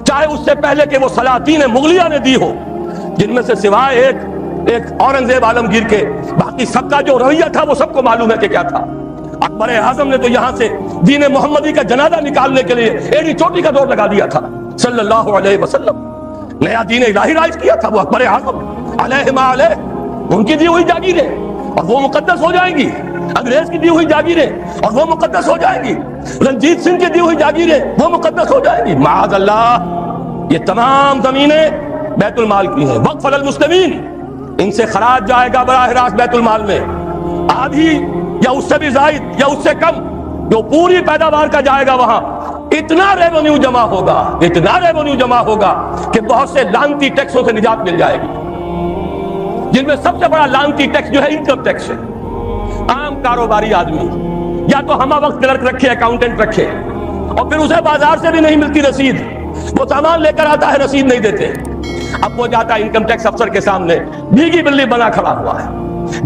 چاہے اس سے پہلے کہ وہ سلاطین مغلیہ نے دی ہو، جن میں سے سوائے ایک اورنگزیب عالمگیر کے باقی سب کا جو رویہ تھا وہ سب کو معلوم ہے کہ کیا تھا۔ اکبر اعظم نے تو یہاں سے دین محمدی کا جنازہ نکالنے کے لیے ایڑی چوٹی کا دور لگا دیا تھا صلی اللہ علیہ وسلم، نیا دین الہی رائج کیا تھا وہ اکبر اعظم علیہ ما علیہ۔ ان کی دی ہوئی جاگیریں اور وہ مقدس ہو جائیں گی، انگریز کی دی ہوئی جاگیریں اور وہ مقدس ہو جائیں گی، رنجیت سنگھ کی دی ہوئی جاگیریں وہ مقدس ہو جائیں گی، معاذ اللہ۔ یہ تمام زمینیں بیت المال کی ہیں، وقف علی المسلمین، ان سے خراج جائے گا براہ راست بیت المال میں، آدھی یا اس سے بھی زائد یا اس سے کم جو پوری پیداوار کا جائے گا وہاں اتنا ریونیو جمع ہوگا، اتنا ریونیو جمع ہوگا کہ بہت سے لعنتی ٹیکسوں سے نجات مل جائے گی، جن میں سب سے بڑا لعنتی ٹیکس جو ہے انکم ٹیکس ہے۔ عام کاروباری آدمی یا تو ہمہ وقت کلرک رکھے، اکاؤنٹنٹ رکھے، اور پھر اسے بازار سے بھی نہیں ملتی رسید، وہ سامان لے کر آتا ہے رسید نہیں دیتے، اب وہ جاتا ہے انکم ٹیکس افسر کے سامنے بھیگی بلی بنا کھڑا ہوا ہے،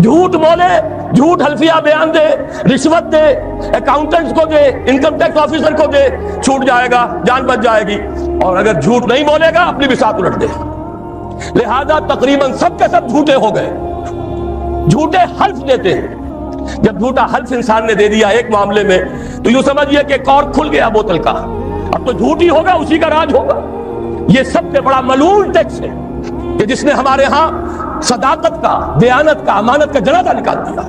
جھوٹ بولے، جھوٹ حلفیہ بیان دے، رشوت دے، اکاؤنٹنٹس کو دے، انکم ٹیکس آفیسر کو دے، چھوٹ جائے گا، جان بچ جائے گی، اور اگر جھوٹ نہیں بولے گا اپنی بساط الٹ دے۔ لہذا تقریباً سب کے سب جھوٹے ہو گئے، جھوٹے حلف دیتے ہیں۔ جب جھوٹا حلف انسان نے دے دیا ایک معاملے میں تو یوں سمجھئے کہ کارک کھل گیا بوتل کا، اب تو جھوٹ ہی ہوگا، اسی کا راج ہوگا۔ یہ سب سے بڑا ملعون ٹیکس ہے کہ جس نے ہمارے ہاں صداقت کا، دیانت کا، امانت کا جنازہ نکال دیا۔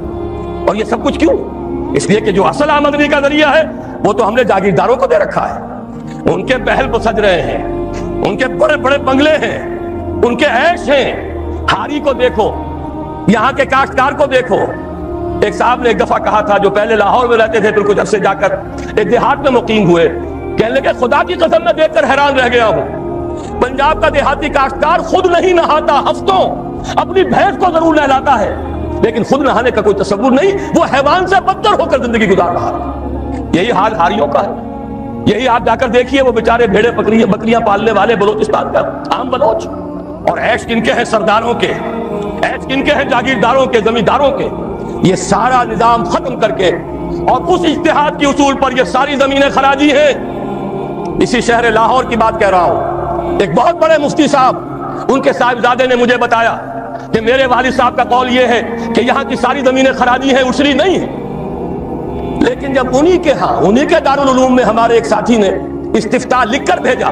اور یہ سب کچھ کیوں؟ اس لیے کہ جو اصل آمدنی کا ذریعہ ہے وہ تو ہم نے جاگیرداروں کو دے رکھا ہے، ان کے محل کو سج رہے ہیں، ان کے بڑے بڑے بنگلے ہیں، ان کے عیش ہیں۔ ہاری کو دیکھو، یہاں کے کاشتکار کو دیکھو۔ ایک صاحب نے ایک دفعہ کہا تھا جو پہلے لاہور میں رہتے تھے پھر کچھ عرصے جا کر ایک دیہات میں مقیم ہوئے، کہنے لگے خدا کی قسم میں دیکھ کر حیران رہ گیا ہوں، پنجاب کا دیہاتی کاشتکار خود نہیں نہاتا، ہفتوں اپنی بھینس کو ضرور نہلاتا ہے لیکن خود نہانے کا کوئی تصور نہیں، وہ حیوان سے بدتر ہو کر زندگی گزار رہا ہے۔ یہی حال ہاریوں کا ہے، یہی آپ جا کر دیکھیے وہ بیچارے بھیڑے بکریاں پالنے والے بلوچستان کا عام بلوچ، اور عیش کن کے ہیں سرداروں کے، عیش کن کے ہیں جاگیرداروں کے، زمینداروں کے۔ یہ سارا نظام ختم کر کے اور اس اجتہاد کے اصول پر یہ ساری زمینیں خراجی ہیں۔ اسی شہر لاہور کی بات کہہ رہا ہوں، ایک بہت بڑے مفتی صاحب، ان کے صاحبزادے نے مجھے بتایا کہ میرے والد صاحب کا قول یہ ہے کہ یہاں کی ساری زمینیں خراجی ہیں، عشری نہیں ہیں۔ لیکن جب انہی کے دارالعلوم میں ہمارے ایک ساتھی نے استفتاء لکھ کر بھیجا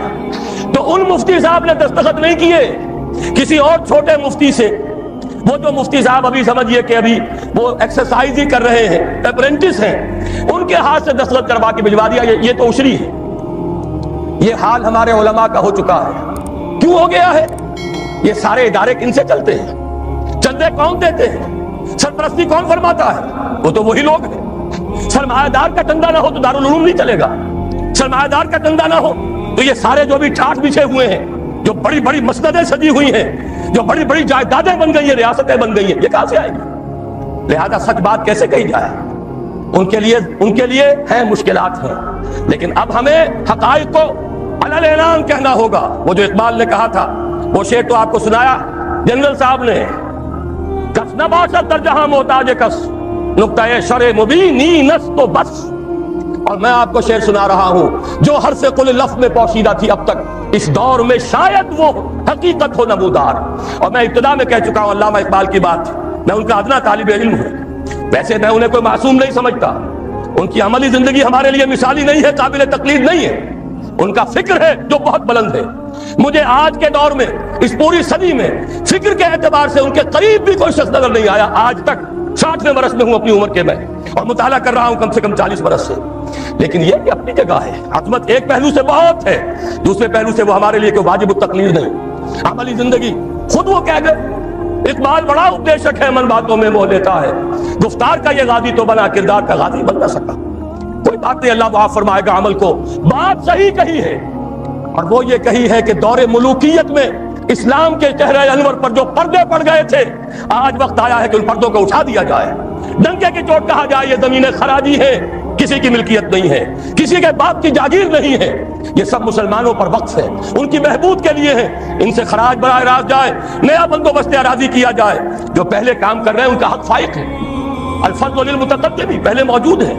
تو ان مفتی صاحب نے دستخط نہیں کیے، کسی اور چھوٹے مفتی سے، وہ جو مفتی صاحب ابھی سمجھیے کہ ابھی وہ ایکسرسائز ہی کر رہے ہیں، اپرینٹس ہیں، ان کے ہاتھ سے دستخط کروا کے بھجوا دیا، یہ تو عشری ہے۔ یہ حال ہمارے علماء کا ہو چکا ہے۔ کیوں ہو گیا ہے؟ یہ سارے ادارے کن سے چلتے ہیں؟ چندے کون دیتے ہیں؟ سرپرستی کون فرماتا ہے؟ وہ تو وہی لوگ ہیں۔ سرمایہ دار کا چندہ نہ ہو تو دارالعلوم نہیں چلے گا، سرمایہ دار کا چندہ نہ ہو تو یہ سارے جو بھی ٹھاٹھ بچھے ہوئے ہیں، جو بڑی بڑی مسندیں سجی ہوئی ہیں، جو بڑی بڑی جائیدادیں بن گئی ہیں، ریاستیں بن گئی ہیں، یہ کہاں سے آئیں گی؟ لہذا سچ بات کیسے کہی جائے؟ ان کے لیے ہیں مشکلات ہیں، لیکن اب ہمیں حقائق کو علل اعلان کہنا ہوگا۔ وہ جو اقبال نے کہا تھا، وہ شعر تو آپ کو سنایا جنرل صاحب نے، کس نہ باشد در جہاں محتاج کس، نقطۂ شرع مبین نس تو بس۔ اور میں آپ کو شعر سنا رہا ہوں جو ہر سے قل لفظ میں پوشیدہ تھی اب تک، اس دور میں شاید وہ حقیقت ہو نمودار۔ اور میں ابتدا میں کہہ چکا ہوں علامہ اقبال کی بات، میں ان کا ادنا طالب علم ہوں، ویسے میں انہیں کوئی معصوم نہیں سمجھتا، ان کی عملی زندگی ہمارے لیے مثالی نہیں ہے، قابل تقلید نہیں ہے، ان کا فکر ہے جو بہت بلند ہے۔ مجھے آج کے دور میں، اس پوری صدی میں، فکر کے اعتبار سے ان کے قریب بھی کوئی شخص نظر نہیں آیا آج تک۔ 60ویں برس میں ہوں اپنی عمر کے میں، اور مطالعہ کر رہا ہوں کم سے کم 40 برس سے۔ لیکن یہ کہ اپنی جگہ ہے، عظمت ایک پہلو سے بہت ہے، دوسرے پہلو سے وہ ہمارے لیے کوئی واجب التقلید نہیں۔ عملی زندگی خود وہ کہہ گئے، اقبال بڑا اپدیشک ہے، من باتوں میں موہ لیتا ہے، گفتار کا یہ غازی تو بنا، کردار کا غازی بن نہ سکا۔ کوئی بات نہیں، اللہ معاف فرمائے گا عمل کو۔ بات صحیح کہی ہے، اور وہ یہ کہی ہے کہ دور ملوکیت میں اسلام کے چہرے انور پر جو پردے پڑ گئے تھے، آج وقت آیا ہے کہ ان پردوں کو اٹھا دیا جائے، ڈنکے کی چوٹ کہا جائے یہ زمینیں خراجی ہیں، کسی کی ملکیت نہیں ہے، کسی کے باپ کی جاگیر نہیں ہے، یہ سب مسلمانوں پر وقف ہے، ان کی بہبود کے لیے ہے، ان سے خراج براہ راست جائے، نیا بندوبست اراضی کیا جائے۔ جو پہلے کام کر رہے ہیں ان کا حق فائق ہے، الفضل للمتقدم پہلے موجود ہیں،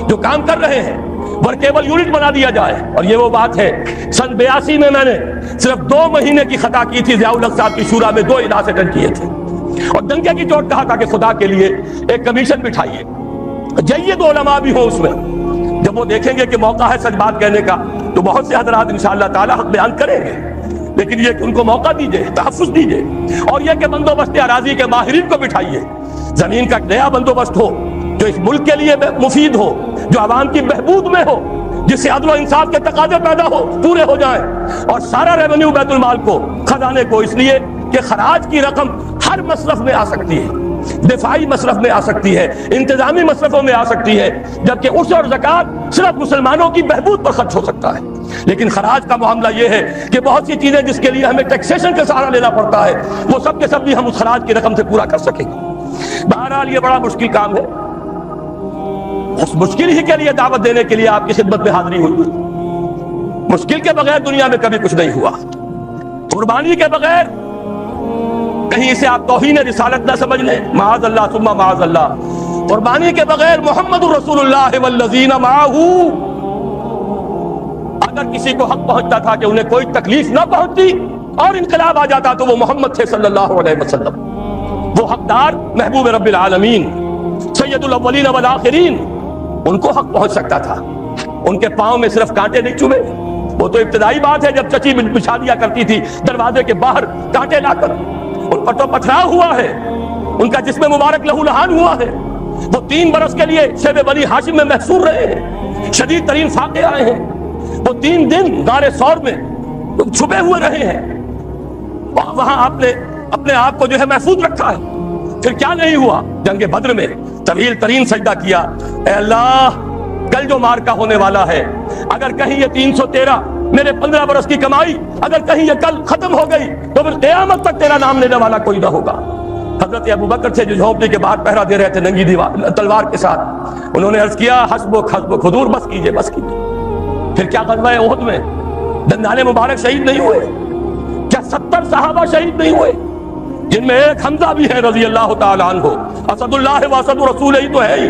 جو کام کر رہے ہیں ورکیبل یونٹ بنا دیا جائے۔ اور یہ وہ بات ہے، سن 82 میں نے صرف 2 مہینے کی خطا کی تھی، ضیاء الحق صاحب کی شورا میں 2 اجلاس اٹینڈ کیے تھے، اور ڈنکے کی چوٹ کہا تھا کہ خدا کے لیے ایک کمیشن بٹھائیے، جید علماء بھی ہوں اس میں۔ جب وہ دیکھیں گے کہ موقع ہے سچ بات کہنے کا تو بہت سے حضرات انشاءاللہ تعالی حق بیان کریں گے، لیکن یہ کہ ان کو موقع دیجئے، تحفظ دیجئے، اور یہ کہ بندوبست اراضی کے ماہرین کو بٹھائیے، زمین کا نیا بندوبست ہو جو اس ملک کے لیے مفید ہو، جو عوام کی بہبود میں ہو، جس سے عدل و انصاف کے تقاضے پیدا ہو، پورے ہو جائیں، اور سارا ریونیو بیت المال کو، خزانے کو، اس لیے کہ خراج کی رقم ہر مصرف میں آ سکتی ہے، دفاعی مصرف میں آ سکتی ہے، انتظامی مصرفوں میں آ سکتی ہے، جبکہ عشر اور زکوٰۃ صرف مسلمانوں کی بہبود پر خرچ ہو سکتا ہے۔ لیکن خراج کا معاملہ یہ ہے کہ بہت سی چیزیں جس کے لیے ہمیں ٹیکسیشن کا سہارا لینا پڑتا ہے، وہ سب کے سب بھی ہم اس خراج کی رقم سے پورا کر سکیں گے۔ بہرحال یہ بڑا مشکل کام ہے، اس مشکل ہی کے لیے دعوت دینے کے لیے آپ کی خدمت میں حاضری ہوئی۔ مشکل کے بغیر دنیا میں کبھی کچھ نہیں ہوا، قربانی کے بغیر کہیں اسے آپ توہین رسالت نہ سمجھ لیں، معاذ اللہ ثم معاذ اللہ، قربانی کے بغیر محمد الرسول اللہ والذین معہ، اگر کسی کو حق پہنچتا تھا کہ انہیں کوئی تکلیف نہ پہنچتی اور انقلاب آ جاتا تو وہ محمد تھے صلی اللہ علیہ وسلم، وہ حقدار محبوب رب العالمین سید الاولین والآخرین، ان کو حق پہنچ سکتا تھا۔ ان کے پاؤں میں صرف کانٹے نہیں چبھے، وہ تو ابتدائی بات ہے جب چچی بچھا دیا کرتی تھی دروازے کے باہر کانٹے لا کر، ان پر تو پتھراؤ ہوا ہے، ان کا جسم مبارک لہو لہان ہوا ہے، وہ 3 برس کے لیے شیب بنی ہاشم میں محصور رہے ہیں، شدید ترین فاقے آئے ہیں، وہ 3 دن غار ثور میں چھپے ہوئے رہے ہیں، وہاں آپ نے اپنے آپ کو جو ہے محفوظ رکھا ہے۔ پھر کیا نہیں ہوا؟ جنگ بدر میں طویل ترین سجدہ کیا، اے اللہ کل جو مارکا ہونے والا ہے، اگر کہیں یہ 313 میرے 15 برس کی کمائی اگر کہیں یہ کل ختم ہو گئی تو پھر قیامت تک تیرا نام لینے والا کوئی نہ ہوگا۔ حضرت ابوبکر تھے جو جھونپڑی کے باہر پہرا دے رہے تھے ننگی تلوار کے ساتھ، انہوں نے عرض کیا حسبک حسبک، حضور بس کیجئے بس کیجئے۔ پھر کیا غزوہ احد میں دندان مبارک شہید نہیں ہوئے؟ کیا 70 صحابہ شہید نہیں ہوئے؟ جن میں ایک حمزہ بھی ہے رضی اللہ تعالیٰ عنہ، اسد اللہ و اسد رسول ہی تو ہے ہی،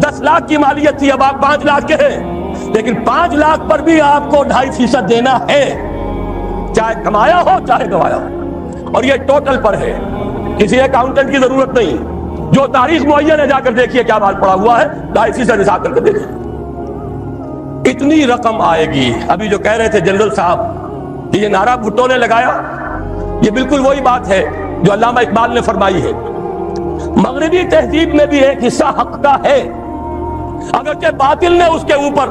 10 لاکھ کی مالیت تھی، اب آپ 5 لاکھ کے ہیں، لیکن 5 لاکھ پر بھی آپ کو 2.5% دینا ہے، چاہے کمایا ہو چاہے گوایا ہو، اور یہ ٹوٹل پر ہے، کسی اکاؤنٹنٹ کی ضرورت نہیں، جو تاریخ معین ہے جا کر دیکھیے کیا بات پڑا ہوا ہے، 2.5% حساب کر کے دیکھیے، اتنی رقم آئے گی۔ ابھی جو کہہ رہے تھے جنرل صاحب، یہ نعرہ بھٹو نے لگایا، یہ بالکل وہی بات ہے جو علامہ اقبال نے فرمائی ہے، مغربی تہذیب میں بھی ایک حصہ حق کا ہے، اگرچہ باطل نے اس کے اوپر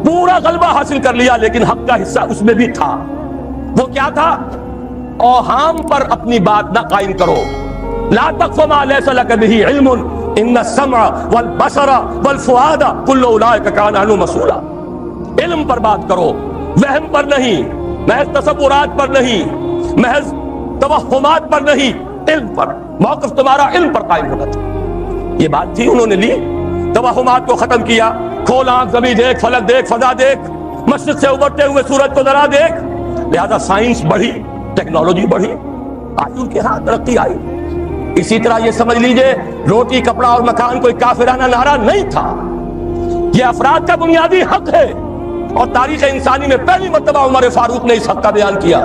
پورا غلبہ حاصل کر لیا، لیکن حق کا حصہ اس میں بھی تھا۔ وہ کیا تھا؟ اوہام پر اپنی بات نہ قائم کرو، لا تقف ما لیس لک بہ علم ان السمع والبصر والفؤاد کل اولئک کان عنہ مسئولا۔ علم پر بات کرو، وہم پر نہیں، محض تصورات پر نہیں، محض توہمات پر نہیں، علم پر، موقف تمہارا علم پر قائم ہونا تھا۔ یہ بات تھی، انہوں نے لی، توہمات کو ختم کیا، کھول آنکھ، زمین دیکھ، فلک دیکھ، فضا دیکھ، مشرق سے ابھرتے ہوئے سورج کو ذرا دیکھ، لہذا سائنس بڑھی، ٹیکنالوجی بڑھی، آج ان کے ہاں ترقی آئی۔ اسی طرح یہ سمجھ لیجئے روٹی، کپڑا اور مکان کوئی کافرانہ نعرہ نہیں تھا، یہ افراد کا بنیادی حق ہے، اور تاریخ انسانی میں پہلی مرتبہ عمر فاروق نے اس حق کا بیان کیا۔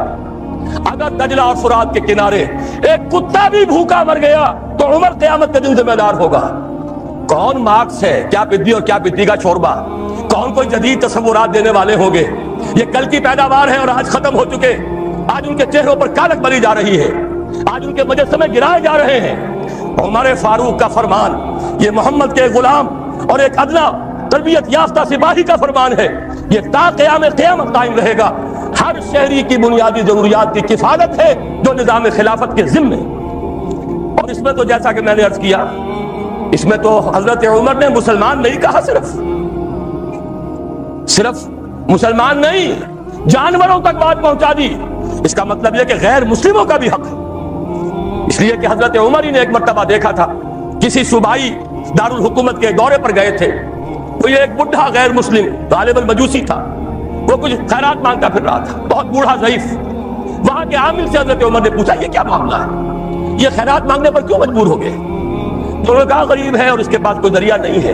اگر دجلہ اور فرات کے کنارے ایک کتا بھی بھوکا مر گیا تو عمر قیامت کے دن ذمہ دار ہوگا۔ کون مارکس ہے، کیا پدی اور کیا پدی کا شوربہ، کون کوئی جدید تصورات دینے والے ہوں گے؟ یہ کل کی پیداوار ہے اور آج ختم ہو چکے، آج ان کے چہروں پر کالک بلی جا رہی ہے، آج ان کے مجسمے گرائے جا رہے ہیں۔ عمر فاروق کا فرمان، یہ محمد کے غلام اور ایک ادنا تربیت یافتہ سپاہی کا فرمان ہے، یہ تا قیام قیامت قائم رہے گا۔ ہر شہری کی بنیادی ضروریات کی کفالت ہے جو نظام خلافت کے ذمے، اور اس میں تو جیسا کہ میں نے عرض کیا، اس میں تو حضرت عمر نے مسلمان نہیں کہا، صرف مسلمان نہیں، جانوروں تک بات پہنچا دی۔ اس کا مطلب یہ کہ غیر مسلموں کا بھی حق ہے، اس لیے کہ حضرت عمر ہی نے ایک مرتبہ دیکھا تھا، کسی صوبائی دارالحکومت کے دورے پر گئے تھے، کوئی ایک بڈھا غیر مسلم غالباً مجوسی تھا، وہ کچھ خیرات مانگتا پھر رہا تھا، بہت بوڑھا ضعیف۔ وہاں کے عامل سے حضرت عمر نے پوچھا یہ کیا معاملہ ہے، یہ خیرات مانگنے پر کیوں مجبور ہو گئے؟ انہوں نے کہا غریب ہے اور اس کے پاس کوئی ذریعہ نہیں ہے۔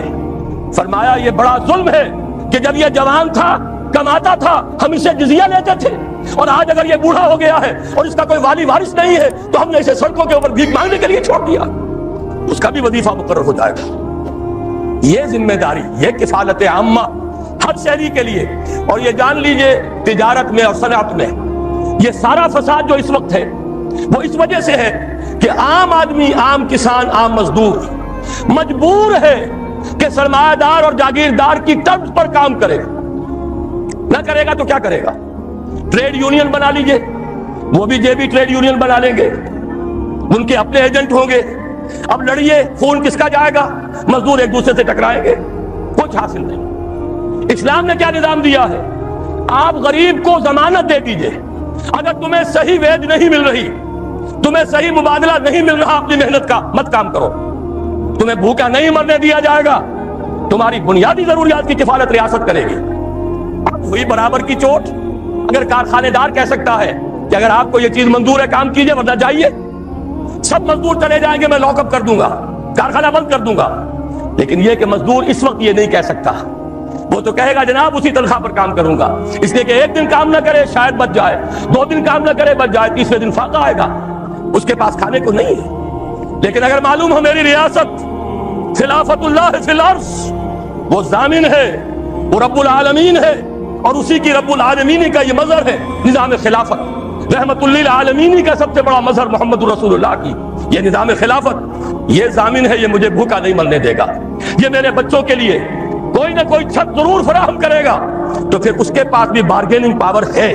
فرمایا یہ بڑا ظلم ہے کہ جب یہ جوان تھا، کماتا تھا، ہم اسے جزیہ لیتے تھے، اور آج اگر یہ بوڑھا ہو گیا ہے اور اس کا کوئی والی وارث نہیں ہے تو ہم نے اسے سڑکوں کے اوپر بھیک مانگنے کے لیے چھوڑ دیا، اس کا بھی وظیفہ مقرر ہو جائے گا۔ یہ ذمہ داری، یہ کفالت عامہ ہر شہری کے لیے۔ اور یہ جان لیجئے تجارت میں اور صنعت میں یہ سارا فساد جو اس وقت ہے وہ اس وجہ سے ہے کہ عام آدمی، عام کسان، عام مزدور مجبور ہے کہ سرمایہ دار اور جاگیردار کی طرز پر کام کرے، نہ کرے گا تو کیا کرے گا؟ ٹریڈ یونین بنا لیجئے، وہ بھی جیبی ٹریڈ یونین بنا لیں گے، ان کے اپنے ایجنٹ ہوں گے، اب لڑیے، خون کس کا جائے گا؟ مزدور ایک دوسرے سے ٹکرائیں گے، کچھ حاصل نہیں۔ اسلام نے کیا نظام دیا ہے؟ آپ غریب کو ضمانت دے دیجئے، اگر تمہیں صحیح ویج نہیں مل رہی، تمہیں صحیح مبادلہ نہیں مل رہا اپنی محنت کا، مت کام کرو، تمہیں بھوکا نہیں مرنے دیا جائے گا، تمہاری بنیادی ضروریات کی کفالت ریاست کرے گی۔ اب ہوئی برابر کی چوٹ۔ اگر کارخانے دار کہہ سکتا ہے کہ اگر آپ کو یہ چیز منظور ہے کام کیجئے ورنہ جائیے، سب مزدور چلے جائیں گے، میں لاک اپ کر دوں گا، کارخانہ بند کر دوں گا، لیکن یہ کہ مزدور اس وقت یہ نہیں کہہ سکتا، وہ تو کہے گا جناب اسی تنخواہ پر کام کروں گا، اس لیے کہ ایک دن کام نہ کرے شاید بچ جائے، 2 دن کام نہ کرے بچ جائے، تیسرے دن فاقہ آئے گا، اس کے پاس کھانے کو نہیں ہے۔ لیکن اگر معلوم ہو میری ریاست خلافت اللہ فی الارض، وہ ضامن ہے، وہ رب العالمین ہے، اور اسی کی رب العالمین کا یہ مظہر ہے نظام خلافت، رحمت للعالمین کا سب سے بڑا مظہر محمد رسول اللہ کی یہ نظام خلافت، یہ ضامن ہے، یہ مجھے بھوکا نہیں مرنے دے گا، یہ میرے بچوں کے لیے کوئی نہ کوئی چھت ضرور فراہم کرے گا، تو پھر اس کے پاس بھی بارگیننگ پاور ہے،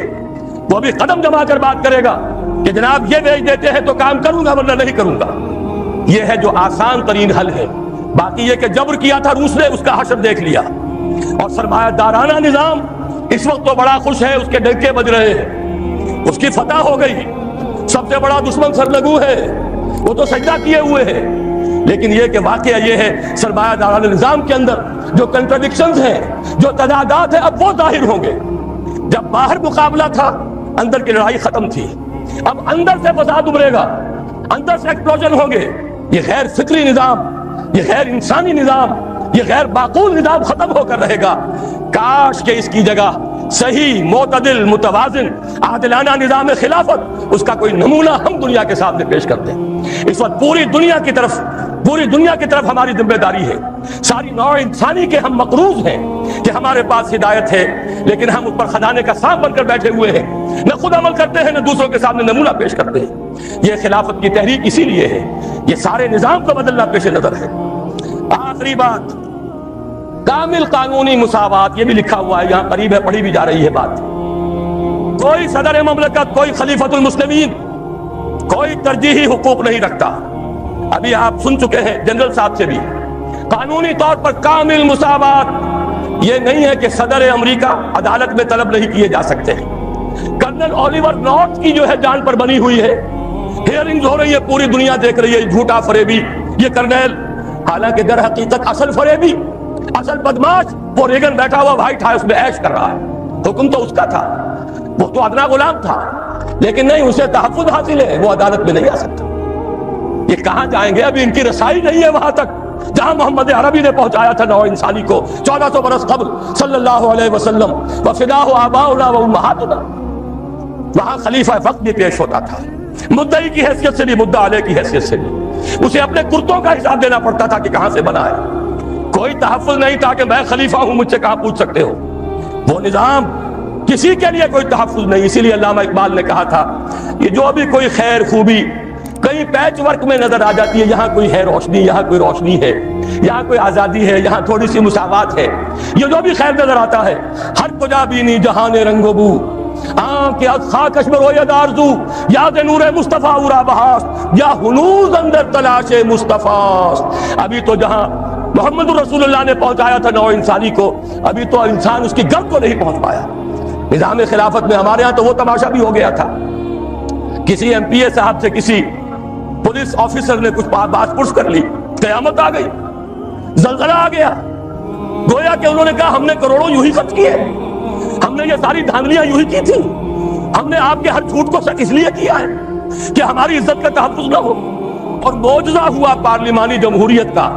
وہ بھی قدم جما کر بات کرے گا کہ جناب یہ بیچ دیتے ہیں تو کام کروں گا ورنہ نہیں کروں گا۔ یہ ہے جو آسان ترین حل ہے۔ باقی یہ کہ جبر کیا تھا روس نے، اس کا حشر دیکھ لیا، اور سرمایہ دارانہ نظام اس وقت تو بڑا خوش ہے، اس کے ڈنکے بج رہے ہیں، اس کی فتح ہو گئی، سب سے بڑا دشمن سرنگو ہے، وہ تو سجدہ کیے ہوئے ہیں، لیکن یہ کہ واقعہ یہ ہے سرمایہ دارانہ نظام کے اندر جو کنٹرڈکشنز ہیں، جو تضادات ہیں، اب وہ ظاہر ہوں گے۔ جب باہر مقابلہ تھا، اندر کی لڑائی ختم تھی، اب اندر سے فساد ابھرے گا، اندر سے ایکسپلوژن ہوں گے۔ یہ غیر فکری نظام، یہ غیر انسانی نظام یہ غیر معقول نظام ختم ہو کر رہے گا. کاش کہ اس کی جگہ صحیح معتدل متوازن عادلانہ نظام خلافت، اس کا کوئی نمونہ ہم دنیا کے سامنے پیش کرتے ہیں. اس وقت پوری دنیا کی طرف ہماری ذمہ داری ہے. ساری نوع انسانی کے ہم مقروض ہیں کہ ہمارے پاس ہدایت ہے، لیکن ہم اس پر خزانے کا سانپ بن کر بیٹھے ہوئے ہیں. نہ خود عمل کرتے ہیں، نہ دوسروں کے سامنے نمونہ پیش کرتے ہیں. یہ خلافت کی تحریک اسی لیے ہے، یہ سارے نظام کو بدلنا پیش نظر ہے. آخری بات، کامل قانونی مساوات، یہ بھی لکھا ہوا ہے یہاں قریب ہے، پڑھی بھی جا رہی ہے بات. کوئی صدر مملکت، کوئی خلیفۃ المسلمین کوئی ترجیحی حقوق نہیں رکھتا. ابھی آپ سن چکے ہیں جنرل صاحب سے بھی، قانونی طور پر کامل مساوات یہ نہیں ہے کہ صدر امریکہ عدالت میں طلب نہیں کیے جا سکتے. کرنل اولیور نارتھ کی جو ہے جان پر بنی ہوئی ہے، ہیئرنگز ہو رہی ہے، پوری دنیا دیکھ رہی ہے. جھوٹا فریبی یہ کرنل، حالانکہ در حقیقت اصل فریبی، اصل بدماش وہ ریگن بیٹھا ہوا وائٹ ہاؤس میں عیش کر رہا ہے. حکم تو اس کا تھا، وہ تو ادنا غلام تھا، لیکن نہیں، اسے تحفظ حاصل ہے، وہ عدالت میں نہیں آ سکتا. یہ کہاں جائیں گے؟ ابھی ان کی رسائی نہیں ہے وہاں تک جہاں محمد عربی نے پہنچایا تھا نوع انسانی کو 1400 برس قبل صلی اللہ علیہ وسلم. وفداہ آباؤنا و امہاتنا، وہاں خلیفہ وقت بھی پیش ہوتا تھا، مدعی کی حیثیت سے بھی، مدعا علیہ کی حیثیت سے بھی. اسے اپنے کرتوں کا حساب دینا پڑتا تھا کہ کہاں سے بنا ہے. کوئی تحفظ نہیں تھا کہ میں خلیفہ ہوں، مجھ سے کہاں پوچھ سکتے ہو. وہ نظام، کسی کے لیے کوئی تحفظ نہیں. اسی لیے علامہ اقبال نے کہا تھا یہ جو بھی کوئی خیر خوبی کئی پیچ ورک میں نظر آ جاتی ہے، یہاں کوئی ہے روشنی، یہاں کوئی روشنی ہے، یہاں کوئی آزادی ہے، یہاں تھوڑی سی مساوات ہے. یہ جو بھی خیر نظر آتا ہے، ہر کجا بینی جہان رنگ و بو، کہ از خاکش میں روید آرزو، یاد نور مصطفیٰ اورا بہاست، یا ہنوز اندر تلاش مصطفیٰ. ابھی تو جہاں محمد رسول اللہ نے پہنچایا تھا نوع انسانی کو، ابھی تو انسان اس کی گرد کو نہیں پہنچ پایا. نظام خلافت میں ہمارے ہاں تو وہ تماشا بھی ہو گیا تھا، کسی ایم پی اے صاحب سے کسی پولیس آفیسر نے کچھ بات پرس کر لی، قیامت آ گئی، زلزلہ آ گیا. گویا کہ انہوں نے کہا ہم نے کروڑوں یوں ہی خرچ کیے، ہم نے یہ ساری دھاندلیاں یوں ہی کی تھی، ہم نے آپ کے ہر جھوٹ کو سچ اس لیے کیا ہے کہ ہماری عزت کا تحفظ نہ ہو. اور معجزہ ہوا پارلیمانی جمہوریت کا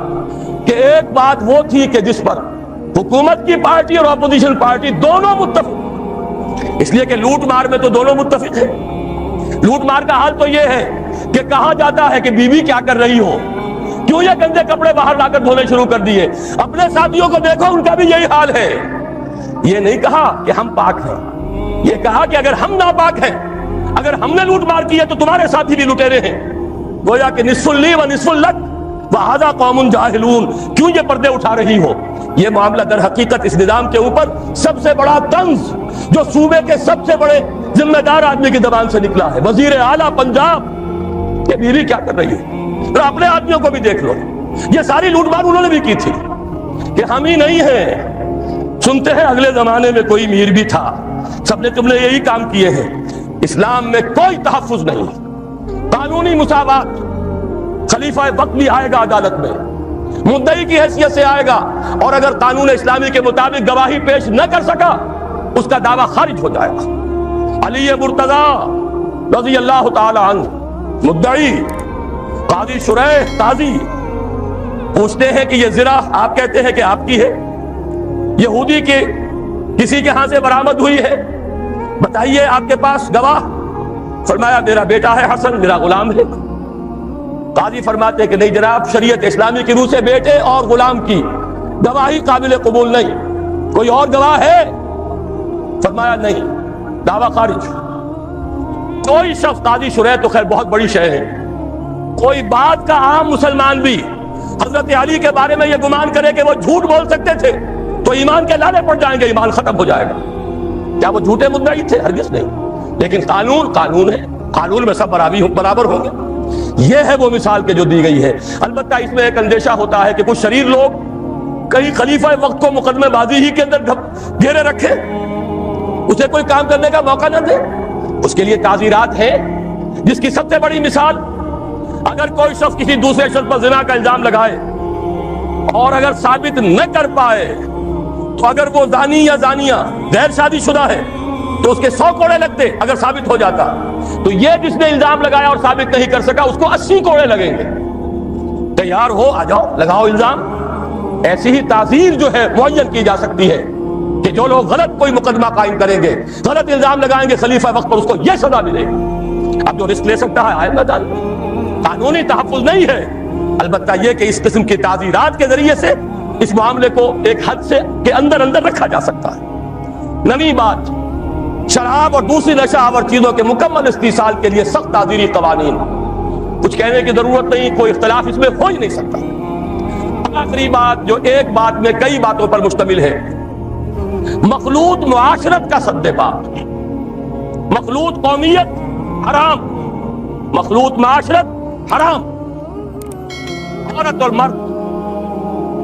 کہ ایک بات وہ تھی کہ جس پر حکومت کی پارٹی اور اپوزیشن پارٹی دونوں متفق، اس لیے کہ لوٹ مار میں تو دونوں متفق ہیں. لوٹ مار کا حال تو یہ ہے کہ کہا جاتا ہے کہ بیوی کیا کر رہی ہو، کیوں یہ گندے کپڑے باہر لا کر دھونے شروع کر دیے، اپنے ساتھیوں کو دیکھو ان کا بھی یہی حال ہے. یہ نہیں کہا کہ ہم پاک ہیں، یہ کہا کہ اگر ہم ناپاک ہیں، اگر ہم نے لوٹ مار کی ہے تو تمہارے ساتھی بھی لٹیرے ہیں. گویا کہ نصف لی و نصف لک وہذا قوم جاہلون، کیوں یہ پردے اٹھا رہی ہو. یہ معاملہ در حقیقت اس نظام کے اوپر سب سے بڑا طنز جو صوبے کے سب سے بڑے ذمہ دار آدمی کی زبان سے نکلا ہے، وزیر اعلیٰ پنجاب، کہ بیوی کیا کر رہی ہے. اور اپنے آدمیوں کو بھی دیکھ لو، یہ ساری لوٹ مار انہوں نے بھی کی تھی کہ ہم ہی نہیں ہیں. سنتے ہیں اگلے زمانے میں کوئی میر بھی تھا، سب نے تم نے یہی کام کیے ہیں. اسلام میں کوئی تحفظ نہیں، قانونی مساوات. خلیفہ وقت بھی آئے گا عدالت میں، مدعی کی حیثیت سے آئے گا، اور اگر قانون اسلامی کے مطابق گواہی پیش نہ کر سکا اس کا دعویٰ خارج ہو جائے گا. علی مرتضی رضی اللہ تعالی عنہ مدعی، قاضی شریح قاضی پوچھتے ہیں کہ یہ زرہ آپ کہتے ہیں کہ آپ کی ہے، یہودی کے کسی کے ہاں سے برآمد ہوئی ہے، بتائیے آپ کے پاس گواہ. فرمایا میرا بیٹا ہے حسن، میرا غلام ہے. قاضی فرماتے ہیں کہ نہیں جناب، شریعت اسلامی کی روح سے بیٹے اور غلام کی گواہی قابل قبول نہیں، کوئی اور گواہ ہے؟ فرمایا نہیں، دعویٰ خارج. کوئی شخص، قاضی شریح تو خیر بہت بڑی شے ہے، کوئی بات کا عام مسلمان بھی حضرت علی کے بارے میں یہ گمان کرے کہ وہ جھوٹ بول سکتے تھے تو ایمان کے لالے پڑ جائیں گے، ایمان ختم ہو جائے گا. کیا وہ جھوٹے مدعی تھے؟ ہرگز نہیں. لیکن قانون قانون ہے، قانون میں سب برابر ہوں گے. یہ ہے وہ مثال کے جو دی گئی ہے. البتہ اس میں ایک اندیشہ ہوتا ہے کہ کچھ شریر لوگ کئی خلیفہ وقت کو مقدمہ بازی ہی کے اندر گھیرے رکھے، اسے کوئی کام کرنے کا موقع نہ دے. اس کے لیے تعزیرات ہیں، جس کی سب سے بڑی مثال، اگر کوئی شخص کسی دوسرے شخص پر زنا کا الزام لگائے اور اگر ثابت نہ کر پائے تو اگر وہ زانی یا زانیہ غیر شادی شدہ ہے تو اس کے 100 کوڑے لگتے اگر ثابت ہو جاتا. تو یہ جس نے الزام لگایا اور ثابت نہیں کر سکا اس کو 80 کوڑے لگیں گے. تیار ہو، آ جاؤ، لگاؤ الزام. ایسی ہی تعزیر جو ہے معین کی جا سکتی ہے کہ جو لوگ غلط کوئی مقدمہ قائم کریں گے، غلط الزام لگائیں گے خلیفہ وقت پر، اس کو یہ سزا ملے گی۔ اب جو رسک لے سکتا ہے آئے میدان میں، قانونی تحفظ نہیں ہے، البتہ یہ کہ اس قسم کی تعزیرات کے ذریعے سے اس معاملے کو ایک حد سے کے اندر رکھا جا سکتا ہے۔ نویں بات، شراب اور دوسری نشہ آور چیزوں کے مکمل استحصال کے لیے سخت تعزیری قوانین۔ کچھ کہنے کی ضرورت نہیں، کوئی اختلاف اس میں ہو ہی نہیں سکتا۔ آخری بات جو ایک بات میں کئی باتوں پر مشتمل ہے، مخلوط معاشرت کا سد باب، مخلوط قومیت حرام، مخلوط معاشرت حرام۔ عورت اور مرد،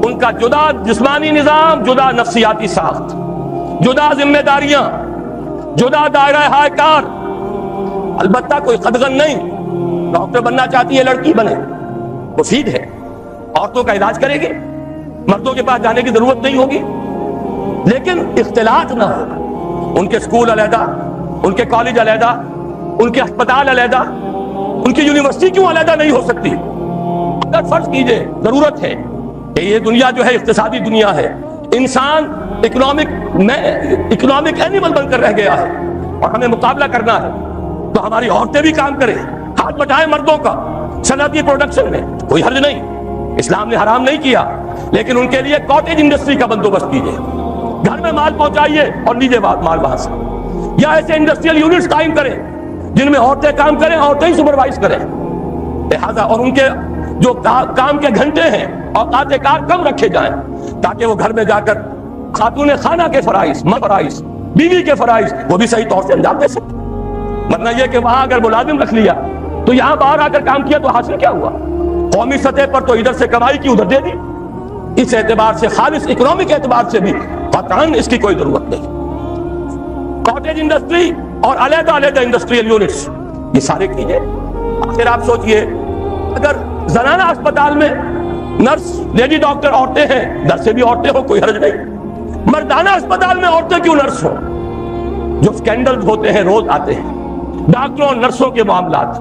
ان کا جدا جسمانی نظام، جدا نفسیاتی ساخت، جدا ذمہ داریاں، جدا دائرہ ہائے کار۔ البتہ کوئی قدغن نہیں، ڈاکٹر بننا چاہتی ہے لڑکی بنے، مفید ہے، عورتوں کا علاج کرے گی، مردوں کے پاس جانے کی ضرورت نہیں ہوگی، لیکن اختلاط نہ ہو۔ ان کے اسکول علیحدہ، ان کے کالج علیحدہ، ان کے ہسپتال علیحدہ، ان کی یونیورسٹی کیوں علیحدہ نہیں ہو سکتی؟ اگر فرض کیجئے ضرورت ہے کہ یہ دنیا جو ہے اقتصادی دنیا ہے، انسان اکنامک اینیمل بن کر رہ گیا ہے اور ہمیں مقابلہ کرنا ہے، تو ہماری عورتیں بھی کام کریں، ہاتھ بٹائیں مردوں کا صنعتی پروڈکشن میں، کوئی حرج نہیں، اسلام نے حرام نہیں کیا، لیکن ان کے لیے کاٹیج انڈسٹری کا بندوبست کیجئے، گھر میں مال پہنچائیے اور لیجئے مال وہاں سے، یا ایسے انڈسٹریل یونٹس قائم کریں جن میں عورتیں کام کریں، عورتیں ہی سپروائز کریں، لہذا اور ان کے جو کام کے گھنٹے ہیں اوقات کار کم رکھے جائیں، تاکہ وہ گھر میں جا کر خاتون خانہ کے فرائض، بیوی کے فرائض وہ بھی صحیح طور سے انجام دے سکتے۔ ورنہ یہ کہ وہاں اگر ملازم رکھ لیا تو یہاں باہر آ کر کام کیا تو حاصل کیا ہوا؟ قومی سطح پر تو ادھر سے کمائی کی ادھر دے دی۔ اس اعتبار سے خالص اکنامک اعتبار سے بھی قطعاً اس کی کوئی ضرورت نہیں۔ کاٹیج انڈسٹری اور علیحدہ انڈسٹریل یونٹس یہ سارے کیجئے۔ آخر آپ سوچئے، اگر زنانہ اسپتال میں نرس لیڈی ڈاکٹر عورتیں ہیں، نرسیں بھی عورتیں ہو، کوئی حرج نہیں، مردانہ اسپتال میں عورتیں کیوں نرس ہو؟ جو سکینڈل ہوتے ہیں روز آتے ہیں، ڈاکٹروں اور نرسوں کے معاملات،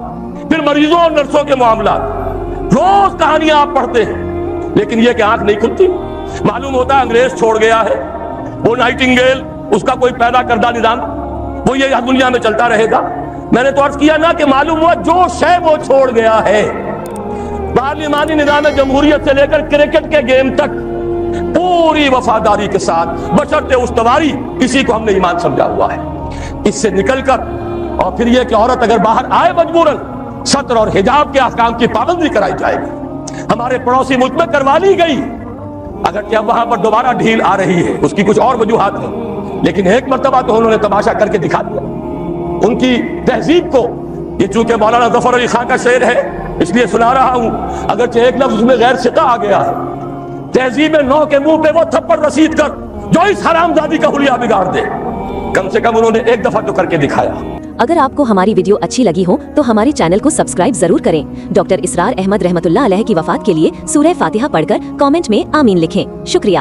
پھر مریضوں اور نرسوں کے معاملات، روز کہانیاں آپ پڑھتے ہیں، لیکن یہ کہ آنکھ نہیں کھلتی۔ معلوم ہوتا ہے انگریز چھوڑ گیا ہے، وہ نائٹنگیل، اس کا کوئی پیدا کردہ نظام، وہ یہ دنیا میں چلتا رہے گا۔ میں نے تو عرض کیا نا کہ معلوم ہوا جو شے وہ چھوڑ گیا ہے، پارلیمانی نظام جمہوریت سے لے کر کرکٹ کے گیم تک پوری وفاداری کے ساتھ بشرط استواری، اسی کو ہم نے ایمان سمجھا ہوا ہے۔ اس سے نکل کر اور پھر یہ کہ عورت اگر باہر آئے مجبوراً، ستر اور حجاب کے احکام کی پابندی کرائی جائے گی۔ ہمارے پڑوسی ملک میں کروا لی گئی، اگرچہ اب وہاں پر دوبارہ ڈھیل آ رہی ہے، اس کی کچھ اور وجوہات ہیں، لیکن ایک مرتبہ تو انہوں نے تماشا کر کے دکھا دیا ان کی تہذیب کو۔ یہ چونکہ مولانا ظفر علی خان کا شعر ہے اس لیے سنا رہا ہوں، اگرچہ ایک لفظ اس میں غیر ثقہ آ گیا ہے، تہذیب نو کے منہ پہ وہ تھپڑ رسید کر جو اس حرامزادی کا حلیہ بگاڑ دے، کم سے کم انہوں نے ایک دفعہ تو کر کے دکھایا۔ اگر آپ کو ہماری ویڈیو اچھی لگی ہو تو ہمارے چینل کو سبسکرائب ضرور کریں۔ ڈاکٹر اسرار احمد رحمۃ اللہ علیہ کی وفات کے لیے سورہ فاتحہ پڑھ کر کامنٹ میں آمین لکھیں۔ شکریہ۔